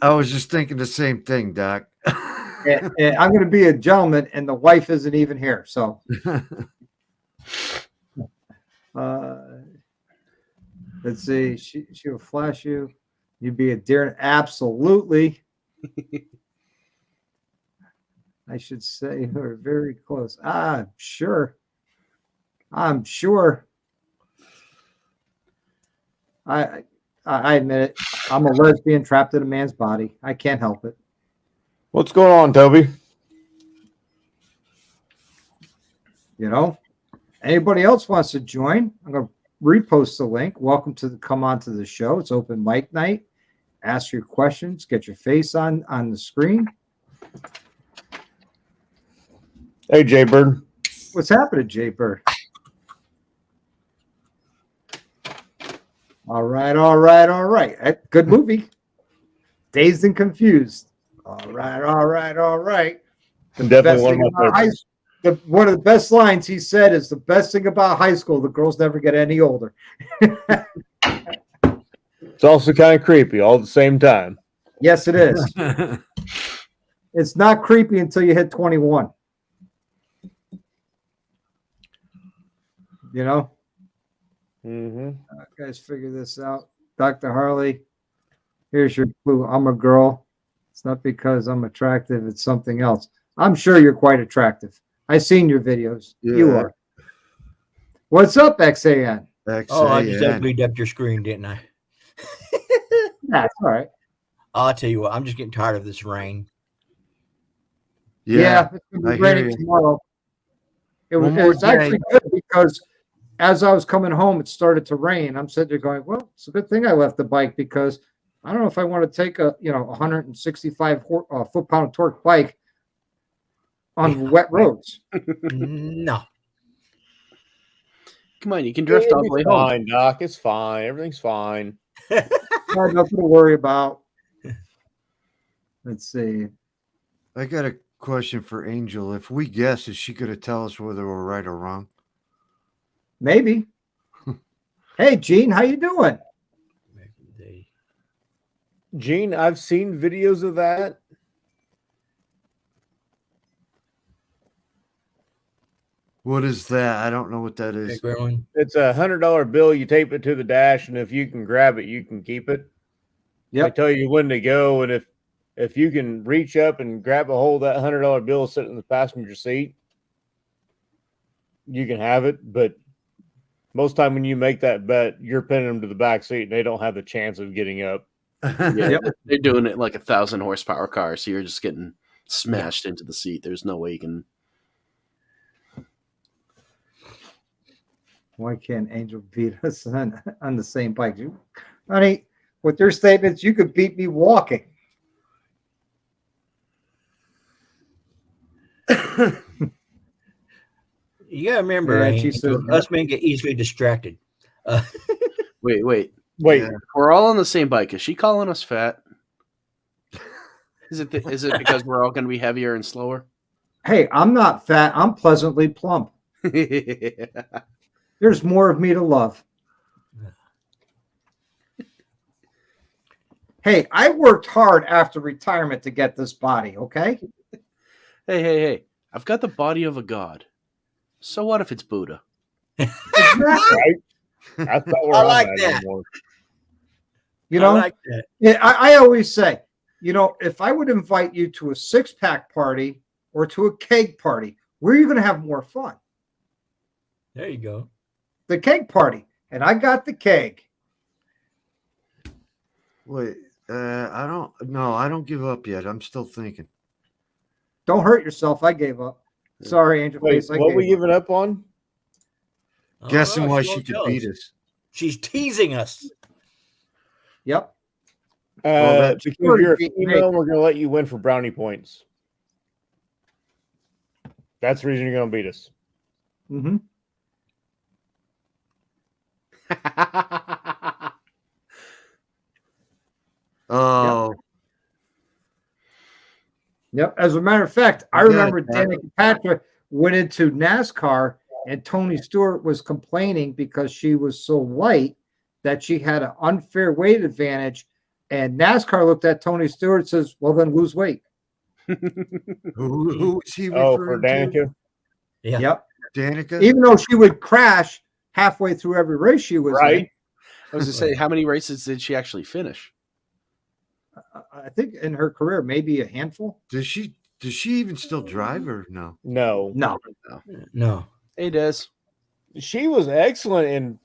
I was just thinking the same thing, Doc. And I'm going to be a gentleman, and the wife isn't even here. So, let's see. She will flash you. You'd be a deer. Absolutely. I should say we're very close. Sure. I'm sure. I admit it. I'm a lesbian trapped in a man's body. I can't help it. What's going on, Toby? You know, anybody else wants to join? I'm going to repost the link. Welcome to come on to the show. It's open mic night. Ask your questions. Get your face on the screen. Hey, Jay Bird. What's happening, Jay Bird? All right. Good movie. Dazed and Confused. All right. Definitely one of my favorites. One of the best lines he said is the best thing about high school, the girls never get any older. It's also kind of creepy all at the same time. Yes, it is. It's not creepy until you hit 21. You know? Mm-hmm. Guys, figure this out. Dr. Harley, here's your clue. I'm a girl. It's not because I'm attractive, it's something else. I'm sure you're quite attractive. I've seen your videos. You Yeah. are. What's up, XAN? Oh, I just XAN. uglied up your screen, didn't I? That's all right. I'll tell you what, I'm just getting tired of this rain. Yeah, it's going to I be hear raining you. tomorrow. It One was, more it's actually day. good because as I was coming home, it started to rain. I'm sitting there going, well, it's a good thing I left the bike because I don't know if I want to take a 165 foot-pound torque bike on wet roads. No. Come on, you can drift all the way home. Fine, Doc. It's fine. Everything's fine. Nothing to worry about. Let's see. I got a question for Angel. If we guess, is she going to tell us whether we're right or wrong? Maybe. Hey, Gene, how you doing? Gene, I've seen videos of that. What is that? I don't know what that is. It's a $100 bill. You tape it to the dash, and if you can grab it, you can keep it. Yep. They tell you when to go, and if you can reach up and grab a hold of that $100 bill sitting in the passenger seat, you can have it. But most time when you make that bet, you're pinning them to the back seat, and they don't have the chance of getting up. Yeah, they're doing it like 1,000 horsepower car, so you're just getting smashed into the seat. There's no way you can. Why can't Angel beat us on the same bike? Honey, with your statements, you could beat me walking. You gotta remember, Yeah, Angel, she said- us men get easily distracted. Wait. Wait, We're all on the same bike. Is she calling us fat? Is it because we're all going to be heavier and slower? Hey, I'm not fat. I'm pleasantly plump. There's more of me to love. Hey, I worked hard after retirement to get this body, okay? Hey. I've got the body of a god. So what if it's Buddha? right? That's not where I I'm like at that. anymore. You know, I like that. yeah, I always say, if I would invite you to a six-pack party or to a keg party, where are you going to have more fun? There you go. The keg party. And I got the keg. Wait, I don't give up yet. I'm still thinking. Don't hurt yourself. I gave up. Sorry, Angel Wait, Face. I what gave we up. giving up on? Guessing why she she won't could tell beat us. us. She's teasing us. Yep. that's Because you're a pretty female, we're going to let you win for brownie points. That's the reason you're going to beat us. Mm-hmm. Oh, Yep. As a matter of fact, I You got remember it, Pat. Danica Patrick went into NASCAR and Tony Stewart was complaining because she was so light that she had an unfair weight advantage. And NASCAR looked at Tony Stewart and says, well, then lose weight. who is he Oh, for referring to? Danica? Yeah. Yep. Danica? Even though she would crash halfway through every race she was Right. I was going to say, how many races did she actually finish? in. I think in her career, maybe a handful. Does she even still drive or no? No. No. No. Hey, Des. She was excellent in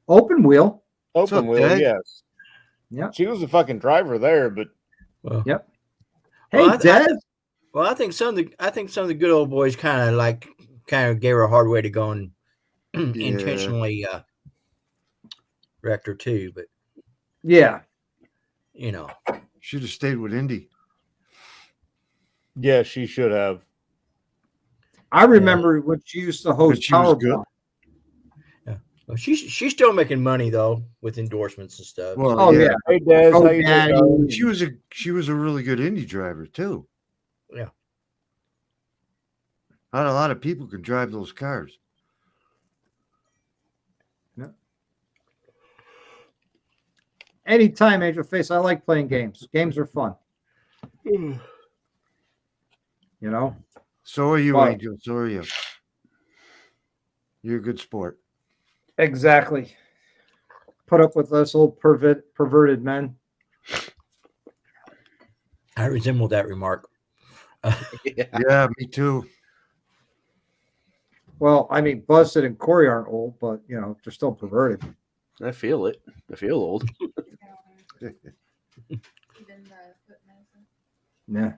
Open wheel. What's open up, wheel, Dad? yes. Yep. She was a fucking driver there, but Well, Yep. Well, Hey, Des. I think some of the good old boys kind of gave her a hard way to go and intentionally wrecked her too. But Yeah. Should have stayed with Indy. yeah, she should have. I remember when she used to host But she was good. Powerball. well, she's still making money though with endorsements and stuff. Well, Oh, yeah. Hey, Des, Oh, how you Daddy. doing? She was a really good Indy driver too. Yeah. Not a lot of people can drive those cars. anytime, Angel Face. I like playing games. Games are fun. You know? So are you, Well- Angel. So are you. You're a good sport. Exactly. Put up with us old perverted men. I resemble that remark. Yeah, me too. Well, I mean, Busted and Corey aren't old, but, you know, they're still perverted. I feel it. I feel old. Yeah.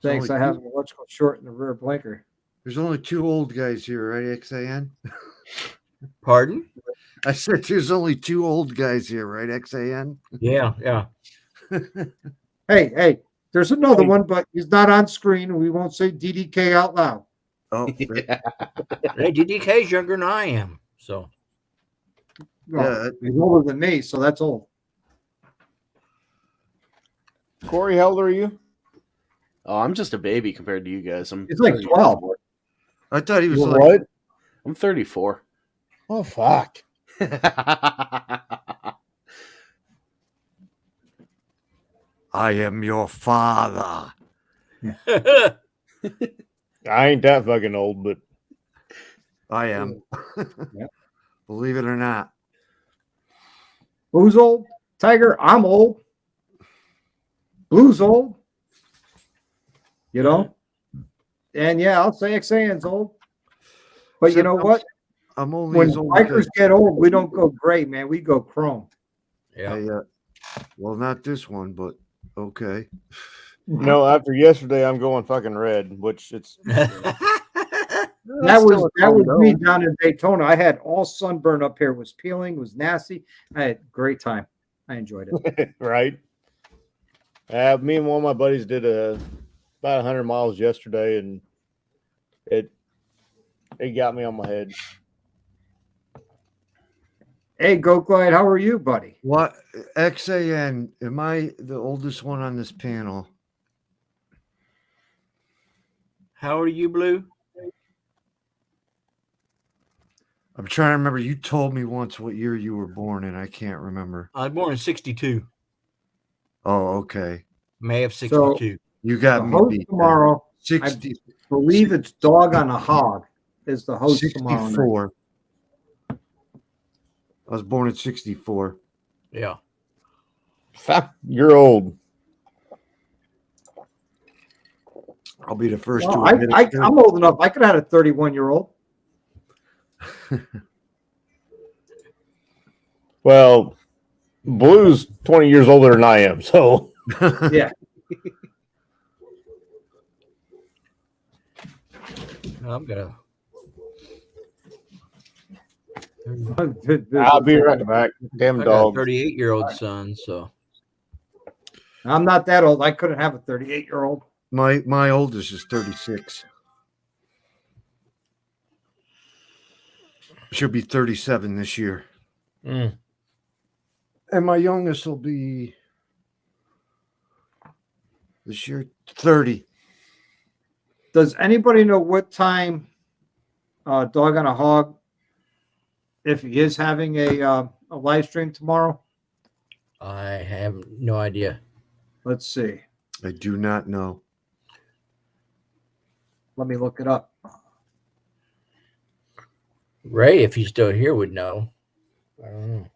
Thanks. only I have an electrical short in the rear blinker. There's only 2 old guys here, right, XAN? Pardon? I said there's only 2 old guys here, right, XAN? Yeah, yeah. Hey, there's another one, but he's not on screen. We won't say DDK out loud. Oh, Yeah. Hey, DDK's younger than I am, so Well, Yeah. he's older than me, so that's old. Corey, how old are you? Oh, I'm just a baby compared to you guys. I'm He's like 12. I thought he was You're like, what? I'm 34. Oh fuck! I am your father. I ain't that fucking old, but I am. Yep. Believe it or not. Who's old? Tiger, I'm old. Blue's old. You know? And yeah, I'll say XAN's old. But you know what? I'm only When as old bikers as get old, we don't go gray, man. We go chrome. yeah. well, not this one, but okay. no. After yesterday, I'm going fucking red, which it's That was me down in Daytona. I had all sunburn up here. It was peeling, was nasty. I had a great time. I enjoyed it. right. Me and one of my buddies did about 100 miles yesterday, and it got me on my head. Hey, Go Glide, how are you, buddy? What XAN? Am I the oldest one on this panel? How old are you, Blue? I'm trying to remember. You told me once what year you were born in. I can't remember. I was born in 62, Oh, okay. May of 62. You The got me host beat. tomorrow, 60, believe it's Dog on a Hog, is the host tomorrow night. 64. I was born in 64. Yeah. Fuck, you're old. I'll be the first Well, to admit it. I'm old enough. I could have had a 31-year-old. Well, Blue's 20 years older than I am, so Yeah. I'm gonna. I'll be right back. Damn I got a dog. 38-year-old son, so I'm not that old. I couldn't have a 38-year-old. My oldest is 36. She'll be 37 this year. Mm. And my youngest will be this year 30. Does anybody know what time Dog on a Hog, if he is having a live stream tomorrow? I have no idea. Let's see. I do not know. Let me look it up. Ray, if he's still here, would know. I don't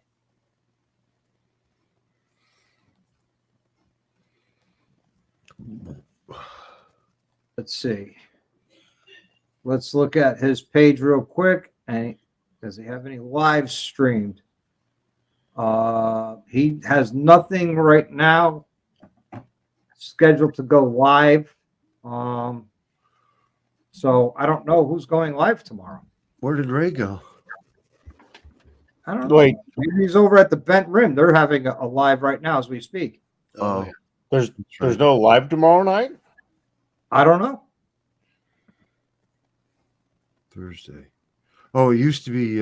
know. Let's see. Let's look at his page real quick. And does he have any live streamed? He has nothing right now scheduled to go live. So I don't know who's going live tomorrow. Where did Ray go? I don't know. Wait, Maybe he's over at the Bent Rim. They're having a live right now as we speak. Oh, there's no live tomorrow night? I don't know. Thursday. Oh, it used to be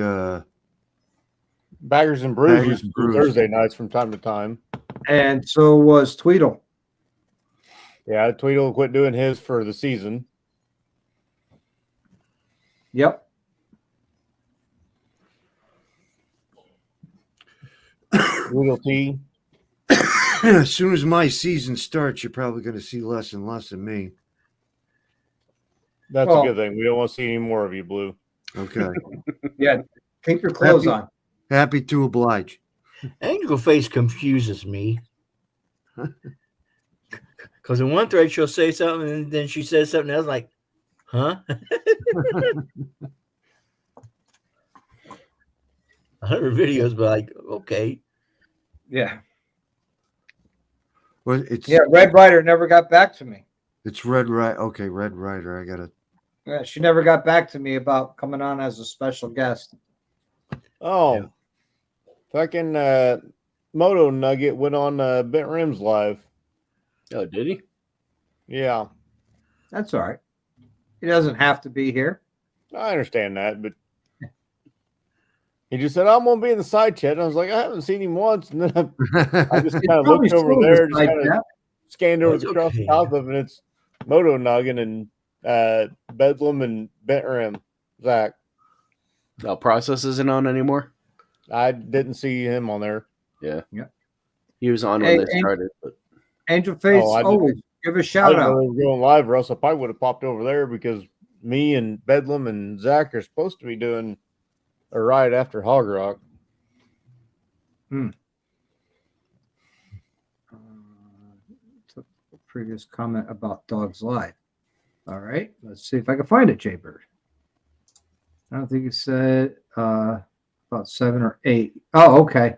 Baggers and Brews Baggers used to and do Brews. Thursday nights from time to time. And so was Tweedle. Yeah, Tweedle quit doing his for the season. Yep. Little T. As soon as my season starts, you're probably going to see less and less of me. That's Well- a good thing. We don't want to see any more of you, Blue. Okay. Yeah, keep your clothes on. Happy to oblige. Angel Face confuses me. Because in one thread she'll say something and then she says something else like, huh? Her videos, but like, okay. Yeah. Well, it's Red Rider never got back to me. It's Red Rider. Okay, Red Rider. I gotta. Yeah, she never got back to me about coming on as a special guest. Oh, fucking Moto Nugget went on Bent Rims Live. Oh, did he? Yeah, That's all right. He doesn't have to be here. I understand that, but he just said, I'm going to be in the side chat. And I was like, I haven't seen him once. And then I just kind of Probably looked over still there, in just the kind side of scanned over That's across the okay. top of it. And it's Moto Nugget and Bedlam and Bent Rim. Zach. No, Process isn't on anymore. I didn't see him on there. Yeah. Yeah. He was on Hey, when they started, but Angel Face, Oh, I always give a I shout didn't know out. they were going live, or else I probably would have popped over there because me and Bedlam and Zach are supposed to be doing a ride after Hog Rock. Took a previous comment about Dogs Live. All right, let's see if I can find it, Jaybird. I don't think you said about 7 or 8. Oh, okay.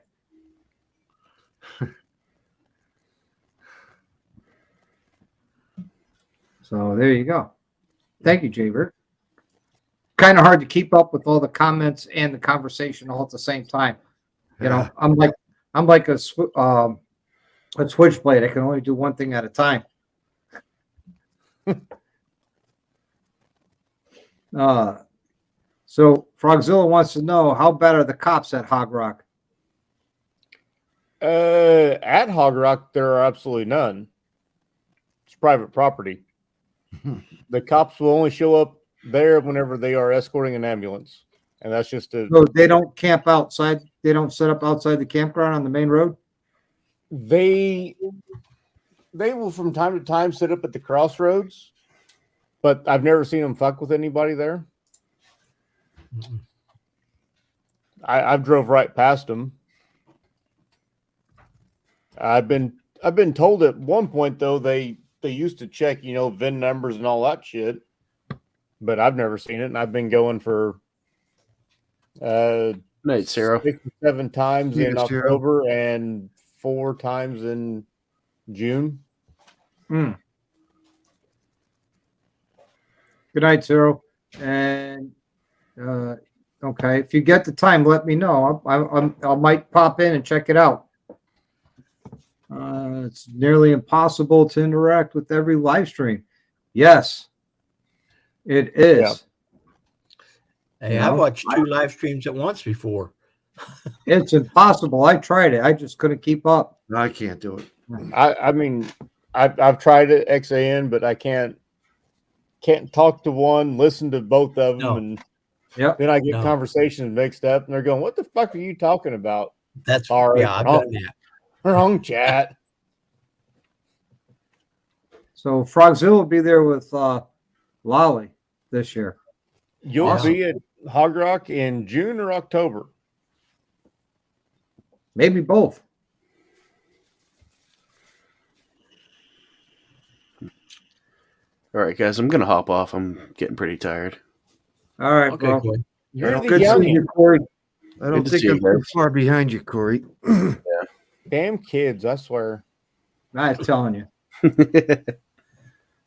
So there you go. Thank you, Jaybird. Kind of hard to keep up with all the comments and the conversation all at the same time. You know, I'm like a switchblade. I can only do one thing at a time. So Frogzilla wants to know, how bad are the cops at Hog Rock? At Hog Rock, there are absolutely none. It's private property. The cops will only show up there whenever they are escorting an ambulance, and that's just a. So they don't camp outside. They don't set up outside the campground on the main road. They will from time to time sit up at the crossroads, but I've never seen them fuck with anybody there. I've drove right past them. I've been told at one point though they used to check, VIN numbers and all that shit, but I've never seen it, and I've been going for night, Sarah. 6 or 7 times Yeah, in Sarah. October and 4 times in June. Good night, Cyril. And okay, if you get the time, let me know. I might pop in and check it out. It's nearly impossible to interact with every live stream. Yes, it is. Yeah. Hey, No, I've watched 2 live streams at once before. It's impossible. I tried it. I just couldn't keep up. I can't do it. I mean, I've tried it XAN, but I can't talk to one, listen to both of them, No. and Yep. then I get No. conversations mixed up, and they're going, "What the fuck are you talking about?" That's Sorry, yeah, I've wrong. done that. Wrong chat. So Frogzilla will be there with Lolly this year. You'll Awesome. be at Hog Rock in June or October. Maybe both. All right, guys, I'm gonna hop off. I'm getting pretty tired. All right, Okay, bro. Corey. You're the Good seeing youngin'. you, Corey. I don't to think see you I'm too guys. far behind you, Corey. Damn kids, I swear. I'm telling you. All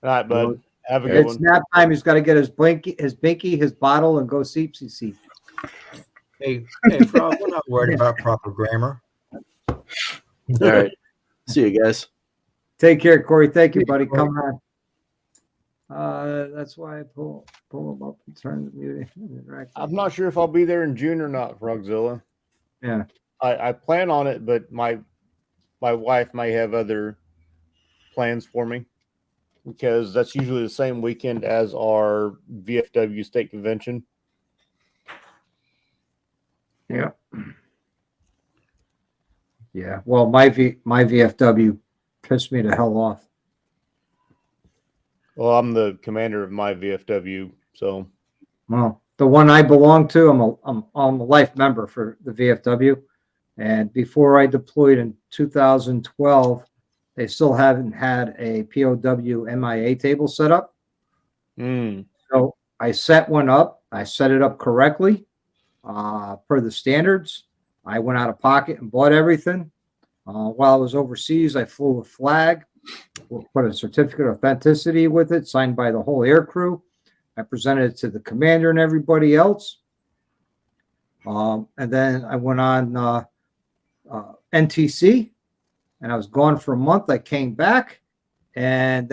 right, bud. Have a good It's one. nap time. He's got to get his binky, his bottle, and go see. Hey, Frog, we're not worried about proper grammar. All right, see you guys. Take care, Corey. Thank you, buddy. Come on. That's why I pull him up and turn the muting. I'm not sure if I'll be there in June or not, Frogzilla. Yeah. I plan on it, but my wife may have other plans for me because that's usually the same weekend as our VFW state convention. Yeah. Yeah. Well, my VFW pissed me the hell off. Well, I'm the commander of my VFW, so Well, the one I belong to, I'm a life member for the VFW, and before I deployed in 2012, they still haven't had a POW MIA table set up. So I set one up. I set it up correctly per the standards. I went out of pocket and bought everything. While I was overseas, I flew a flag, put a certificate of authenticity with it, signed by the whole air crew. I presented it to the commander and everybody else. And then I went on NTC, and I was gone for a month. I came back, and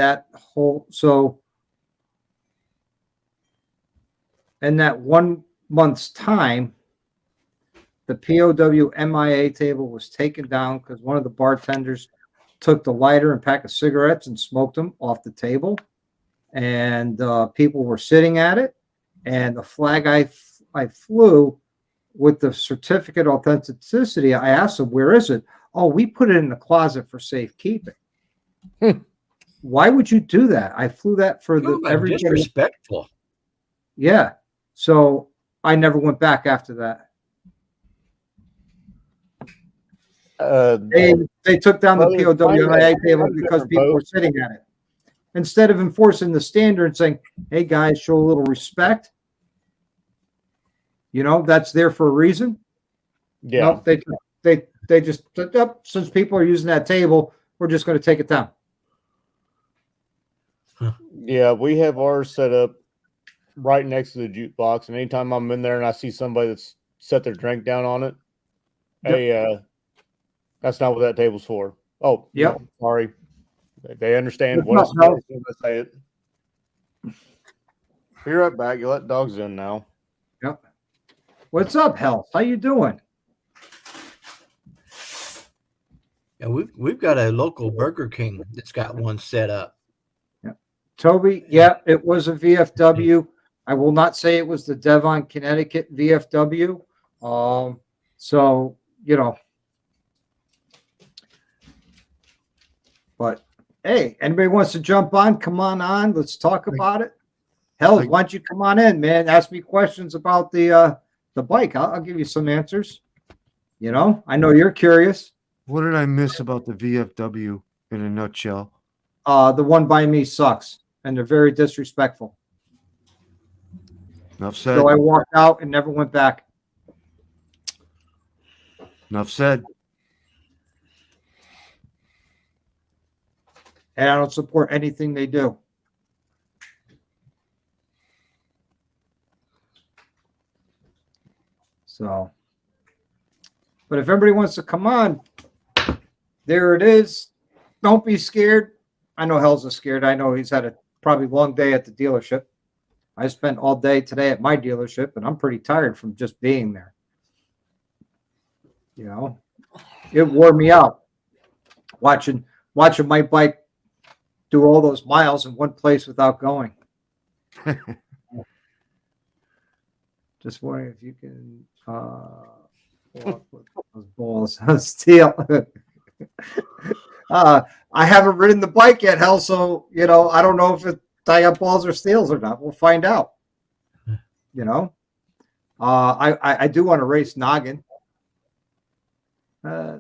in that 1 month's time, the POW MIA table was taken down because one of the bartenders took the lighter and pack of cigarettes and smoked them off the table. And people were sitting at it. And the flag I flew with the certificate of authenticity, I asked them, where is it? Oh, we put it in the closet for safekeeping. Why would you do that? I flew that for everybody. Disrespectful. Yeah. So I never went back after that. They took down the POW table because people were sitting at it. Instead of enforcing the standard and saying, hey guys, show a little respect. You know, that's there for a reason. yeah. Nope, they just took up, since people are using that table, we're just going to take it down. Yeah, we have ours set up right next to the jukebox, and anytime I'm in there and I see somebody that's set their drink down on it, hey, that's not what that table's for. Oh, Yep. no, sorry. They understand It's what not, it's no. when I say it. Be right back. You let dogs in now. Yep. What's up, Health? How you doing? Yeah, we've got a local Burger King that's got one set up. Toby, yeah, it was a VFW. I will not say it was the Devon, Connecticut VFW. So, you know, but hey, anybody wants to jump on, come on. Let's talk about it. Hell, why don't you come on in, man? Ask me questions about the bike. I'll give you some answers. You know, I know you're curious. What did I miss about the VFW in a nutshell? The one by me sucks, and they're very disrespectful. Enough said. So I walked out and never went back. Enough said. And I don't support anything they do. So, but if everybody wants to come on, there it is. Don't be scared. I know Hell's scared. I know he's had a probably long day at the dealership. I spent all day today at my dealership, and I'm pretty tired from just being there. You know, it wore me out watching my bike do all those miles in one place without going. Just wondering if you can walk with those balls on steel. I haven't ridden the bike yet, Hell, so you know I don't know if I got balls or steels or not. We'll find out. You know, I do want to race Noggin. Yeah,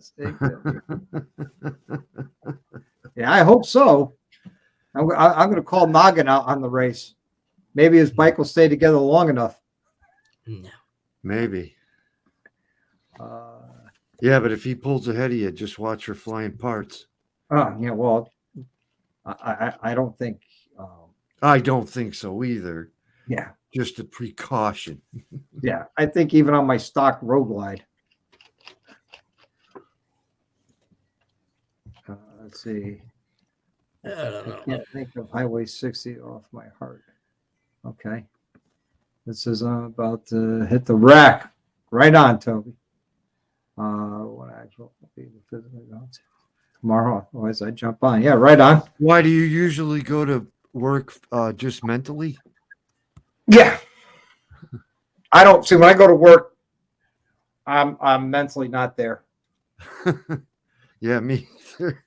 I hope so. I'm going to call Noggin out on the race. Maybe his bike will stay together long enough. No. Maybe. Yeah, but if he pulls ahead of you, just watch for flying parts. Yeah, well, I don't think. I don't think so either. Yeah. Just a precaution. Yeah, I think even on my stock Road Glide. Let's see. I don't know. I can't think of Highway 60 off my heart. Okay. This is about to hit the rack. Right on, Toby. What actual tomorrow? Otherwise, I jump on. Yeah, right on. Why do you usually go to work just mentally? Yeah. I don't see when I go to work, I'm mentally not there. Yeah, me either.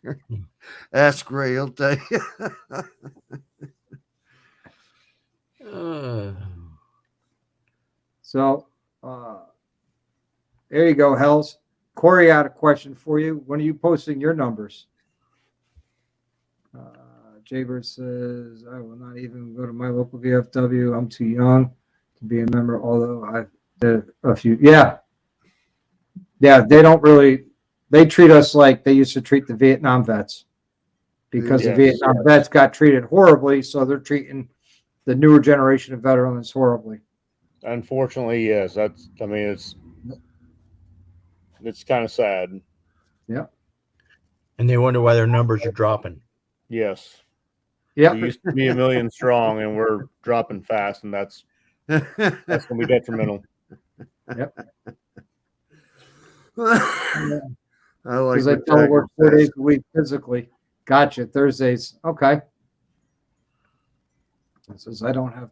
Ask Ray, he'll tell you. So there you go, Hells. Corey had a question for you. When are you posting your numbers? Jaybird says, I will not even go to my local VFW. I'm too young to be a member, although I did a few. Yeah. Yeah, they don't really, they treat us like they used to treat the Vietnam vets because the Vietnam vets got treated horribly. So they're treating the newer generation of veterans horribly. Unfortunately, yes. It's kind of sad. Yeah. And they wonder why their numbers are dropping. Yes. Yeah. We used to be 1 million strong, and we're dropping fast, and that's going to be detrimental. Yep. I like Because they tell them work 4 days a week physically. Gotcha. Thursdays. Okay. It says I don't have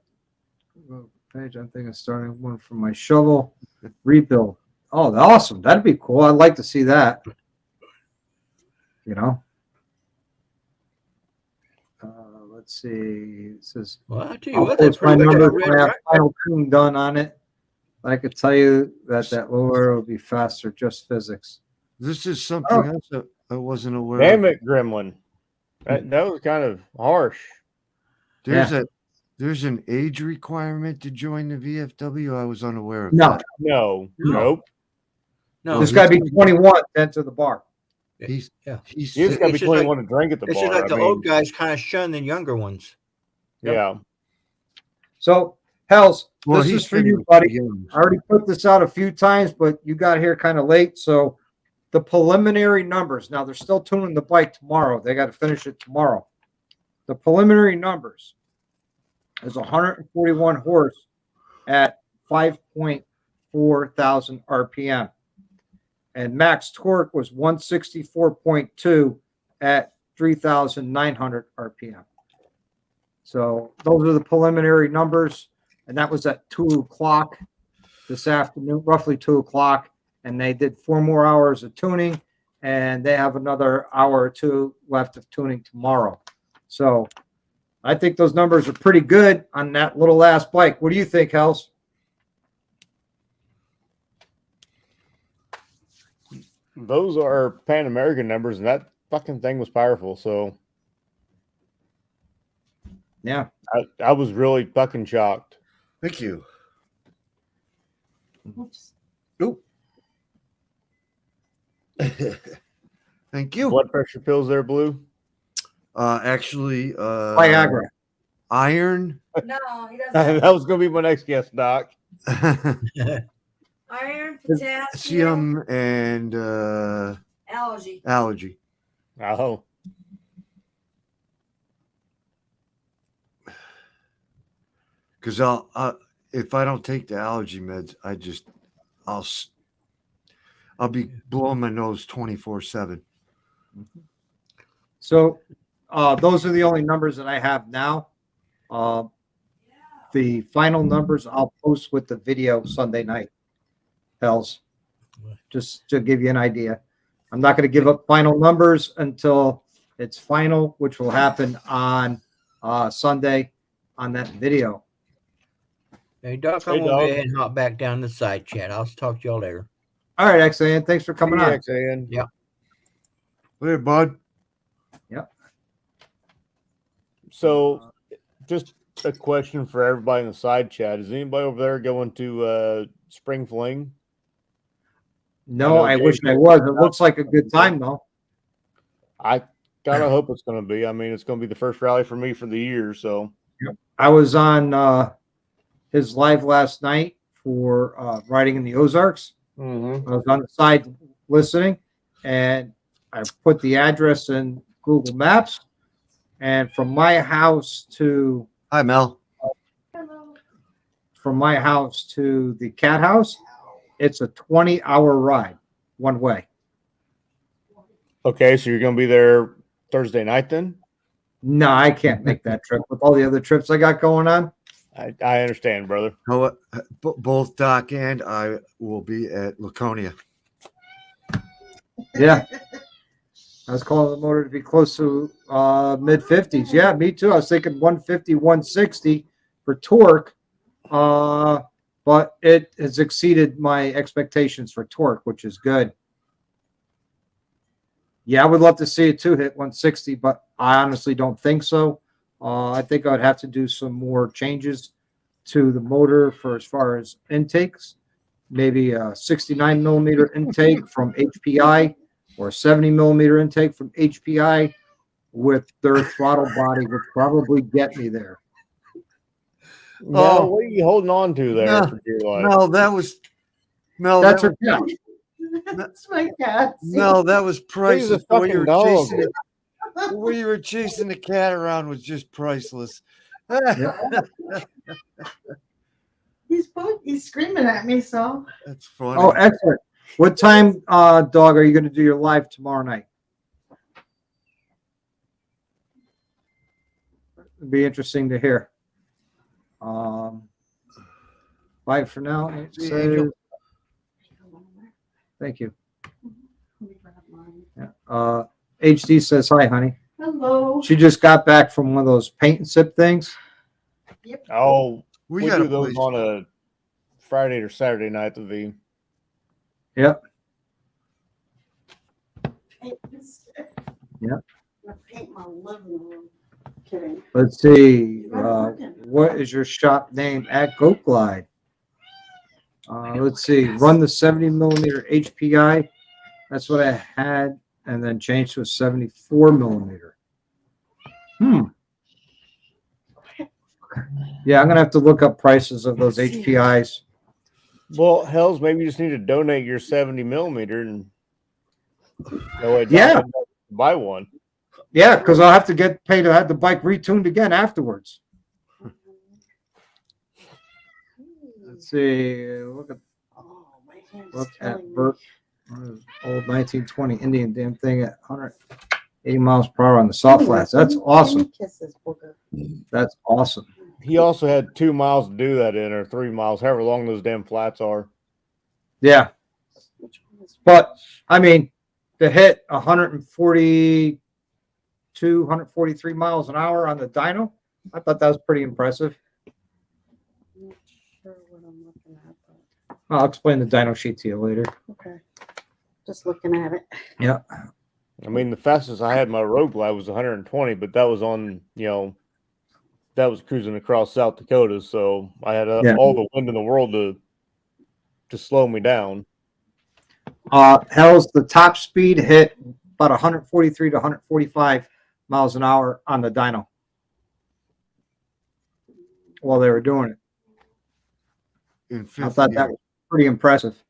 page. I'm thinking of starting one for my shovel rebuild. Oh, awesome. That'd be cool. I'd like to see that. You know. Let's see. It says Well, I tell you I'll what, that's post my pretty much numbers when I have right. final tune done on it. I could tell you that lower will be faster, just physics. This is something else that I wasn't aware Damn of. it, Gremlin. That was kind of harsh. There's an age requirement to join the VFW. I was unaware of No. that. No. Nope. No, There's got to be 21 to enter the bar. You just got to be 21 to drink at the It's bar. just like the old guys kind of shun the younger ones. Yeah. So, Hells, Well, this he's is for you, figuring buddy. young. I already put this out a few times, but you got here kind of late. So, the preliminary numbers. Now, they're still tuning the bike tomorrow. They got to finish it tomorrow. The preliminary numbers is 141 horse at 5.4 thousand RPM. And max torque was 164.2 at 3,900 RPM. So those are the preliminary numbers. And that was at 2 o'clock this afternoon, roughly 2 o'clock. And they did 4 more hours of tuning. And they have another hour or two left of tuning tomorrow. So I think those numbers are pretty good on that little last bike. What do you think, Hells? Those are Pan American numbers, and that fucking thing was powerful. So, yeah, I was really fucking shocked. Thank you. Oops. Oop. Thank you. Blood pressure pills there, Blue? Actually, Viagra. Iron. No, he doesn't. That was going to be my next guest, Doc. Iron, potassium, Calcium and allergy. allergy. Oh. Because if I don't take the allergy meds, I'll be blowing my nose 24/7. So those are the only numbers that I have now. The final numbers I'll post with the video Sunday night. Hells, just to give you an idea. I'm not going to give up final numbers until it's final, which will happen on Sunday on that video. Hey, Doc, I'm going to go ahead and hop back down the side chat. I'll talk to y'all later. All right, XAN, thanks for coming on. XAN. Yeah. Hey, bud. Yep. So, just a question for everybody in the side chat. Is anybody over there going to Spring Fling? No, I wish I was. It looks like a good time, though. I kind of hope it's going to be. I mean, it's going to be the first rally for me for the year. So, I was on his live last night for riding in the Ozarks. mm-hmm. I was on the side listening, and I put the address in Google Maps. And from my house to Hi, Mel. from my house to the cat house, it's a 20-hour ride one way. Okay, so you're going to be there Thursday night then? No, I can't make that trip with all the other trips I got going on. I understand, brother. Both Doc and I will be at Laconia. Yeah. I was calling the motor to be close to mid 50s. Yeah, me too. I was thinking 150, 160 for torque. But it has exceeded my expectations for torque, which is good. Yeah, I would love to see it too hit 160, but I honestly don't think so. I think I would have to do some more changes to the motor for as far as intakes. Maybe a 69 millimeter intake from HPI or a 70 millimeter intake from HPI with their throttle body would probably get me there. Mel, Oh. what are you holding on to there No, for dear life? No, that was Mel. That's that her was, cat. That's my cat. Mel, that was He's a priceless. The way you fucking were dog. chasing it, the way you were chasing the cat around was just priceless. He's screaming at me, so. That's funny. Oh, excellent. What time, dog, are you going to do your live tomorrow night? It'd be interesting to hear. Bye for now. It says, thank you. Yeah. HD says hi, honey. Hello. She just got back from one of those paint and sip things. Oh, we we got do a those place. on a Friday or Saturday night. The V. Yep. Yeah. I paint my living room. Kidding. Let's see. What is your shop name at Goat Glide? Let's see. Run the 70 millimeter HPI. That's what I had, and then change to a 74 millimeter. Yeah, I'm gonna have to look up prices of those HPIs. Well, hells, maybe you just need to donate your 70 millimeter and Yeah. buy one. Yeah, because I'll have to get paid to have the bike retuned again afterwards. Let's see. Look at Bert. Old 1920 Indian damn thing at 180 miles per hour on the soft flats. That's awesome. That's awesome. He also had 2 miles to do that in, or 3 miles, however long those damn flats are. Yeah. But, I mean, to hit 142, 143 miles an hour on the dyno, I thought that was pretty impressive. I'm not sure what I'm looking at, but I'll explain the dyno sheet to you later. okay. Just looking at it. Yeah. I mean, the fastest I had my road glide was 120, but that was on, that was cruising across South Dakota. So I had all the wind in the world to slow me down. Hell's the top speed hit about 143 to 145 miles an hour on the dyno while they were doing it. In I thought that was pretty impressive.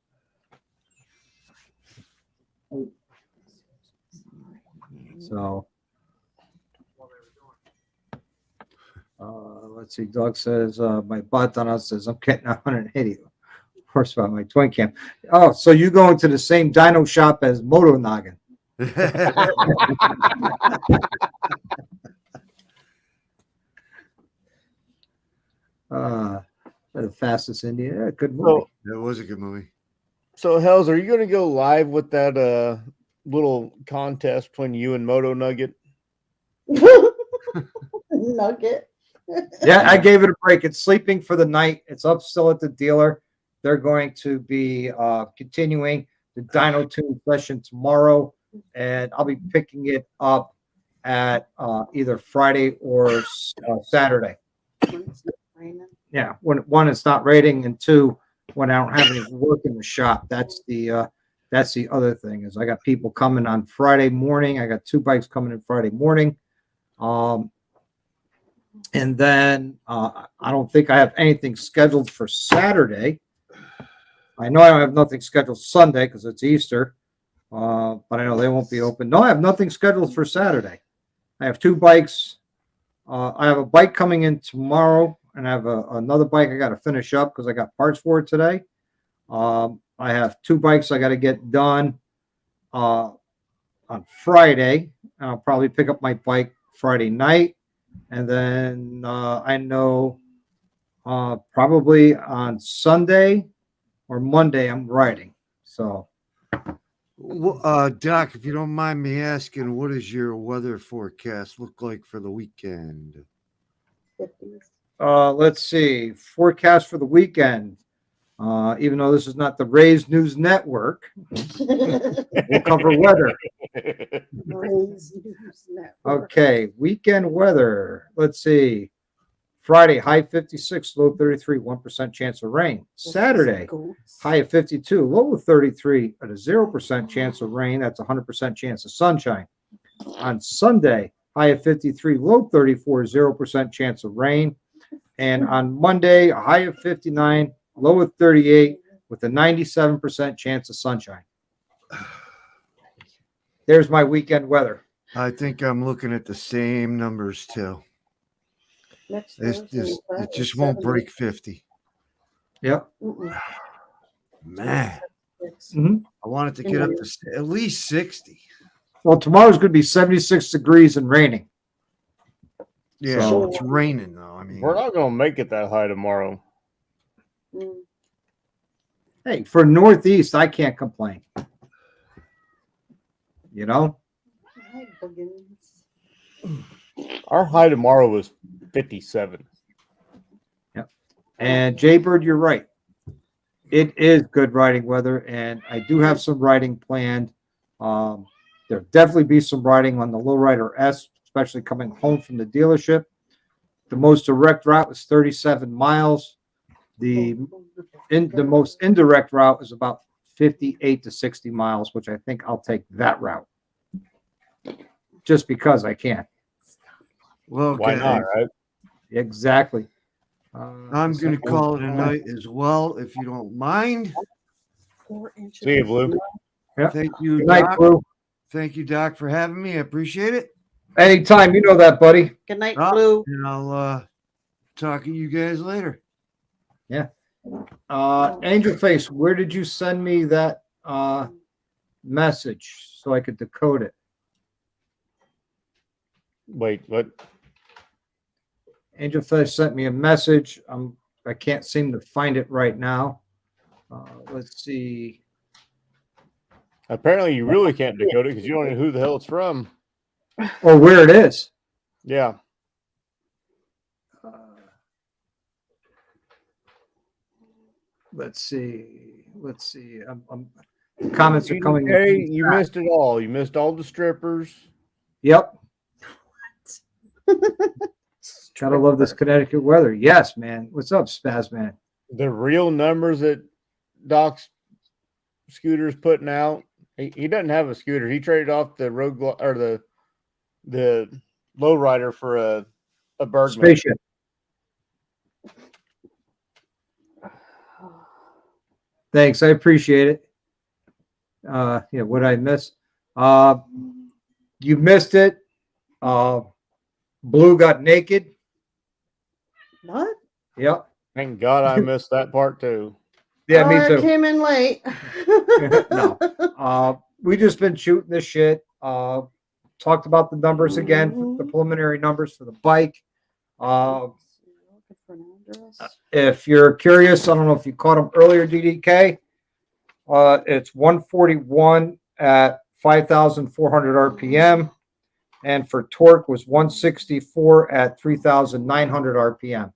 So, let's see. Doug says, my bot on us says, I'm getting 180 horsepower, my twin cam. Oh, so you going to the same dyno shop as Moto Noggin? The fastest Indian. Yeah, good movie. So, that was a good movie. So, Hells, are you going to go live with that little contest between you and Moto Nugget? Nugget. Yeah, I gave it a break. It's sleeping for the night. It's up still at the dealer. They're going to be continuing the dyno tune session tomorrow, and I'll be picking it up at either Friday or Saturday. Yeah, when one, it's not raining, and two, when I don't have any work in the shop. That's the other thing, is I got people coming on Friday morning. I got 2 bikes coming in Friday morning. And then I don't think I have anything scheduled for Saturday. I know I don't have nothing scheduled Sunday because it's Easter, but I know they won't be open. No, I have nothing scheduled for Saturday. I have 2 bikes. I have a bike coming in tomorrow, and I have another bike I got to finish up because I got parts for it today. I have 2 bikes I got to get done on Friday. I'll probably pick up my bike Friday night. And then I know probably on Sunday or Monday I'm riding. So Doc, if you don't mind me asking, what does your weather forecast look like for the weekend? 50s. Let's see. Forecast for the weekend. Even though this is not the Rays News Network, we'll cover weather. Rays News Network. Okay, weekend weather. Let's see. Friday, high 56, low 33, 1% chance of rain. Saturday, high of 52, low of 33, at a 0% chance of rain. That's 100% chance of sunshine. On Sunday, high of 53, low 34, 0% chance of rain. And on Monday, a high of 59, low of 38, with a 97% chance of sunshine. There's my weather. I think I'm looking at the same numbers too. Next It just won't break 50. Yep. Man, Mhm. I want it to get up to at least 60. Well, tomorrow's going to be 76 degrees and raining. Yeah, So- it's raining though. I mean, We're not going to make it that high tomorrow. Hey, for Northeast, I can't complain. You know? Hi, Buggins. Our high tomorrow was 57. And Jaybird, you're right. It is good riding weather, and I do have some riding planned. There'll definitely be some riding on the Lowrider S, especially coming home from the dealership. The most direct route was 37 miles. The most indirect route is about 58 to 60 miles, which I think I'll take that route. Just because I can. well, Why not, right? Exactly. I'm going to call it a night as well, if you don't mind. 4 inches. See you, Blue. Yeah. Thank you, Good night, Doc. Blue. Thank you, Doc, for having me. I appreciate it. Anytime, you know that, buddy. Good night, Ah, Blue. And I'll talk to you guys later. Angel Face, where did you send me that message so I could decode it? Wait, what? Angel Face sent me a message. I can't seem to find it right now. Let's see. Apparently, you really can't decode it because you don't know who the hell it's from. Or where it is. Yeah. Let's see. The comments are coming. Hey, you missed it all. You missed all the strippers. Yep. Gotta love this Connecticut weather. Yes, man. What's up, Spaz Man? The real numbers that Doc's scooter's putting out. He doesn't have a scooter. He traded off the road or the lowrider for a Bergman. Spaceship. Thanks. I appreciate it. Yeah, what I miss? You missed it. Blue got naked. What? Yep. Thank God I missed that part too. Yeah, Oh, me I too. came in late. No. We just been shooting this shit. Talked about the numbers again, the preliminary numbers for the bike. Looking for an address. If you're curious, I don't know if you caught them earlier, DDK. It's 141 at 5,400 RPM. And for torque was 164 at 3,900 RPM.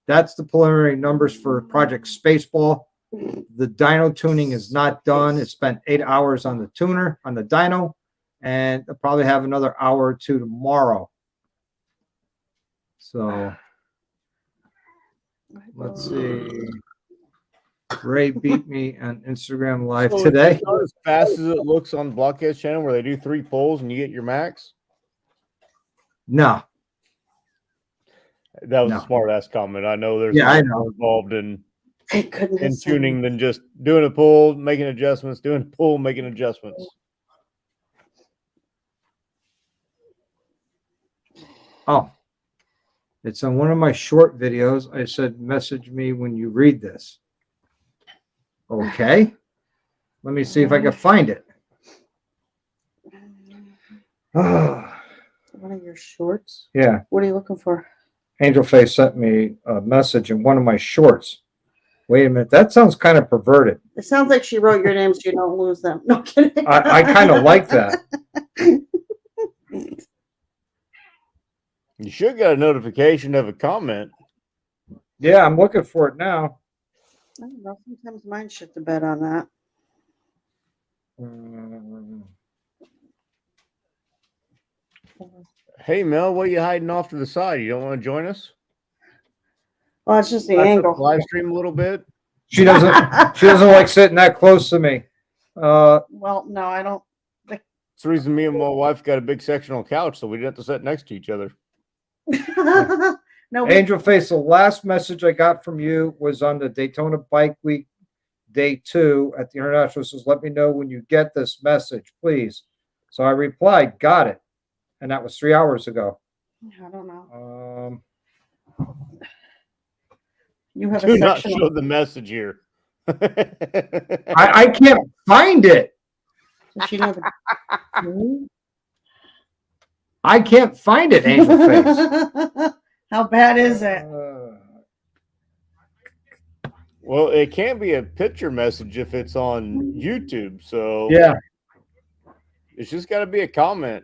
That's the preliminary numbers for Project Spaceball. The dyno tuning is not done. It spent 8 hours on the tuner, on the dyno, and I'll probably have another hour or two tomorrow. So let's see. Ray beat me on Instagram Live So today. it's not as fast as it looks on Blockhead's channel where they do 3 pulls and you get your max. No. That was No. a smart ass comment. I know there's Yeah, I more know. involved in Thank goodness. tuning than just doing a pull, making adjustments, doing a pull, making adjustments. Oh, it's on one of my short videos. I said, message me when you read this. Okay. Let me see if I can find it. One of your shorts. Yeah. What are you looking for? Angel Face sent me a message in one of my shorts. Wait a minute. That sounds kind of perverted. It sounds like she wrote your name so you don't lose them. No kidding. I kind of like that. You should get a notification of a comment. Yeah, I'm looking for it now. I don't know. Sometimes mine shit the bed on that. Hey Mel, what are you hiding off to the side? You don't want to join us? Well, it's just the Watch us angle. live stream a little bit. She doesn't. She doesn't like sitting that close to me. Well, no, I don't. It's the reason me and my wife got a big sectional couch, so we didn't have to sit next to each other. No, Angel Face, the last message I got from you was on the Daytona Bike Week Day 2 at the International. It says, let me know when you get this message, please. So I replied, got it. And that was 3 hours ago. I don't know. You Do have a not section. show the message here. I can't find it. Does she know the- I can't find it, Angel Face. How bad is it? Well, it can't be a picture message if it's on YouTube. So Yeah, it's just got to be a comment.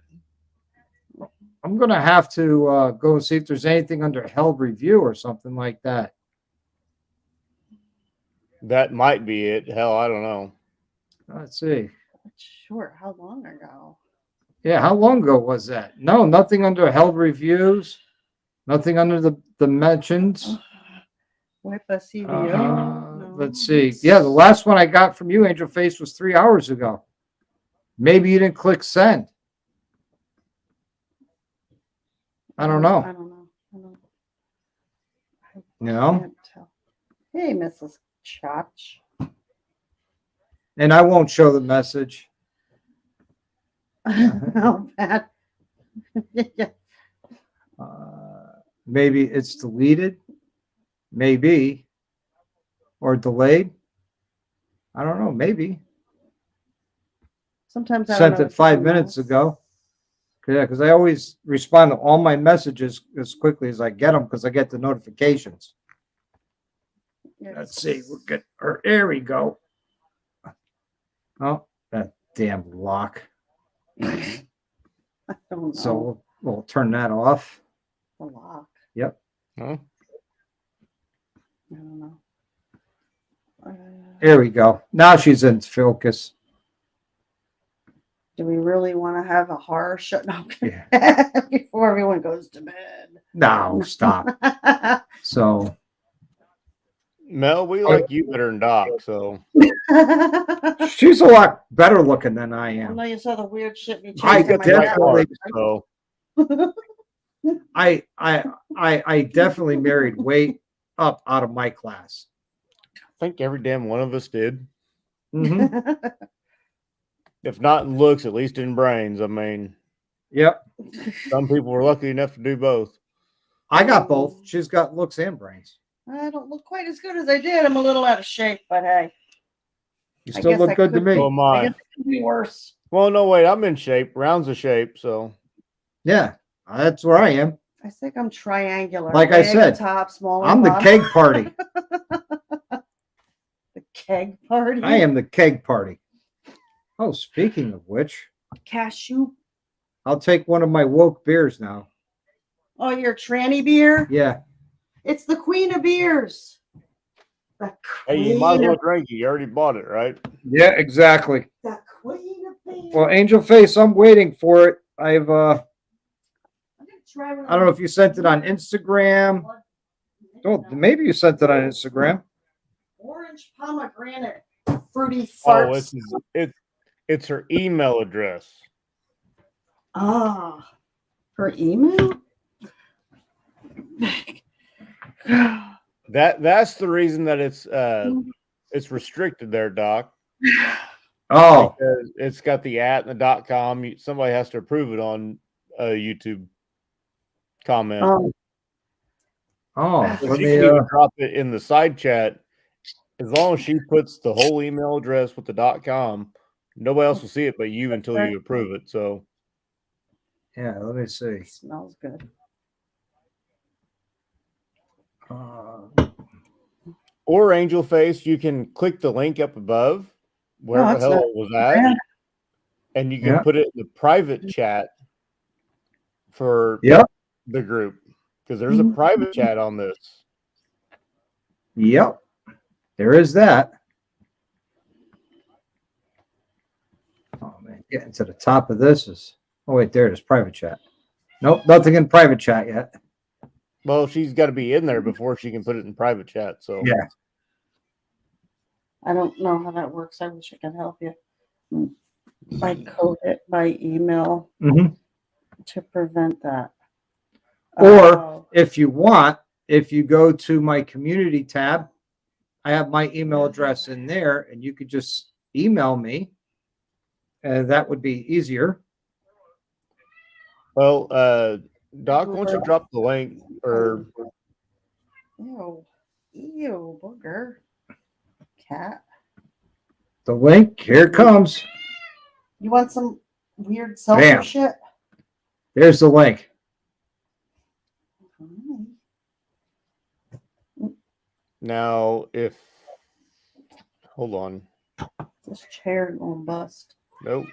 I'm going to have to go and see if there's anything under held review or something like that. That might be it. Hell, I don't know. Let's see. Sure. How long ago? Yeah, how long ago was that? No, nothing under held reviews. Nothing under the mentions. With a CVO? No. Let's see. Yeah, the last one I got from you, Angel Face, was 3 hours ago. Maybe you didn't click send. I don't know. I don't know. I don't You know? can't tell. Hey, Mrs. Chotch. And I won't show the message. How bad? Yeah. Maybe it's deleted. Maybe. Or delayed. I don't know. Maybe. Sometimes I Sent don't know it 5 minutes ago. Yeah, because I always respond to all my messages as quickly as I get them because I get the notifications. Let's see. We'll get her. There we go. Oh, that damn lock. I don't know. So we'll turn that off. The lock. Yep. Huh? I don't know. There we go. Now she's in focus. Do we really want to have a horror show? No, Yeah. before everyone goes to bed. No, stop. So Mel, we like you better than Doc. So she's a lot better looking than I I am. know you saw the weird shit you I chased in my definitely- so I definitely married way up out of my class. I think every damn one of us did. Mhm. If not in looks, at least in brains. I mean, Yep. some people were lucky enough to do both. I got both. She's got looks and brains. I don't look quite as good as I did. I'm a little out of shape, but hey, You I still guess look I good to could- me. So am I I. guess it could be worse. Well, no, wait, I'm in shape. Round's a shape, so Yeah, that's where I am. I think I'm triangular. Like I big said, top, small. I'm the bottom. keg party. The keg party. I am the keg party. Oh, speaking of which, Cashew. I'll take one of my woke beers now. Oh, your tranny beer? Yeah. It's the queen of beers. The hey, you queen, might as well of, drink it. You already bought it, right? Yeah, exactly. the queen of beers. Well, Angel Face, I'm waiting for it. I'm gonna try one of I don't know those. if you sent it on Instagram. Oh, maybe you sent it on Instagram. Orange pomegranate fruity Oh, farts. it's her email address. Ah, her email. That's the reason that it's restricted there, Doc. Oh, Because it's got the @ and the .com. Somebody has to approve it on a YouTube comment. oh. So Let she me. can even drop it in the side chat. As long as she puts the whole email address with the .com, nobody else will see it but you until you approve it. So Yeah, let me see. It smells good. Or Angel Face, you can click the link up above, wherever the that's hell not it was at, bad. and you can Yeah. put it in the private chat for Yep. the group. Because there's a private chat on this. Yep. There is that. Oh man, getting to the top of this is. Oh wait, there it is. Private chat. Nope, nothing in private chat yet. Well, she's got to be in there before she can put it in private chat. So Yeah. I don't know how that works. I wish I could help you. I code it by email Mm-hmm. to prevent that. Or Oh, if you want, if you go to my community tab, I have my email address in there, and you could just email me. That would be easier. well, Doc, why don't you drop the link or ew, booger. Cat. The link, here it comes. You want some weird selfie Bam. shit? There's the link. now if hold on. This chair gonna bust. Nope.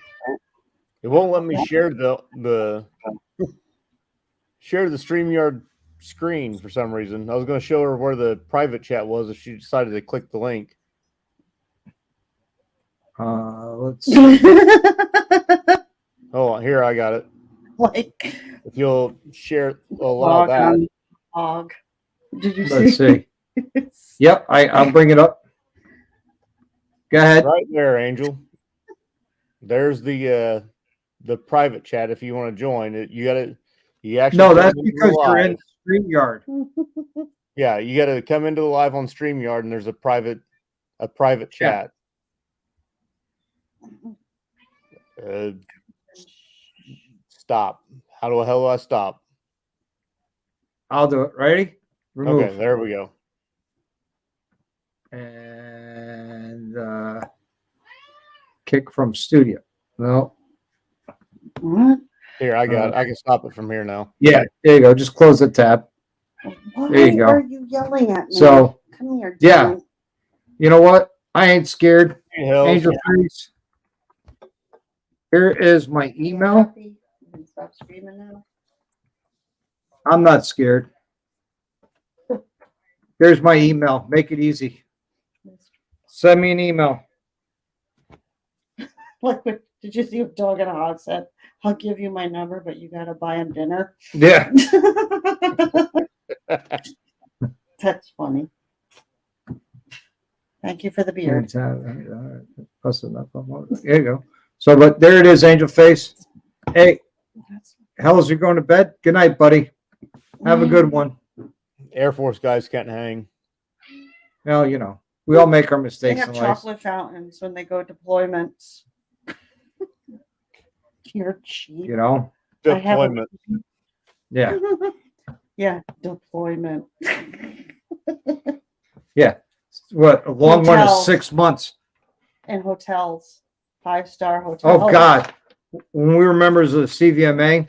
It won't let me share the StreamYard screen for some reason. I was going to show her where the private chat was if she decided to click the link. Let's see. Oh, here I got it. Like If you'll share, allow log that. on log. Did you Let's see? see. Yep, I'll bring it up. Go ahead. Right there, Angel. There's the private chat. If you want to join it, you got to. You actually No, come that's into because the you're live. in StreamYard. Yeah, you got to come into the live on StreamYard, and there's a private chat. Stop. How the hell do I stop? I'll do it. Ready? Remove. Okay, there we go. And kick from studio. No. What? Here, I got it. I can stop it from here now. Yeah, there you go. Just close the tab. Why There you go. are you yelling at me? So, come here. yeah. Dylan. You know what? I ain't scared. Hey, Hills. Angel Face. Here is my email. Happy? You can stop screaming now. I'm not scared. There's my email. Make it easy. Send me an email. Like, did you see what Dog and a Hog said? I'll give you my number, but you gotta buy him dinner. Yeah. That's funny. Thank you for the beard. There you go. So, but there it is, Angel Face. Hey, Hells, you're going to bed? Good night, buddy. Have a good one. Air Force guys can't hang. Well, you know, we all make our They mistakes have in life. chocolate fountains when they go deployments. You're cheap. You know? I have a- Deployment. Yeah. Yeah, deployment. Yeah. What? A long one is Hotels. 6 months. And hotels, 5-star hotels. Oh, God. When we were members of the CVMA,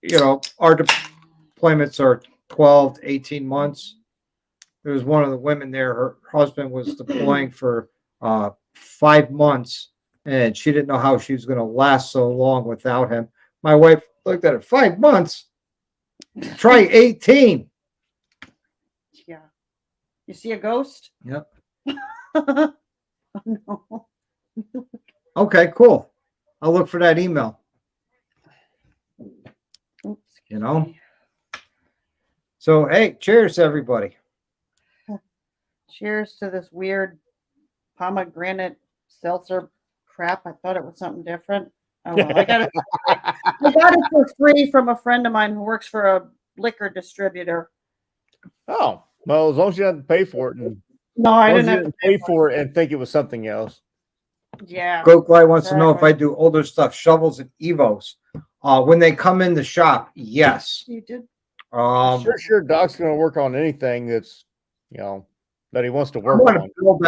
you know, our deployments are 12 to 18 months. There was one of the women there, her husband was deploying for 5 months, and she didn't know how she was going to last so long without him. My wife looked at her, 5 months? Try 18. Yeah. You see a ghost? Yep. Oh, no. Okay, cool. I'll look for that email, Oops. you know? So, hey, cheers, everybody. Cheers to this weird pomegranate seltzer crap. I thought it was something different. Oh well, I got it. I got it for free from a friend of mine who works for a liquor distributor. Oh, well, as long as you didn't pay for it. And, No, I as long as didn't you have to didn't pay for it and think it was something else. Yeah. Goklai wants to know if Exactly. I do older stuff, shovels and Evos. When they come in the shop, yes. You did. Sure, Doc's going to work on anything that's, you know, that he wants to I work want to on. build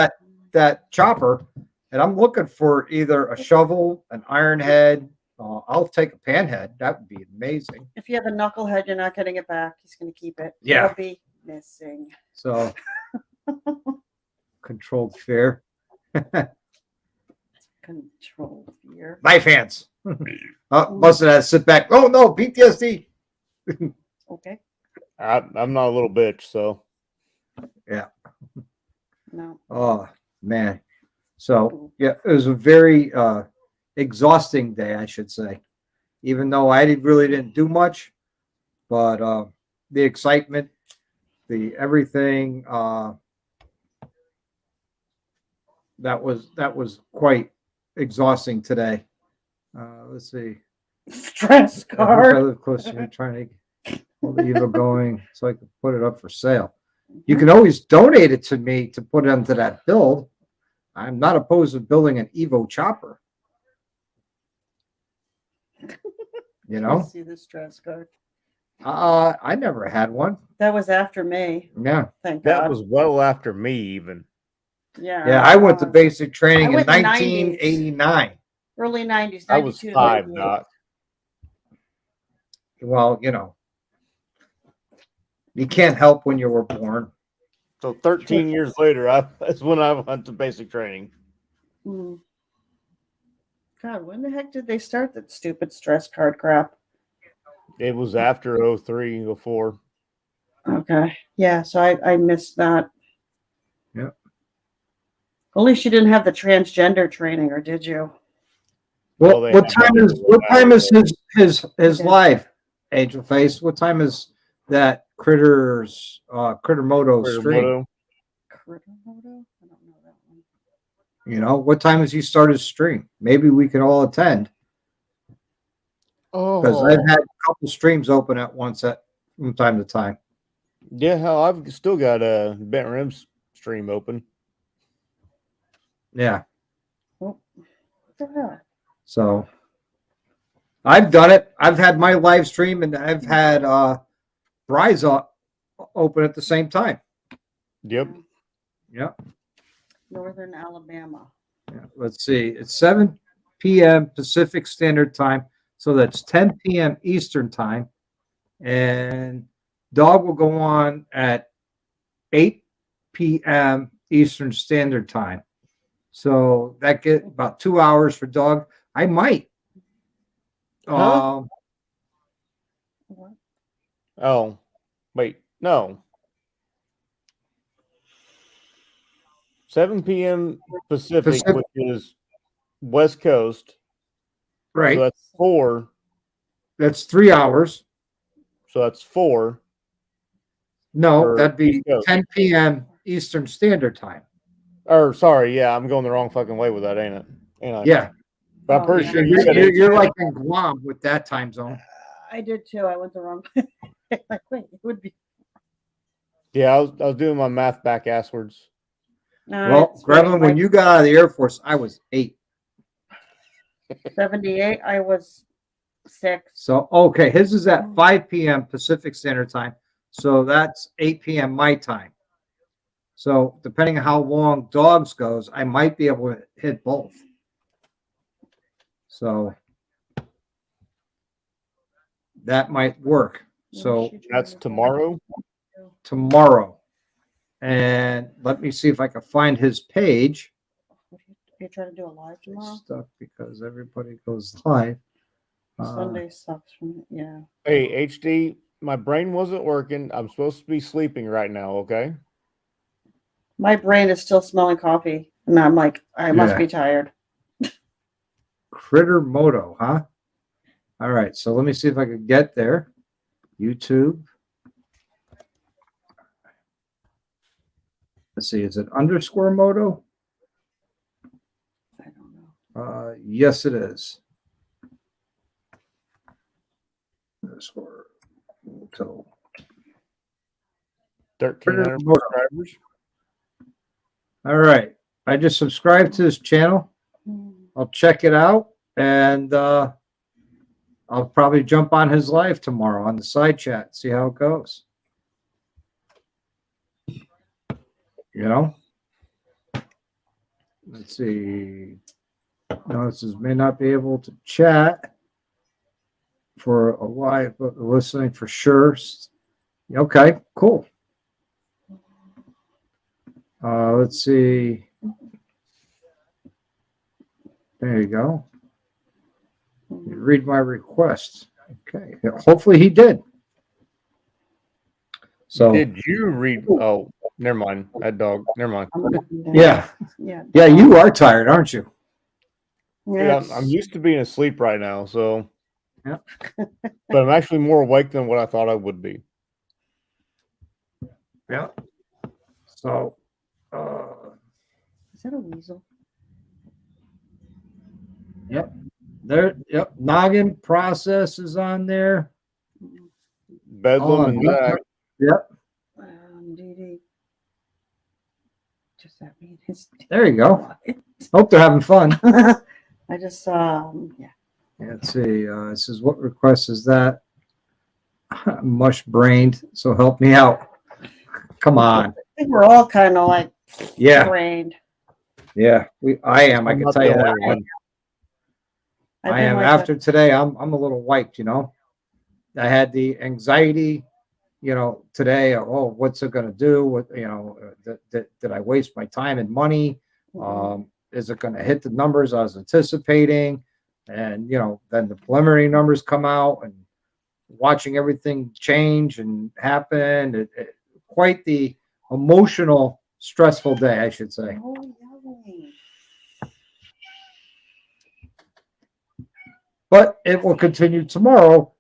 that chopper, and I'm looking for either a shovel, an iron head. I'll take a pan head. That would be amazing. If you have a knucklehead, you're not getting it back. He's going to keep it. Yeah. It'll be missing. So controlled fear. Control fear. Knife hands. Must have had to sit back. Oh no, PTSD. Okay. I'm not a little bitch, so Yeah. No. Oh man. So yeah, it was a very exhausting day, I should say. Even though really didn't do much, but the excitement, the everything, that was quite exhausting today. Let's see. Stress I wish I card. lived closer to trying to hold the Evo going so I could put it up for sale. You can always donate it to me to put it onto that build. I'm not opposed to building an Evo chopper. You know? See the stress card. I never had one. That was after me. Yeah. Thank that God. was well after me even. Yeah. Yeah, I went to was. basic training I in went in the 90s. 1989. Early 90s. I was 92, 5, 98. Doc. Well, you can't help when you were born. So 13 years later, that's when I went to basic training. Mm. God, when the heck did they start that stupid stress card crap? It was after 03, 04. Okay. Yeah, so I missed that. Yep. At least you didn't have the transgender training, or did you? Well, Well, what time is his Okay. live, Angel Face? What time is that Crittermoto stream? Moto. Crittermoto? I don't know that one. What time does he start his stream? Maybe we can all attend. Because Oh, I've had a couple streams open at once from time to time. yeah. Hell, I've still got a Bent Rims stream open. Yeah. Oh, what the hell? So I've done it. I've had my live stream and I've had Bry's open at the same time. Yep. Yeah. Northern Alabama. Yeah. Let's see. It's 7 p.m. Pacific Standard Time. So that's 10 p.m. Eastern Time. And Dog will go on at 8 p.m. Eastern Standard Time. So that get about 2 hours for Dog. I might. Huh? Oh, wait, no. 7 p.m. Pacific, which is West Coast. Right. So that's 4. That's 3 hours. So that's 4. No, Or that'd be East Coast. 10 p.m. Eastern Standard Time. Or sorry, yeah, I'm going the wrong fucking way with that, ain't it? Ain't I? Yeah. But I'm pretty yeah. sure you said You're like in Guam with that time zone. I did too. I went the wrong way. Like, wait, it would be. Yeah, I was doing my math back asswards. Well, Gremlin, when you got out of the Air Force, I was 8. 78, I was 6. So, okay, his is at 5 p.m. Pacific Standard Time. So that's 8 p.m. my time. So depending on how long Dogs goes, I might be able to hit both. So that might work. So that's tomorrow? Tomorrow. And let me see if I can find his page. You're trying to do a live tomorrow? Stuff because everybody goes live. Sunday sucks for me. Yeah. Hey, HD, my brain wasn't working. I'm supposed to be sleeping right now, okay? My brain is still smelling coffee. And I'm like, I must be tired. Crittermoto, huh? All right. So let me see if I can get there. YouTube. Let's see. Is it _ moto? I don't know. Yes, it is. Underscore moto. 1,300 subscribers. All right. I just subscribed to this channel. I'll check it out, and I'll probably jump on his live tomorrow on the side chat, see how it goes. Let's see. Notices may not be able to chat for a live, but listening for sure. Okay, cool. Let's see. There you go. You read my request. Okay. Hopefully he did. So Did you read? Oh, never mind. That dog. Never mind. yeah. Yeah. Yeah, you are tired, aren't you? Yeah, I'm It's- used to being asleep right now, so Yeah. but I'm actually more awake than what I thought I would be. Yeah. So Is that a weasel? yep. There, yep. Noggin process is on there. Bedlam and yep. Zach. Yep. DD. Just that mean his. There you go. Hope they're having fun. I just yeah. Let's see. It says, what request is that? Mush brained. So help me out. Come on. I think we're all kind of like Yeah. drained. Yeah. I am. I I'm can not tell the you only that. one. I've I been am. like After today, I'm a little wiped, you know. I had the anxiety, you know, today. Oh, what's it going to do? What, you know, did I waste my time and money? Is it going to hit the numbers I was anticipating? And, you know, then the preliminary numbers come out and watching everything change and happen. Quite the emotional, stressful day, I should say. Oh, yummy. But it will continue tomorrow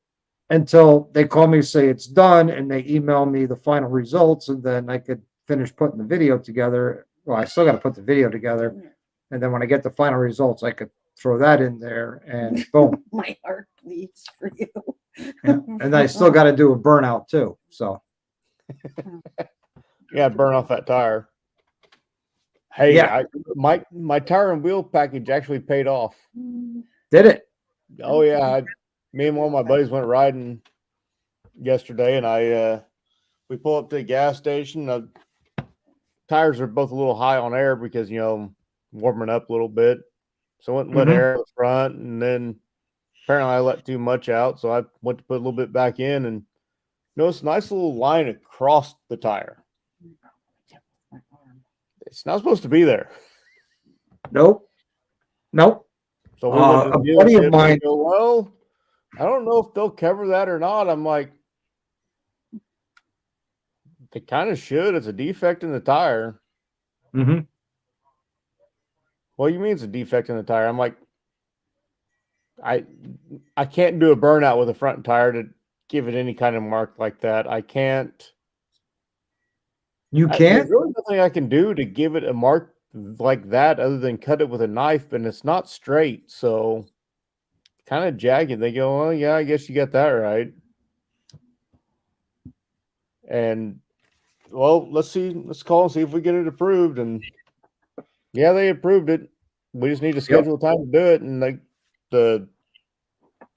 until they call me, say it's done, and they email me the final results, and then I could finish putting the video together. Well, I still got to put the video together, and then when I get the final results, I could throw that in there, and boom. My heart bleeds for you. Yeah. And I still got to do a burnout too. So Yeah, burn off that tire. Hey, Yeah. my tire and wheel package actually paid off. did it? Oh yeah, me and one of my buddies went riding yesterday, and we pull up to the gas station. The tires are both a little high on air because warming up a little bit. So I went and let air in the front, and then apparently I let too much out, so I went to put a little bit back in, and noticed a nice little line across the tire. It's not supposed to be there. Nope. So we went to A the buddy of dealership, and mine. they go, well, I don't know if they'll cover that or not. I'm like, they kind of should. It's a defect in the tire. Mm-hmm. Well, you mean it's a defect in the tire? I'm like, I can't do a burnout with a front tire to give it any kind of mark like that. I can't. You There's can't? really nothing I can do to give it a mark like that other than cut it with a knife, and it's not straight, so kind of jagged. They go, well, yeah, I guess you got that right. And well, let's call and see if we get it approved. And yeah, they approved it. We just need to schedule time to do it. And the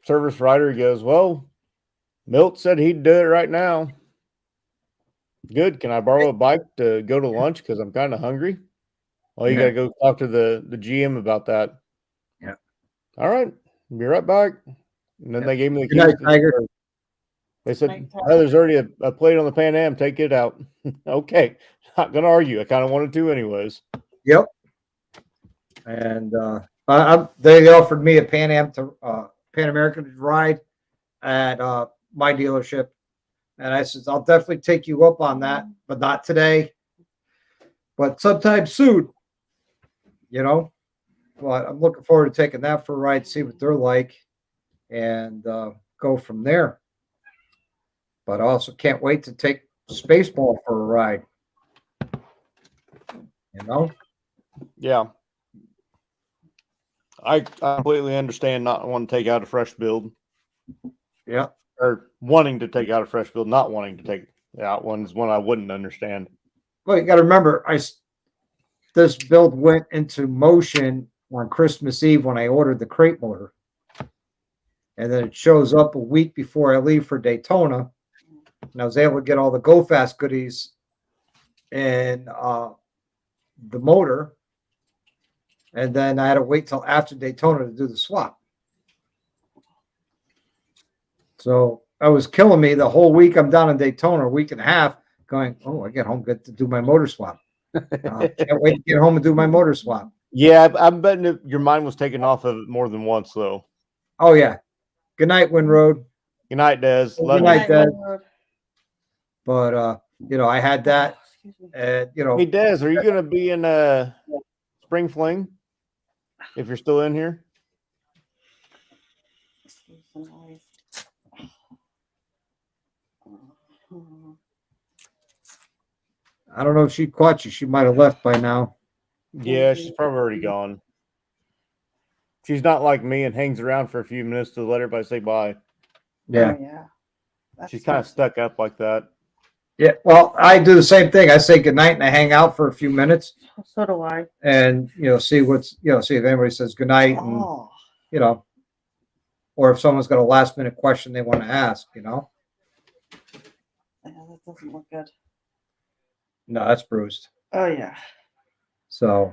service writer goes, well, Milt said he'd do it right now. Good. Can I borrow a bike to go to lunch? Because I'm kind of hungry. Oh, you got to go talk to the GM about that. Yeah. All right. Be right back. And then they gave me the Good night, keys. Tiger. They said, oh, there's already a plate on the Pan Am. Take it out. Okay. Not going to argue. I kind of wanted to anyways. Yep. And they offered me a Pan American to ride at my dealership. And I said, I'll definitely take you up on that, but not today. But sometime soon, But I'm looking forward to taking that for a ride, see what they're like, and go from there. But I also can't wait to take Spaceball for a ride. Yeah. I completely understand not wanting to take out a fresh build. Yeah. Or wanting to take out a fresh build, not wanting to take out one is one I wouldn't understand. Well, you got to remember, this build went into motion on Christmas Eve when I ordered the crate motor. And then it shows up a week before I leave for Daytona. And I was able to get all the Go Fast goodies and the motor. And then I had to wait till after Daytona to do the swap. So that was killing me the whole week. I'm down in Daytona, a week and a half, going, oh, I get home, get to do my motor swap. Can't wait to get home and do my motor swap. Yeah, I'm betting that your mind was taken off of it more than once, though. Oh yeah. Good night, Winroad. Good night, Des. Love Good night, you. Des. But I had that, and Hey, Des, are you going to be in Spring Fling if you're still in here? I don't know if she caught you. She might have left by now. Yeah, she's probably already gone. She's not like me and hangs around for a few minutes to let everybody say bye. Yeah. Oh, yeah. She's kind of stuck up like that. Yeah. Well, I do the same thing. I say goodnight and I hang out for a few minutes. So do I. And see see if anybody says goodnight, and Oh. or if someone's got a last minute question they want to ask. Yeah, that doesn't look good. No, that's bruised. Oh yeah. So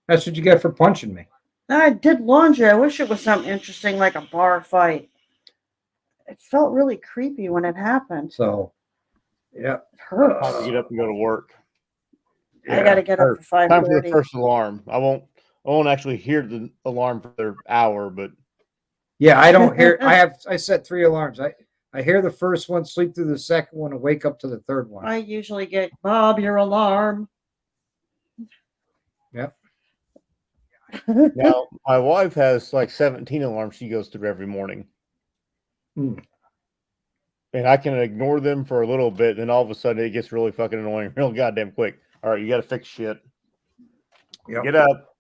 that's what you get for punching me. I did laundry. I wish it was something interesting like a bar fight. It felt really creepy when it happened. So yeah. It hurts. Time to get up and go to work. I gotta get up for Time for the 5:30. first alarm. I won't actually hear the alarm for the hour, but Yeah, I don't hear. I set 3 alarms. I hear the first one, sleep through the second one, and wake up to the third one. I usually get Bob your alarm. Yep. now my wife has like 17 alarms she goes through every morning. Mm. And I can ignore them for a little bit, then all of a sudden it gets really fucking annoying real goddamn quick. All right, you got to fix shit. Yep. Get up.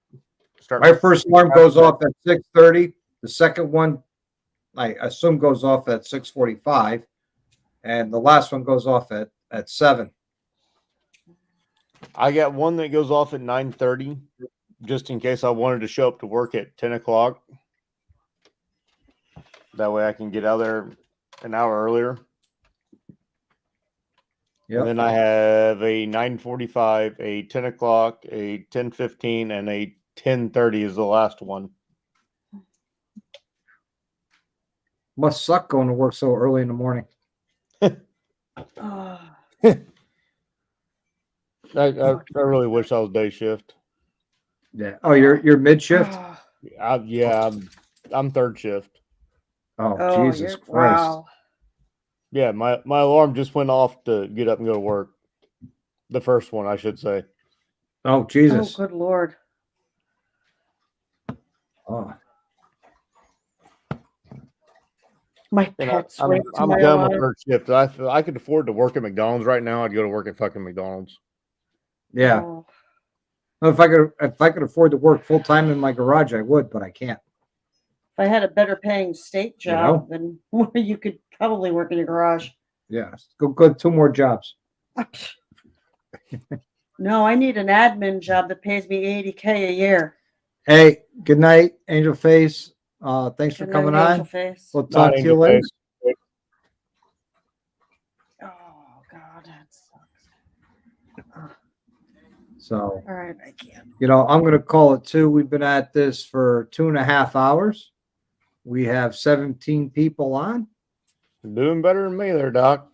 Start. My first alarm goes off at 6:30. The second one, I assume, goes off at 6:45, and the last one goes off at 7. I got one that goes off at 9:30, just in case I wanted to show up to work at 10 o'clock. That way I can get out there an hour earlier. Yep. And then I have a 9:45, a 10 o'clock, a 10:15, and a 10:30 is the last one. Must suck going to work so early in the morning. I really wish I was day shift. Yeah. Oh, you're mid shift. I'm third shift. Oh, Jesus Christ. Wow. Yeah, my alarm just went off to get up and go to work. The first one, I should say. Oh, Jesus. Oh, good Lord. Oh. My And pets I'm wake to done my with alarm. third shift. If I could afford to work at McDonald's right now, I'd go to work at fucking McDonald's. Yeah. Oh. Well, if I could afford to work full time in my garage, I would, but I can't. If I had a better paying state job, then you could probably work in your garage. Yeah. Go 2 more jobs. No, I need an admin job that pays me $80K a year. Hey, good night, Angel Face. Thanks for Good coming night, on. Angel Face. We'll talk to you later. Oh God, that sucks. So, All right, I can't. I'm going to call it 2. We've been at this for 2.5 hours. We have 17 people on. You're doing better than me there, Doc.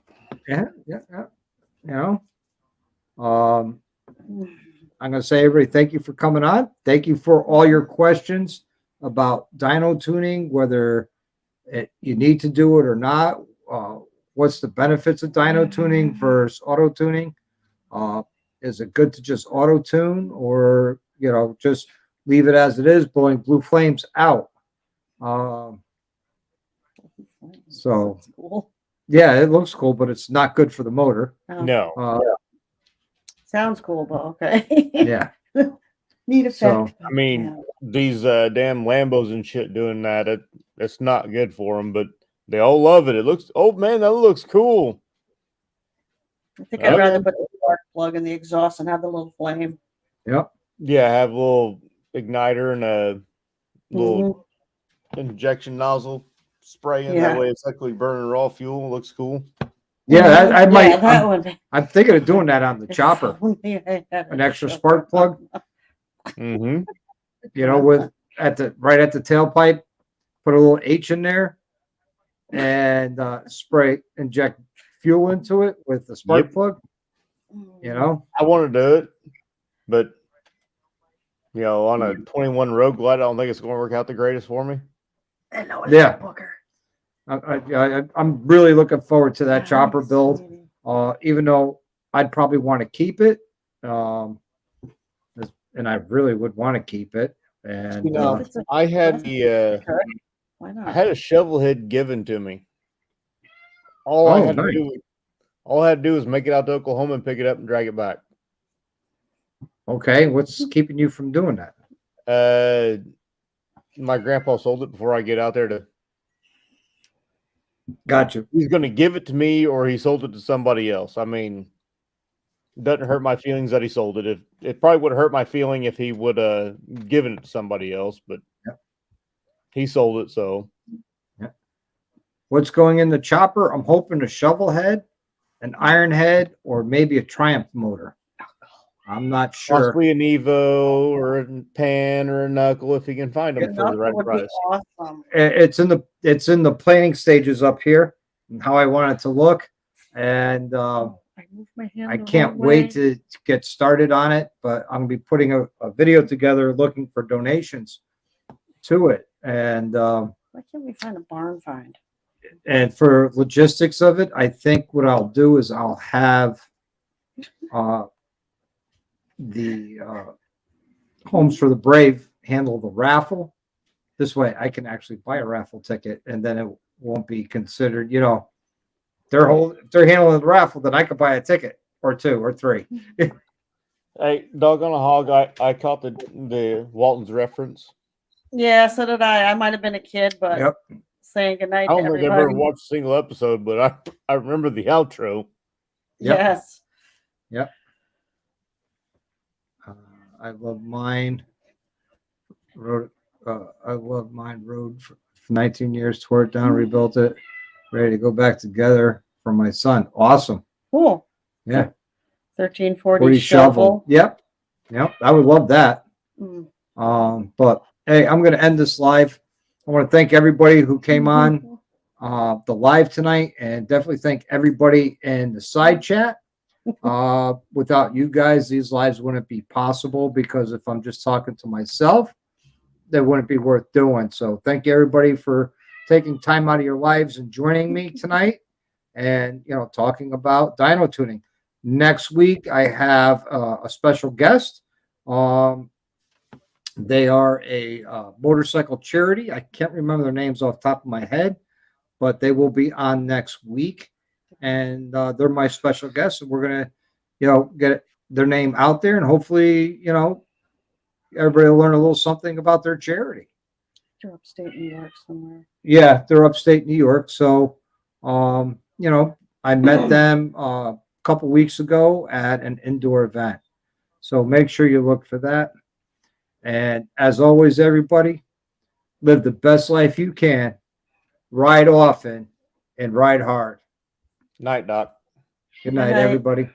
Yeah. I'm going to say, everybody, thank you for coming on. Thank you for all your questions about dyno tuning, whether you need to do it or not. What's the benefits of dyno tuning versus auto tuning? Is it good to just auto tune, or just leave it as it is, blowing blue flames out? So Cool. yeah, it looks cool, but it's not good for the motor. No. Sounds cool, but okay. Yeah. Neat effect. So I mean, these damn Lambos and shit doing that, it's not good for them, but they all love it. It looks, oh man, that looks cool. I think I'd rather put the spark plug in the exhaust and have the little flame. Yep. Yeah, have a little igniter and a little injection nozzle spray in. That way it's actually burning raw fuel. Looks cool. Yeah, I might. Yeah, that one. I'm thinking of doing that on the chopper. An extra spark plug. Mm-hmm. With right at the tailpipe, put a little H in there, and inject fuel into it with the spark plug. You know, I want to do it, but on a 21 Road Glide, I don't think it's going to work out the greatest for me. Yeah. I'm really looking forward to that chopper build. Even though I'd probably want to keep it, and I really would want to keep it. And I had Why I not? had a shovel head given to me. All I had to do was make it out to Oklahoma and pick it up and drag it back. Okay, what's keeping you from doing that? My grandpa sold it before I get out there to. Gotcha. He's going to give it to me, or he sold it to somebody else. I mean, it doesn't hurt my feelings that he sold it. It probably would hurt my feeling if he would given it to somebody else, but he sold it. So, what's going in the chopper? I'm hoping a shovel head, an iron head, or maybe a Triumph motor. I'm not sure. Possibly an Evo or a Pan or a Knuckle if he can find them for the right price. Awesome. It's in the planning stages up here and how I want it to look, and I moved my hand I the can't wrong wait way. to get started on it. But I'm gonna be putting a video together looking for donations to it, and Why can't we find a barn find? and for logistics of it, I think what I'll do is I'll have the Homes for the Brave handle the raffle. This way I can actually buy a raffle ticket, and then it won't be considered, if they're handling the raffle, then I could buy a ticket or two or three. Hey, dog on a hog, I caught the Walton's reference. Yeah, so did I. I might have been a kid, but saying goodnight I to don't think I've everybody. ever watched a single episode, but I remember the outro. Yep. Yes. Yep. I love mine. I love mine. Rode for 19 years, tore it down, rebuilt it, ready to go back together for my son. Awesome. Cool. Yeah. 1340 shovel. Yep. I would love that. Mm. But hey, I'm going to end this live. I want to thank everybody who came on the live tonight, and definitely thank everybody in the side chat. Without you guys, these lives wouldn't be possible, because if I'm just talking to myself, they wouldn't be worth doing. So thank you everybody for taking time out of your lives and joining me tonight, and talking about dyno tuning. Next week I have a special guest. They are a motorcycle charity. I can't remember their names off the top of my head, but they will be on next week, and they're my special guests. And we're gonna, get their name out there, and hopefully, everybody will learn a little something about their charity. They're upstate New York somewhere. Yeah, they're upstate New York. So, I met them a couple weeks ago at an indoor event. So make sure you look for that. And as always, everybody, live the best life you can, ride often, and ride hard. Night, Doc. Good night, Good night. everybody.